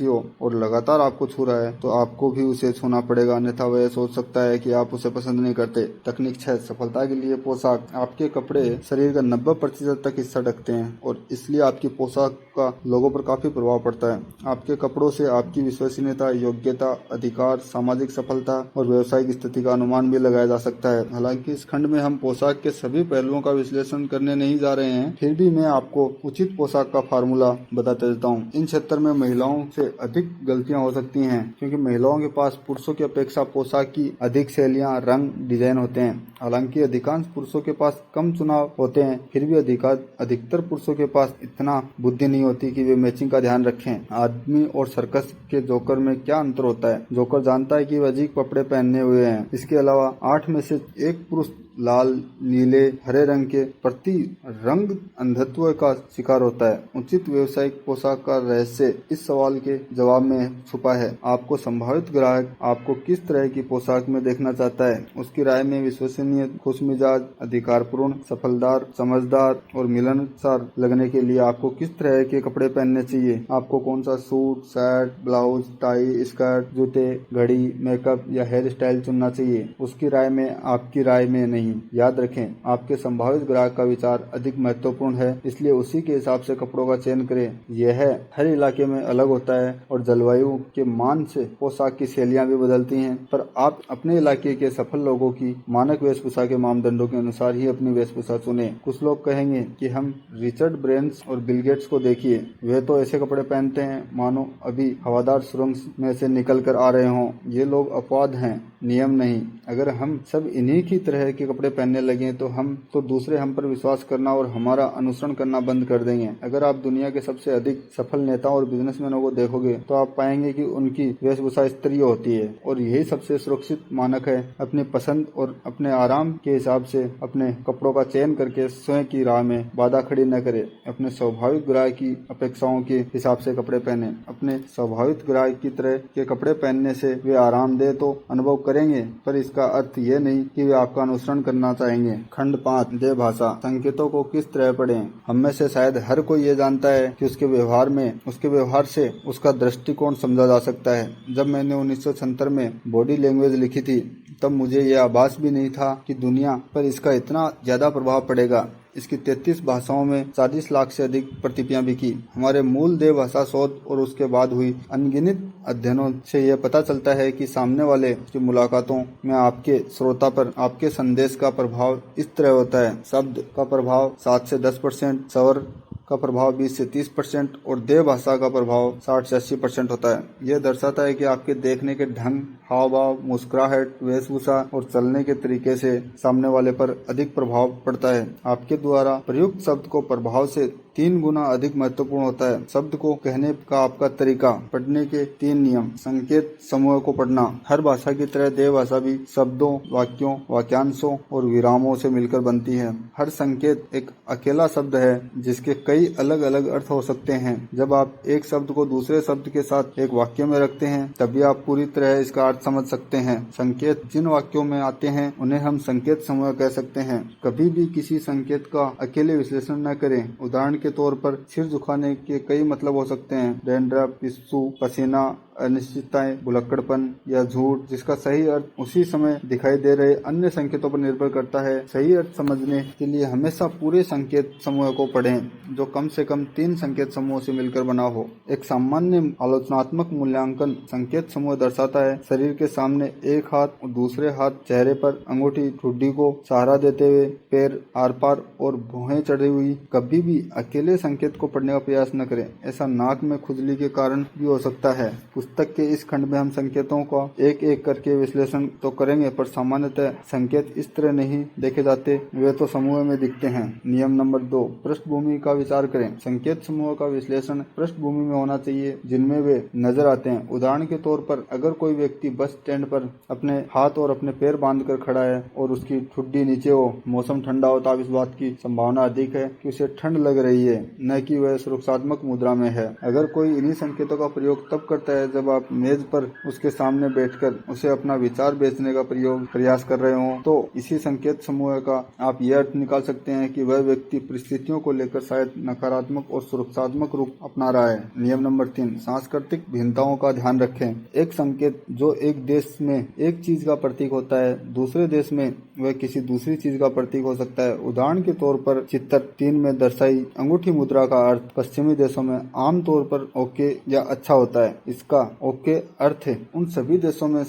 हो और लगातार आपको छू रहा है तो आपको भी उसे छूना पड़ेगा, अन्यथा वह सोच सकता है कि आप उसे पसंद नहीं करते। तकनीक 6, सफलता के लिए पोशाक। आपके कपड़े शरीर का 90% तक हिस्सा ढकते हैं और इसलिए आपकी पोशाक का लोगों पर काफी प्रभाव पड़ता है। आपके कपड़ों से आपकी विश्वसनीयता, योग्यता, अधिकार, सामाजिक सफलता और व्यावसायिक स्थिति का अनुमान भी लगाया जा सकता है। हालांकि इस खंड में हम पोशाक के सभी पहलुओं का विश्लेषण करने नहीं जा रहे हैं, फिर भी मैं आपको उचित पोशाक का फार्मूला बताते देता हूँ। इन क्षेत्र में महिलाओं से अधिक गलतियां हो सकती हैं, क्योंकि महिलाओं के पास पुरुषों की अपेक्षा पोशाक की अधिक शैलियां, रंग, डिजाइन होते हैं। हालांकि अधिकांश पुरुषों के पास कम चुनाव होते हैं, फिर भी अधिकतर पुरुषों के पास इतना बुद्धि नहीं होती कि वे मैचिंग का ध्यान रखें। आदमी और सर्कस के जोकर में क्या अंतर होता है? जोकर जानता है कि वह अजीब कपड़े पहने हुए हैं। इसके अलावा 8 में से 1 पुरुष लाल, नीले, हरे रंग के प्रति रंग अंधत्व का शिकार होता है। उचित व्यावसायिक पोशाक का रहस्य इस सवाल के जवाब में छुपा है। आपको संभावित ग्राहक आपको किस तरह की पोशाक में देखना चाहता है, उसकी राय में विश्वसनीय, खुशमिजाज, अधिकारपूर्ण, सफलदार, समझदार और मिलनसार लगने के लिए आपको किस तरह के कपड़े पहनने चाहिए। आपको कौन सा suit, shirt, blouse, tie, skirt, जूते, घड़ी, मेकअप या हेयर स्टाइल चुनना चाहिए, उसकी राय में, आपकी राय में नहीं। याद रखें, आपके संभावित ग्राहक का विचार अधिक महत्वपूर्ण है, इसलिए उसी के हिसाब से कपड़ों का चयन करें। यह हर इलाके में अलग होता है और जलवायु के मान से पोशाक की शैलियां भी बदलती हैं, पर आप अपने इलाके के सफल लोगों की मानक वेशभूषा के मानदंडों के अनुसार ही अपनी वेशभूषा चुने। कुछ लोग कहेंगे कि हम रिचर्ड ब्रेंस और बिल गेट्स को देखिए, वे तो ऐसे कपड़े पहनते हैं मानो अभी हवादार सुरंग में से निकल कर आ रहे हों। ये लोग अपवाद हैं, नियम नहीं। अगर हम सब इन्हीं की तरह के कपड़े पहनने लगे तो दूसरे हम पर विश्वास करना और हमारा अनुसरण करना बंद कर देंगे। अगर आप दुनिया के सबसे अधिक सफल नेताओं और बिजनेसमैनों को देखोगे तो आप पाएंगे कि उनकी वेशभूषा स्तरीय होती है और यही सबसे सुरक्षित मानक है। अपनी पसंद और अपने आराम के हिसाब से अपने कपड़ों का चयन करके स्वयं की राह में बाधा खड़ी न करें। अपने स्वाभाविक ग्राहक की अपेक्षाओं के हिसाब से कपड़े पहने। अपने स्वाभाविक ग्राहक की तरह के कपड़े पहनने से वे आरामदेह तो अनुभव करेंगे, पर इसका अर्थ यह नहीं कि वे आपका अनुसरण करना चाहेंगे। खंड 5, देह भाषा। संकेतों को किस तरह पढ़ें? हम में से शायद हर कोई ये जानता है कि उसके व्यवहार से उसका दृष्टिकोण समझा जा सकता है। जब मैंने 1976 में बॉडी लैंग्वेज लिखी थी तब मुझे यह आभास भी नहीं था कि दुनिया पर इसका इतना ज्यादा प्रभाव पड़ेगा। इसकी 33 भाषाओं में 40 लाख से अधिक प्रतिलिपियां बिकी। हमारे मूल देव भाषा शोध और उसके बाद हुई अनगिनत अध्ययनों से यह पता चलता है कि सामने वाले की मुलाकातों में आपके श्रोता पर आपके संदेश का प्रभाव इस तरह होता है। शब्द का प्रभाव 7 से 10%, स्वर का प्रभाव 20 से 30% और देह भाषा का प्रभाव 60 से 80% होता है। यह दर्शाता है कि आपके देखने के ढंग, हाव भाव, मुस्कुराहट, वेशभूषा और चलने के तरीके से सामने वाले पर अधिक प्रभाव पड़ता है। आपके द्वारा प्रयुक्त शब्द को प्रभाव से 3 गुना अधिक महत्वपूर्ण होता है। शब्द को कहने का आपका तरीका, पढ़ने के 3 नियम, संकेत समूह को पढ़ना। हर भाषा की तरह देह भाषा भी शब्दों, वाक्यों, वाक्यांशों और विरामों से मिलकर बनती है। हर संकेत एक अकेला शब्द है जिसके कई अलग अलग अर्थ हो सकते हैं। जब आप एक शब्द को दूसरे शब्द के साथ एक वाक्य में रखते हैं तभी आप पूरी तरह इसका अर्थ समझ सकते हैं। संकेत जिन वाक्यों में आते हैं उन्हें हम संकेत समूह कह सकते हैं। कभी भी किसी संकेत का अकेले विश्लेषण न करें। उदाहरण के तौर पर सिर झुकाने के कई मतलब हो सकते हैं। रैनड्रॉप, पिस्सू, पसीना, अनिश्चितताएं, भुलक्कड़पन या झूठ, जिसका सही अर्थ उसी समय दिखाई दे रहे अन्य संकेतों पर निर्भर करता है। सही अर्थ समझने के लिए हमेशा पूरे संकेत समूह को पढ़ें जो कम से कम 3 संकेत समूहों से मिलकर बना हो। एक सामान्य आलोचनात्मक मूल्यांकन संकेत समूह दर्शाता है शरीर के सामने एक हाथ और दूसरे हाथ चेहरे पर, अंगूठी ठुड्डी को सहारा देते हुए, पैर आर पार और भौहें चढ़ी हुई। कभी भी अकेले संकेत को पढ़ने का प्रयास न करें। ऐसा नाक में खुजली के कारण भी हो सकता है। पुस्तक के इस खंड में हम संकेतों का एक एक करके विश्लेषण तो करेंगे पर सामान्यतः संकेत इस तरह नहीं देखे जाते, वे तो समूह में दिखते हैं। नियम नंबर 2, पृष्ठभूमि का विचार करें। संकेत समूह का विश्लेषण पृष्ठभूमि में होना चाहिए जिनमें वे नजर आते हैं। उदाहरण के तौर पर अगर कोई व्यक्ति बस स्टैंड पर अपने हाथ और अपने पैर बांधकर खड़ा है और उसकी ठुड्डी नीचे हो, मौसम ठंडा हो, तब इस बात की संभावना अधिक है कि उसे ठंड लग रही है, न कि वह सुरक्षात्मक मुद्रा में है। अगर कोई इन्हीं संकेतों का प्रयोग तब करता है जब आप मेज पर उसके सामने बैठकर उसे अपना विचार बेचने का प्रयास कर रहे हो, तो इसी संकेत समूह का आप यह अर्थ निकाल सकते हैं कि वह व्यक्ति परिस्थितियों को लेकर शायद नकारात्मक और सुरक्षात्मक रूप अपना रहा है। नियम नंबर 3, सांस्कृतिक भिन्नताओं का ध्यान रखें। एक संकेत जो एक देश में एक चीज का प्रतीक होता है, दूसरे देश में वह किसी दूसरी चीज का प्रतीक हो सकता है। उदाहरण के तौर पर चित्र 3 में दर्शाई अंगूठी मुद्रा का अर्थ पश्चिमी देशों में आमतौर पर ओके या अच्छा होता है। इसका ओके अर्थ उन सभी देशों में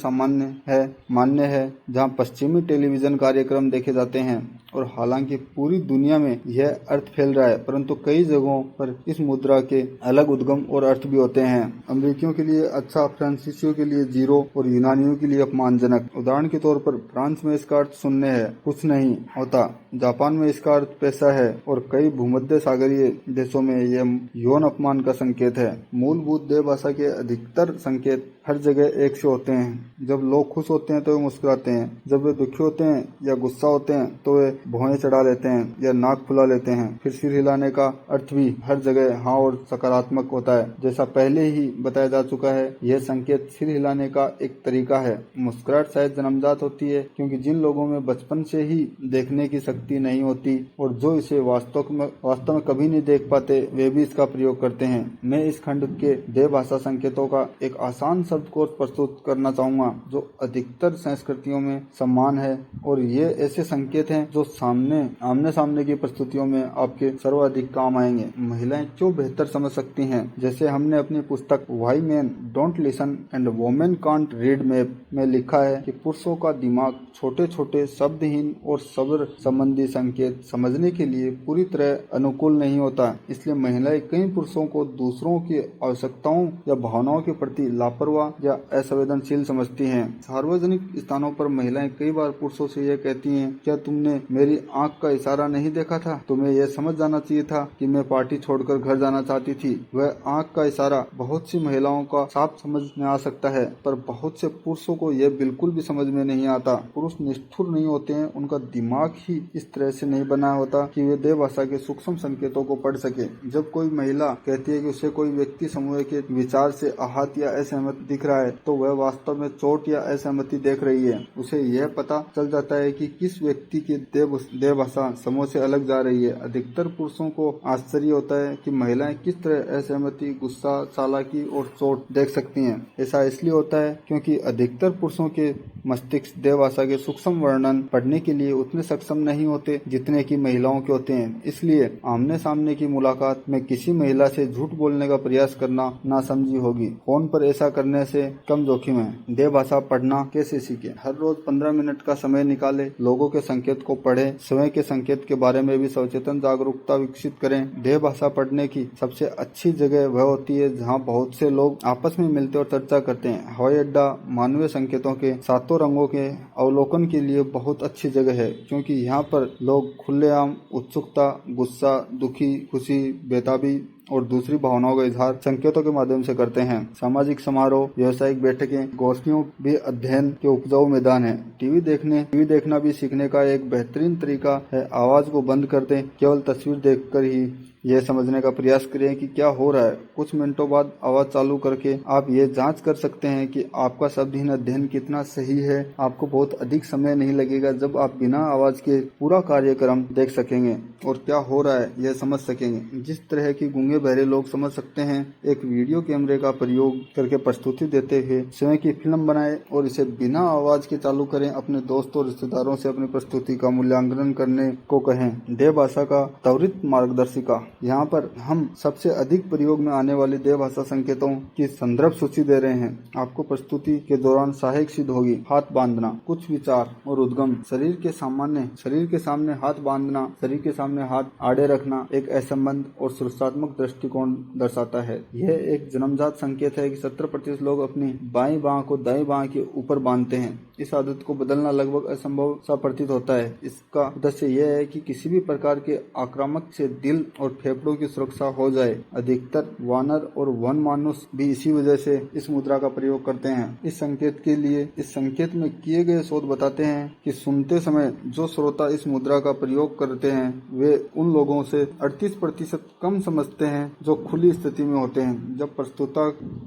मान्य है जहां पश्चिमी टेलीविजन कार्यक्रम देखे जाते हैं, और हालांकि पूरी दुनिया में यह अर्थ फैल रहा है, परंतु कई जगहों पर इस मुद्रा के अलग उद्गम और अर्थ भी होते हैं। अमेरिकियों के लिए अच्छा, फ्रांसीसियों के लिए जीरो और यूनानियों के लिए अपमानजनक। उदाहरण के तौर पर फ्रांस में इसका अर्थ शून्य है, कुछ नहीं होता। जापान में इसका अर्थ पैसा है और कई भूमध्य सागरीय देशों में यह यौन अपमान का संकेत है। मूलभूत देह भाषा के अधिकतर संकेत हर जगह एक से होते हैं। जब लोग खुश होते हैं तो वे मुस्कुराते हैं, जब वे दुखी होते हैं या गुस्सा होते हैं तो वे भौहें चढ़ा लेते हैं या नाक फुला लेते हैं। फिर सिर हिलाने का अर्थ भी हर जगह हाँ और सकारात्मक होता है। जैसा पहले ही बताया जा चुका है, यह संकेत सिर हिलाने का एक तरीका है। मुस्कुराहट शायद जन्मजात होती है क्योंकि जिन लोगों में बचपन से ही देखने की शक्ति नहीं होती और जो इसे वास्तव में कभी नहीं देख पाते, वे भी इसका प्रयोग करते हैं। मैं इस खंड के देह भाषा संकेतों का एक आसान शब्दकोश प्रस्तुत करना चाहूंगा जो अधिकतर संस्कृतियों में समान है, और ये ऐसे संकेत हैं जो आमने सामने की परिस्थितियों में आपके सर्वाधिक काम आएंगे। महिलाएं क्यों बेहतर समझ सकती हैं? जैसे हमने अपनी पुस्तक why main don't listen and women can't read में लिखा है कि पुरुषों का दिमाग छोटे छोटे शब्दहीन और शब्द संबंधी संकेत समझने के लिए पूरी तरह अनुकूल नहीं होता। इसलिए महिलाएं कई पुरुषों को दूसरों की आवश्यकताओं या भावनाओं के प्रति लापरवाह या असंवेदनशील समझती हैं। सार्वजनिक स्थानों पर महिलाएं कई बार पुरुषों से यह कहती हैं, क्या तुमने मेरी आंख का इशारा नहीं देखा था? तुम्हें यह समझ जाना चाहिए था कि मैं पार्टी छोड़कर घर जाना चाहती थी। वह आंख का इशारा बहुत सी महिलाओं का साफ समझ में आ सकता है, पर बहुत से पुरुषों को यह बिल्कुल भी समझ में नहीं आता। पुरुष निष्ठुर नहीं होते हैं, उनका दिमाग ही इस तरह से नहीं बना होता कि वे देह भाषा के सूक्ष्म संकेतों को पढ़ सके। जब कोई महिला कहती है कि उसे कोई व्यक्ति समूह के विचार से आहत या असहमत दिख रहा है, तो वह वास्तव में चोट या असहमति देख रही है। उसे यह पता चल जाता है कि किस व्यक्ति की देह भाषा समूह से अलग जा रही है। अधिकतर पुरुषों को आश्चर्य होता है कि महिलाएं किस तरह असहमति, गुस्सा, चालाकी और चोट देख सकती हैं। ऐसा इसलिए होता है क्योंकि अधिकतर पुरुषों के मस्तिष्क देह भाषा के सूक्ष्म वर्णन पढ़ने के लिए उतने सक्षम नहीं होते जितने की महिलाओं के होते हैं। इसलिए आमने सामने की मुलाकात में किसी महिला से झूठ बोलने का प्रयास करना नासमझी होगी। फोन पर ऐसा करने से कम जोखिम है। देह भाषा पढ़ना कैसे सीखें? हर रोज 15 मिनट का समय निकालें, लोगों के संकेत को पढ़ें, स्वयं के संकेत के बारे में भी सचेतन जागरूकता विकसित करें। देह भाषा पढ़ने की सबसे अच्छी जगह वह होती है जहाँ बहुत से लोग आपस में मिलते और चर्चा करते हैं। हवाई अड्डा मानवीय संकेतों के सातों रंगों के अवलोकन के लिए बहुत अच्छी जगह है, क्योंकि यहाँ पर लोग खुलेआम उत्सुकता, गुस्सा, दुखी, खुशी, बेताबी और दूसरी भावनाओं का इजहार संकेतों के माध्यम से करते हैं। सामाजिक समारोह, व्यावसायिक बैठकें, गोष्ठियों भी अध्ययन के उपजाऊ मैदान है। टीवी देखना भी सीखने का एक बेहतरीन तरीका है। आवाज को बंद कर दें, केवल तस्वीर देखकर ही यह समझने का प्रयास करें कि क्या हो रहा है। कुछ मिनटों बाद आवाज चालू करके आप ये जांच कर सकते हैं कि आपका शब्दहीन अध्ययन कितना सही है। आपको बहुत अधिक समय नहीं लगेगा जब आप बिना आवाज के पूरा कार्यक्रम देख सकेंगे और क्या हो रहा है यह समझ सकेंगे। जिस तरह की गूंगे बहरे लोग समझ सकते हैं, एक वीडियो कैमरे का प्रयोग करके प्रस्तुति देते हुए स्वयं की फिल्म बनाएं और इसे बिना आवाज के चालू करें। अपने दोस्तों और रिश्तेदारों से अपनी प्रस्तुति का मूल्यांकन करने को कहें। देह भाषा का त्वरित मार्गदर्शिका। यहाँ पर हम सबसे अधिक प्रयोग में आने वाली देह भाषा संकेतों की संदर्भ सूची दे रहे हैं। आपको प्रस्तुति के दौरान सहायक सिद्ध होगी। हाथ बांधना, कुछ विचार और उद्गम। शरीर के सामने हाथ बांधना, शरीर के सामने हाथ आड़े रखना एक असंबद्ध और सुरक्षात्मक दृष्टिकोण दर्शाता है। यह एक जन्मजात संकेत है कि 70% लोग अपनी बाईं बांह को दाईं बांह के ऊपर बांधते हैं। इस आदत को बदलना लगभग असंभव सा प्रतीत होता है। इसका उद्देश्य यह है कि किसी भी प्रकार के आक्रामक से दिल और फेफड़ों की सुरक्षा हो जाए। अधिकतर वानर और वन मानुष भी इसी वजह से इस मुद्रा का प्रयोग करते हैं। इस संकेत में किए गए शोध बताते हैं कि सुनते समय जो श्रोता इस मुद्रा का प्रयोग करते हैं वे उन लोगों से 38% कम समझते हैं जो खुली स्थिति में होते हैं। जब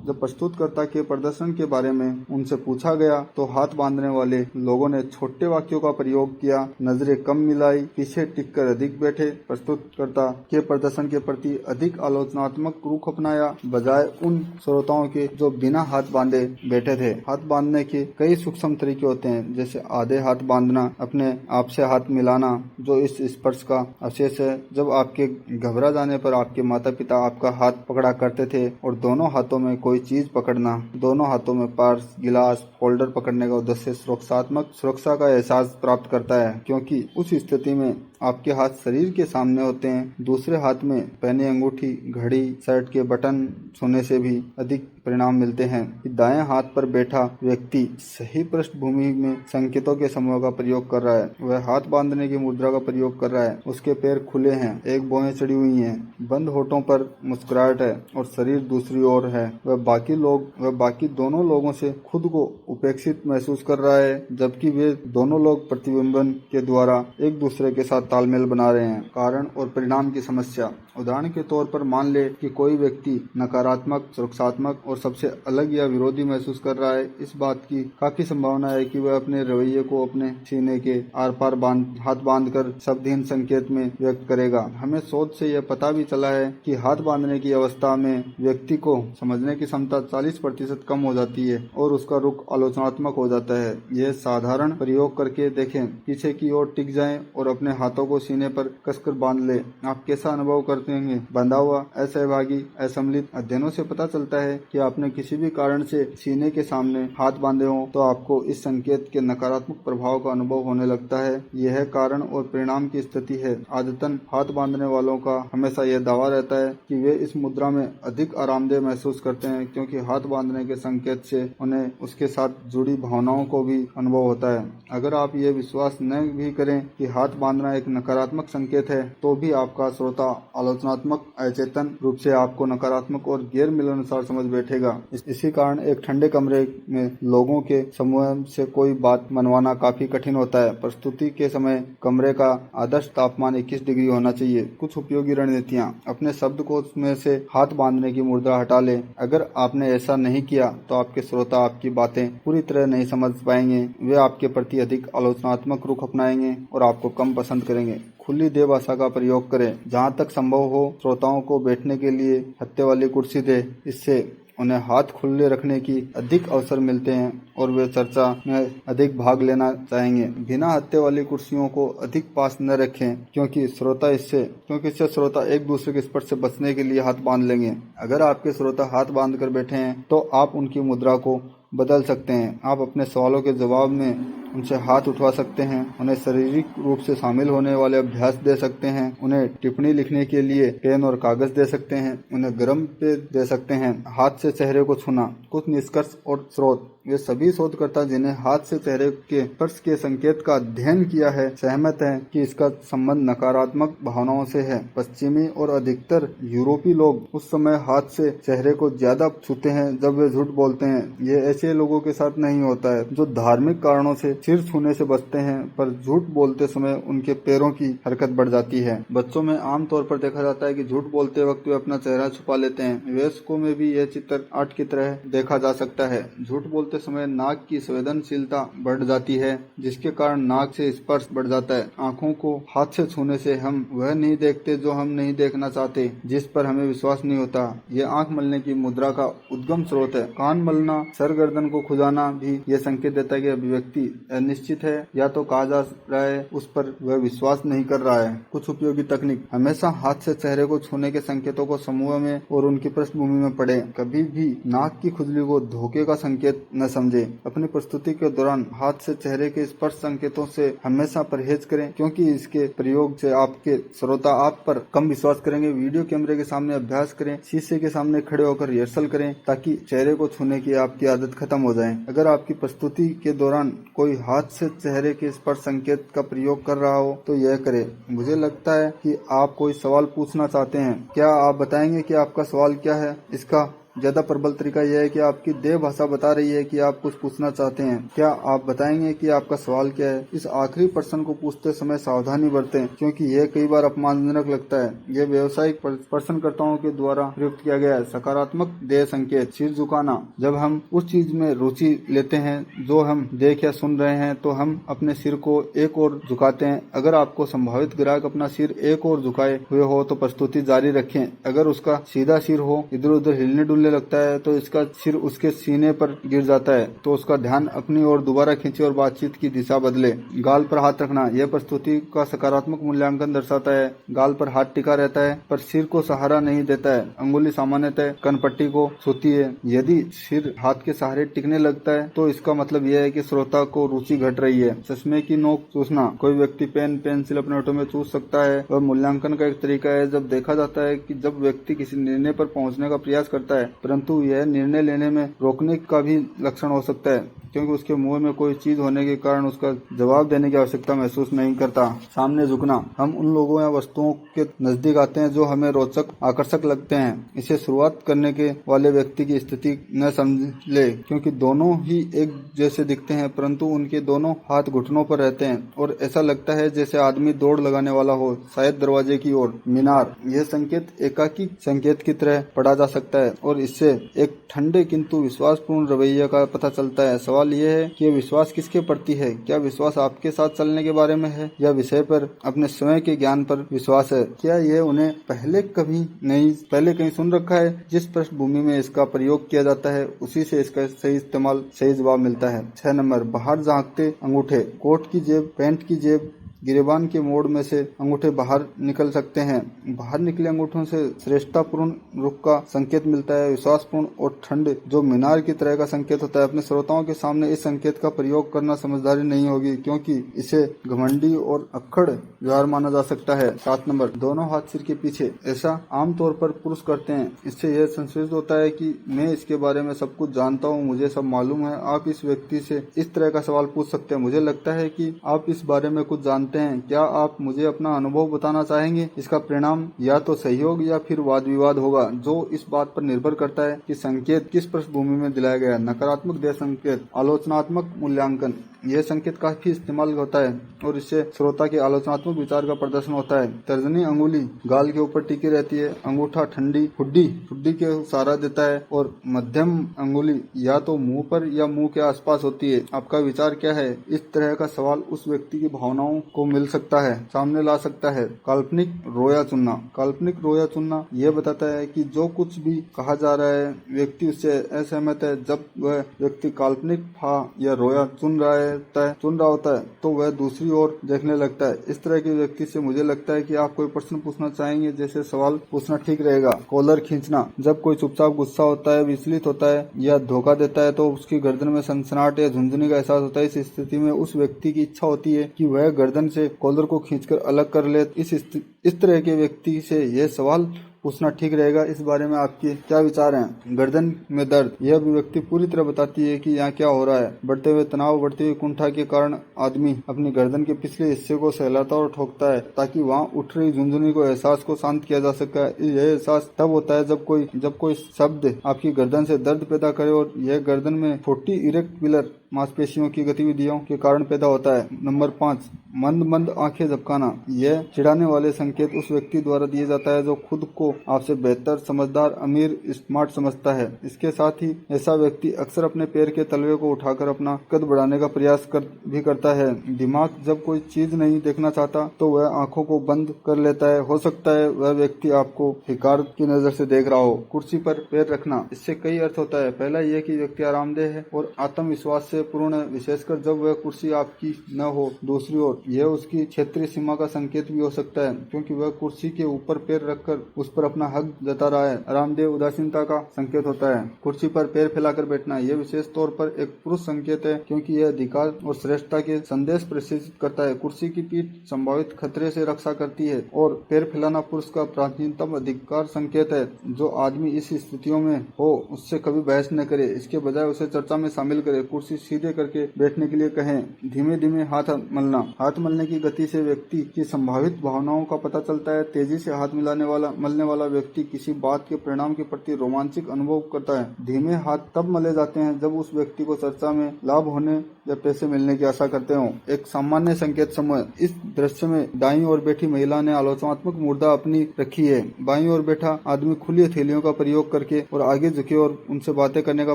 प्रस्तुतकर्ता के प्रदर्शन के बारे में उनसे पूछा गया तो हाथ बांधने वाले लोगों ने छोटे वाक्यों का प्रयोग किया, नजरें कम मिलाई, पीछे टिककर अधिक बैठे, प्रस्तुतकर्ता के प्रदर्शन के प्रति अधिक आलोचनात्मक रुख अपनाया, बजाय उन श्रोताओं के जो बिना हाथ बांधे बैठे थे। हाथ बांधने के कई सूक्ष्म तरीके होते हैं, जैसे आधे हाथ बांधना, अपने आप से हाथ मिलाना जो इस स्पर्श का अवशेष है। जब आपके घबरा जाने पर आपके माता पिता आपका हाथ पकड़ा करते थे और दोनों हाथों में कोई चीज पकड़ना, दोनों हाथों में पर्स, गिलास, फोल्डर पकड़ने का उद्देश्य सुरक्षा का एहसास प्राप्त करता है, क्योंकि उस स्थिति में आपके हाथ शरीर के सामने होते हैं। दूसरे हाथ में पहनी अंगूठी, घड़ी, शर्ट के बटन छूने से भी अधिक परिणाम मिलते हैं। दाएं हाथ पर बैठा व्यक्ति सही पृष्ठभूमि में संकेतों के समूह का प्रयोग कर रहा है। वह हाथ बांधने की मुद्रा का प्रयोग कर रहा है। उसके पैर खुले हैं, एक भौहें चढ़ी हुई हैं, बंद होठों पर मुस्कुराहट है और शरीर दूसरी ओर है। वह बाकी दोनों लोगों से खुद को उपेक्षित महसूस कर रहा है, जबकि वे दोनों लोग प्रतिबिंबन के द्वारा एक दूसरे के साथ तालमेल बना रहे हैं। कारण और परिणाम की समस्या। उदाहरण के तौर पर मान ले कि कोई व्यक्ति नकारात्मक, सुरक्षात्मक और सबसे अलग या विरोधी महसूस कर रहा है। इस बात की काफी संभावना है कि वह अपने रवैये को अपने सीने के आर पार हाथ बांधकर शब्दहीन संकेत में व्यक्त करेगा। हमें शोध से यह पता भी चला है कि हाथ बांधने की अवस्था में व्यक्ति को समझने की क्षमता 40% कम हो जाती है और उसका रुख आलोचनात्मक हो जाता है। यह साधारण प्रयोग करके देखें। पीछे की ओर टिक जाएं और अपने हाथों को सीने पर कसकर बांध ले। आप कैसा अनुभव करते हैं? बंधा हुआ, असहभागी, असम्मिलित। अध्ययनों से पता चलता है कि आपने किसी भी कारण से सीने के सामने हाथ बांधे हों तो आपको इस संकेत के नकारात्मक प्रभाव का अनुभव होने लगता है। यह कारण और परिणाम की स्थिति है। आदतन हाथ बांधने वालों का हमेशा यह दावा रहता है कि वे इस मुद्रा में अधिक आरामदेह महसूस करते हैं, क्योंकि हाथ बांधने के संकेत से उन्हें उसके साथ जुड़ी भावनाओं को भी अनुभव होता है। अगर आप ये विश्वास न भी करें कि हाथ बांधना एक नकारात्मक संकेत है, तो भी आपका श्रोता आलोचनात्मक अचेतन रूप से आपको नकारात्मक और गैर मिलनसार समझ बैठेगा। इसी कारण एक ठंडे कमरे में लोगों के समूह से कोई बात मनवाना काफी कठिन होता है। प्रस्तुति के समय कमरे का आदर्श तापमान 21 डिग्री होना चाहिए। कुछ उपयोगी रणनीतियाँ। अपने शब्दकोश में से हाथ बांधने की मुद्रा हटा लें। अगर आपने ऐसा नहीं किया तो आपके श्रोता आपकी बातें पूरी तरह नहीं समझ पाएंगे। वे आपके प्रति अधिक आलोचनात्मक रुख अपनाएंगे और आपको कम पसंद करेंगे। खुली देह भाषा का प्रयोग करें। जहाँ तक संभव हो श्रोताओं को बैठने के लिए हत्थे वाली कुर्सी दे। इससे उन्हें हाथ खुले रखने की अधिक अवसर मिलते हैं और वे चर्चा में अधिक भाग लेना चाहेंगे। बिना हत्थे वाली कुर्सियों को अधिक पास न रखें, क्योंकि इससे श्रोता एक दूसरे के स्पर्श से बचने के लिए हाथ बांध लेंगे। अगर आपके श्रोता हाथ बांध कर बैठे हैं तो आप उनकी मुद्रा को बदल सकते हैं। आप अपने सवालों के जवाब में उनसे हाथ उठवा सकते हैं, उन्हें शारीरिक रूप से शामिल होने वाले अभ्यास दे सकते हैं, उन्हें टिप्पणी लिखने के लिए पेन और कागज दे सकते हैं, उन्हें गर्म पे दे सकते हैं। हाथ से चेहरे को छूना। कुछ निष्कर्ष और स्रोत। वे सभी शोधकर्ता जिन्हें हाथ से चेहरे के स्पर्श के संकेत का अध्ययन किया है सहमत हैं कि इसका संबंध नकारात्मक भावनाओं से है। पश्चिमी और अधिकतर यूरोपीय लोग उस समय हाथ से चेहरे को ज्यादा छूते हैं जब वे झूठ बोलते हैं। ये ऐसे लोगों के साथ नहीं होता है जो धार्मिक कारणों से सिर छूने से बचते हैं, पर झूठ बोलते समय उनके पैरों की हरकत बढ़ जाती है। बच्चों में आमतौर पर देखा जाता है कि झूठ बोलते वक्त वे अपना चेहरा छुपा लेते हैं। वयस्कों में भी यह चित्र आर्ट की तरह देखा जा सकता है। झूठ बोलते समय नाक की संवेदनशीलता बढ़ जाती है, जिसके कारण नाक से स्पर्श बढ़ जाता है। आंखों को हाथ से छूने से हम वह नहीं देखते जो हम नहीं देखना चाहते, जिस पर हमें विश्वास नहीं होता। यह आंख मलने की मुद्रा का उद्गम स्रोत है। कान मलना, सर गर्दन को खुजाना भी यह संकेत देता है कि अभिव्यक्ति अनिश्चित है, या तो कहा जा रहा है उस पर वह विश्वास नहीं कर रहा है। कुछ उपयोगी तकनीक। हमेशा हाथ से चेहरे को छूने के संकेतों को समूह में और उनकी पृष्ठभूमि में पढ़ें। कभी भी नाक की खुजली को धोखे का संकेत न समझे। अपनी प्रस्तुति के दौरान हाथ से चेहरे के स्पर्श संकेतों से हमेशा परहेज करें, क्योंकि इसके प्रयोग से आपके श्रोता आप पर कम विश्वास करेंगे। वीडियो कैमरे के सामने अभ्यास करें, शीशे के सामने खड़े होकर रिहर्सल करें, ताकि चेहरे को छूने की आपकी आदत खत्म हो जाए। अगर आपकी प्रस्तुति के दौरान कोई हाथ से चेहरे के स्पर्श संकेत का प्रयोग कर रहा हो तो यह करे। मुझे लगता है कि आप कोई सवाल पूछना चाहते हैं। क्या आप बताएंगे कि आपका सवाल क्या है? इसका ज्यादा प्रबल तरीका यह है कि आपकी देह भाषा बता रही है कि आप कुछ पूछना चाहते हैं। क्या आप बताएंगे कि आपका सवाल क्या है? इस आखिरी प्रश्न को पूछते समय सावधानी बरतें, क्योंकि यह कई बार अपमानजनक लगता है। यह व्यावसायिक प्रश्नकर्ताओं के द्वारा प्रयुक्त किया गया है। सकारात्मक देह संकेत। सिर झुकाना। जब हम उस चीज में रुचि लेते हैं जो हम देख या सुन रहे हैं तो हम अपने सिर को एक ओर झुकाते हैं। अगर आपको संभावित ग्राहक अपना सिर एक ओर झुकाए हुए हो तो प्रस्तुति जारी रखें। अगर उसका सीधा सिर हो, इधर उधर हिलने डुलने लगता है तो इसका सिर उसके सीने पर गिर जाता है, तो उसका ध्यान अपनी ओर दोबारा खींचे और बातचीत की दिशा बदले। गाल पर हाथ रखना। यह प्रस्तुति का सकारात्मक मूल्यांकन दर्शाता है। गाल पर हाथ टिका रहता है पर सिर को सहारा नहीं देता है। अंगुली सामान्यतः कनपट्टी को छूती है। यदि सिर हाथ के सहारे टिकने लगता है तो इसका मतलब यह है कि श्रोता को रुचि घट रही है। चश्मे की नोक चूसना। कोई व्यक्ति पेन पेंसिल अपने होठों में चूस सकता है। वह मूल्यांकन का एक तरीका है। जब देखा जाता है कि जब व्यक्ति किसी निर्णय पर पहुंचने का प्रयास करता है, परंतु यह निर्णय लेने में रोकने का भी लक्षण हो सकता है, क्योंकि उसके मुंह में कोई चीज होने के कारण उसका जवाब देने की आवश्यकता महसूस नहीं करता। सामने झुकना। हम उन लोगों या वस्तुओं के नजदीक आते हैं जो हमें रोचक आकर्षक लगते हैं। इसे शुरुआत करने के वाले व्यक्ति की स्थिति न समझ ले, क्योंकि दोनों ही एक जैसे दिखते हैं, परंतु उनके दोनों हाथ घुटनों पर रहते हैं और ऐसा लगता है जैसे आदमी दौड़ लगाने वाला हो, शायद दरवाजे की ओर। मीनार। यह संकेत एकाकी संकेत की तरह पढ़ा जा सकता है और इससे एक ठंडे किंतु विश्वासपूर्ण रवैया का पता चलता है। सवाल यह है कि विश्वास किसके प्रति है? क्या विश्वास आपके साथ चलने के बारे में है या विषय पर, अपने स्वयं के ज्ञान पर विश्वास है? क्या यह उन्हें पहले कहीं सुन रखा है? जिस पृष्ठभूमि में इसका प्रयोग किया जाता है उसी से इसका सही इस्तेमाल, सही जवाब मिलता है। 6 नंबर, बाहर झांकते अंगूठे। कोट की जेब, पैंट की जेब, गिरेबान के मोड़ में से अंगूठे बाहर निकल सकते हैं। बाहर निकले अंगूठों से श्रेष्ठतापूर्ण रुख का संकेत मिलता है। विश्वासपूर्ण और ठंड जो मीनार की तरह का संकेत होता है। अपने श्रोताओं के सामने इस संकेत का प्रयोग करना समझदारी नहीं होगी, क्योंकि इसे घमंडी और अक्खड़ व्यवहार माना जा सकता है। 7 नंबर, दोनों हाथ सिर के पीछे। ऐसा आमतौर पर पुरुष करते हैं। इससे यह संकेत होता है कि मैं इसके बारे में सब कुछ जानता हूँ, मुझे सब मालूम है। आप इस व्यक्ति से इस तरह का सवाल पूछ सकते हैं, मुझे लगता है कि आप इस बारे में कुछ जानते हैं, क्या आप मुझे अपना अनुभव बताना चाहेंगे? इसका परिणाम या तो सहयोग या फिर वाद विवाद होगा, जो इस बात पर निर्भर करता है कि संकेत किस पृष्ठभूमि में दिलाया गया है। नकारात्मक देह संकेत। आलोचनात्मक मूल्यांकन। यह संकेत काफी इस्तेमाल होता है और इससे श्रोता के आलोचनात्मक विचार का प्रदर्शन होता है। तर्जनी अंगुली गाल के ऊपर टिकी रहती है। अंगूठा ठंडी ठुड्डी के सहारा देता है और मध्यम अंगुली या तो मुंह पर या मुंह के आसपास होती है। आपका विचार क्या है? इस तरह का सवाल उस व्यक्ति की भावनाओं को मिल सकता है, सामने ला सकता है। काल्पनिक रोया चुनना। काल्पनिक रोया चुनना यह बताता है कि जो कुछ भी कहा जा रहा है व्यक्ति उससे असहमत है। जब वह व्यक्ति काल्पनिक था या रोया चुन रहा होता है तो वह दूसरी ओर देखने लगता है। इस तरह के व्यक्ति से मुझे लगता है कि आप कोई प्रश्न पूछना चाहेंगे, जैसे सवाल पूछना ठीक रहेगा। कॉलर खींचना। जब कोई चुपचाप गुस्सा होता है, विचलित होता है या धोखा देता है तो उसकी गर्दन में सनसनाहट या झुंझुनी का एहसास होता है। इस स्थिति में उस व्यक्ति की इच्छा होती है कि वह गर्दन से कॉलर को खींचकर अलग कर ले। इस तरह के व्यक्ति से यह सवाल पूछना ठीक रहेगा। इस बारे में आपके क्या विचार हैं? गर्दन में दर्द। यह अभिव्यक्ति पूरी तरह बताती है कि यहाँ क्या हो रहा है। बढ़ते हुए तनाव, बढ़ती हुई कुंठा के कारण आदमी अपनी गर्दन के पिछले हिस्से को सहलाता और ठोकता है ताकि वहाँ उठ रही झुंझुनी को एहसास को शांत किया जा सके। यह एहसास तब होता है जब कोई शब्द आपकी गर्दन से दर्द पैदा करे और यह गर्दन में छोटी इरेक्टुलर मांसपेशियों की गतिविधियों के कारण पैदा होता है। नंबर 5, मंद आंखें झपकाना। यह चिढ़ाने वाले संकेत उस व्यक्ति द्वारा दिए जाता है जो खुद को आपसे बेहतर, समझदार, अमीर, स्मार्ट समझता है। इसके साथ ही ऐसा व्यक्ति अक्सर अपने पैर के तलवे को उठाकर अपना कद बढ़ाने का प्रयास भी करता है। दिमाग जब कोई चीज नहीं देखना चाहता तो वह आंखों को बंद कर लेता है। हो सकता है वह व्यक्ति आपको हिकार की नजर से देख रहा हो। कुर्सी पर पैर रखना। इससे कई अर्थ होता है। पहला यह कि व्यक्ति आरामदेह है और आत्मविश्वास से पूर्ण, विशेषकर जब वह कुर्सी आपकी न हो। दूसरी ओर यह उसकी क्षेत्रीय सीमा का संकेत भी हो सकता है क्योंकि वह कुर्सी के ऊपर पैर रखकर उस पर अपना हक जता रहा है। आरामदेह उदासीनता का संकेत होता है। कुर्सी पर पैर फैलाकर बैठना यह विशेष तौर पर एक पुरुष संकेत है क्योंकि यह अधिकार और श्रेष्ठता के संदेश प्रेषित करता है। कुर्सी की पीठ संभावित खतरे से रक्षा करती है और पैर फैलाना पुरुष का प्राचीनतम अधिकार संकेत है। जो आदमी इस स्थितियों में हो उससे कभी बहस न करे, इसके बजाय उसे चर्चा में शामिल करे। कुर्सी सीधे करके बैठने के लिए कहें। धीमे धीमे हाथ मलना। हाथ मलने की गति से व्यक्ति की संभावित भावनाओं का पता चलता है। तेजी से हाथ मलने वाला व्यक्ति किसी बात के परिणाम के प्रति रोमांचिक अनुभव करता है। धीमे हाथ तब मले जाते हैं जब उस व्यक्ति को चर्चा में लाभ होने या पैसे मिलने की आशा करते हो। एक सामान्य संकेत समूह। इस दृश्य में दाईं ओर बैठी महिला ने आलोचनात्मक मुद्रा अपनी रखी है। बाईं ओर बैठा आदमी खुली हथेलियों का प्रयोग करके और आगे झुके और उनसे बातें करने का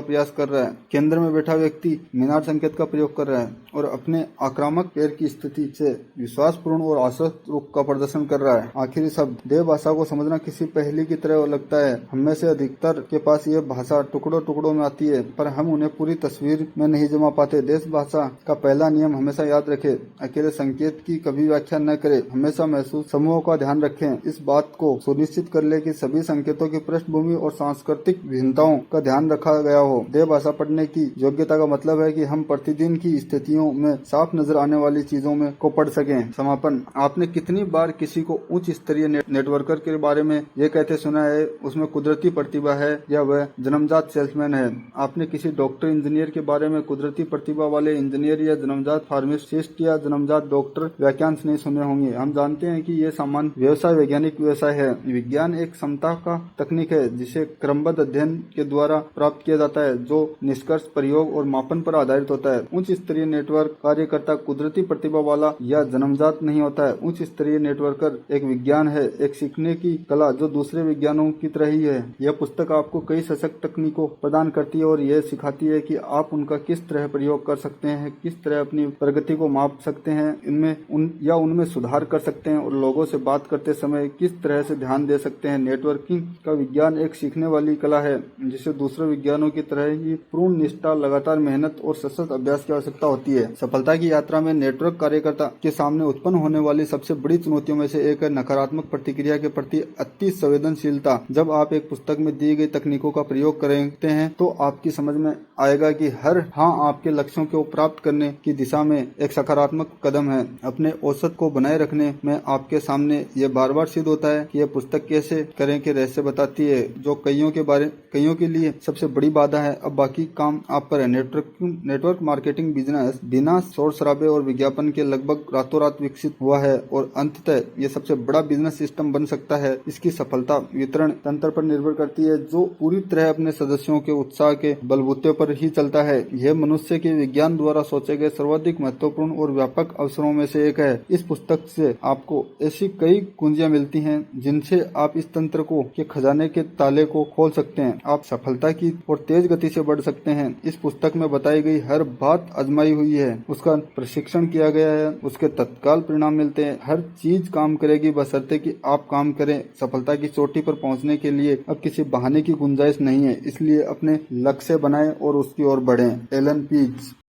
प्रयास कर रहा है। केंद्र में बैठा व्यक्ति मीनार संकेत का प्रयोग कर रहा है और अपने आक्रामक पैर की स्थिति से विश्वासपूर्ण और आश्वस्त रूप का प्रदर्शन कर रहा है। आखिरी शब्द। देह भाषा को समझना किसी पहेली की तरह लगता है। हमें से अधिकतर के पास यह भाषा टुकड़ों में आती है पर हम उन्हें पूरी तस्वीर में नहीं जमा पाते। देश भाषा का पहला नियम हमेशा याद रखें। अकेले संकेत की कभी व्याख्या न करें। हमेशा महसूस समूहों का ध्यान रखें। इस बात को सुनिश्चित कर ले कि सभी संकेतों की पृष्ठभूमि और सांस्कृतिक भिन्नताओं का ध्यान रखा गया हो। देह भाषा पढ़ने की योग्यता का मतलब है कि हम प्रतिदिन की स्थितियों में साफ नजर आने वाली चीजों में को पढ़ सकें। समापन। आपने कितनी बार किसी को उच्च स्तरीय नेटवर्कर के बारे में यह कहते सुना है उसमें कुदरती प्रतिभा है या वह जन्मजात सेल्समैन है? आपने किसी डॉक्टर इंजीनियर के बारे में कुदरती प्रतिभा वाले इंजीनियर या जन्मजात फार्मासिस्ट या जन्मजात डॉक्टर वाक्यांश नहीं सुने होंगे। हम जानते हैं कि यह सामान्य व्यवसाय वैज्ञानिक व्यवसाय है। विज्ञान एक समता का तकनीक है जिसे क्रमबद्ध अध्ययन के द्वारा प्राप्त किया जाता है जो निष्कर्ष, प्रयोग और मापन पर आधारित होता है। उच्च स्तरीय नेटवर्क कार्यकर्ता कुदरती प्रतिभा वाला या जन्मजात नहीं होता है। उच्च स्तरीय नेटवर्कर एक विज्ञान है, एक सीखने की कला जो दूसरे विज्ञानों की तरह ही है। यह पुस्तक आपको कई सशक्त तकनीकों प्रदान करती है और यह सिखाती है कि आप उनका किस तरह प्रयोग कर सकते हैं, किस तरह अपनी प्रगति को माप सकते हैं, उनमें सुधार कर सकते हैं और लोगों से बात करते समय किस तरह से ध्यान दे सकते हैं। नेटवर्किंग का विज्ञान एक सीखने वाली कला है जिसे दूसरे विज्ञानों की तरह ही पूर्ण निष्ठा, लगातार मेहनत और सतत अभ्यास की आवश्यकता होती है। सफलता की यात्रा में नेटवर्क कार्यकर्ता के सामने उत्पन्न होने वाली सबसे बड़ी चुनौतियों में से एक है नकारात्मक प्रतिक्रिया के प्रति अति संवेदनशीलता। जब आप एक पुस्तक में दी गई तकनीकों का प्रयोग करते हैं तो आपकी समझ में आएगा कि हर हाँ आपके लक्ष्यों को प्राप्त करने की दिशा में एक सकारात्मक कदम है। अपने औसत को बनाए रखने में आपके सामने यह बार बार सिद्ध होता है कि यह पुस्तक कैसे करें के रहस्य बताती है जो कईयों के लिए सबसे बड़ी बाधा है। अब बाकी काम आप पर है। नेटवर्क मार्केटिंग बिजनेस बिना शोर शराबे और विज्ञापन के लगभग रातों रात विकसित हुआ है और अंततः ये सबसे बड़ा बिजनेस सिस्टम बन सकता है। इसकी सफलता वितरण तंत्र पर निर्भर करती है जो पूरी तरह अपने सदस्यों के उत्साह के बलबूते पर ही चलता है। यह मनुष्य के विज्ञान द्वारा सोचे गए सर्वाधिक महत्वपूर्ण और व्यापक अवसरों में से एक है। इस पुस्तक से आपको ऐसी कई कुंजियां मिलती हैं जिनसे आप इस तंत्र के खजाने के ताले को खोल सकते हैं। आप सफलता की और तेज गति से बढ़ सकते हैं। इस पुस्तक में बताई गई हर बात आजमाई हुई है, उसका प्रशिक्षण किया गया है उसके तत्काल परिणाम मिलते हैं। हर चीज काम करेगी बशर्ते कि आप काम करें। सफलता की चोटी पर पहुंचने के लिए अब किसी बहाने की गुंजाइश नहीं है, इसलिए अपने लक्ष्य बनाएं और उसकी ओर बढ़ें। Allan Ps.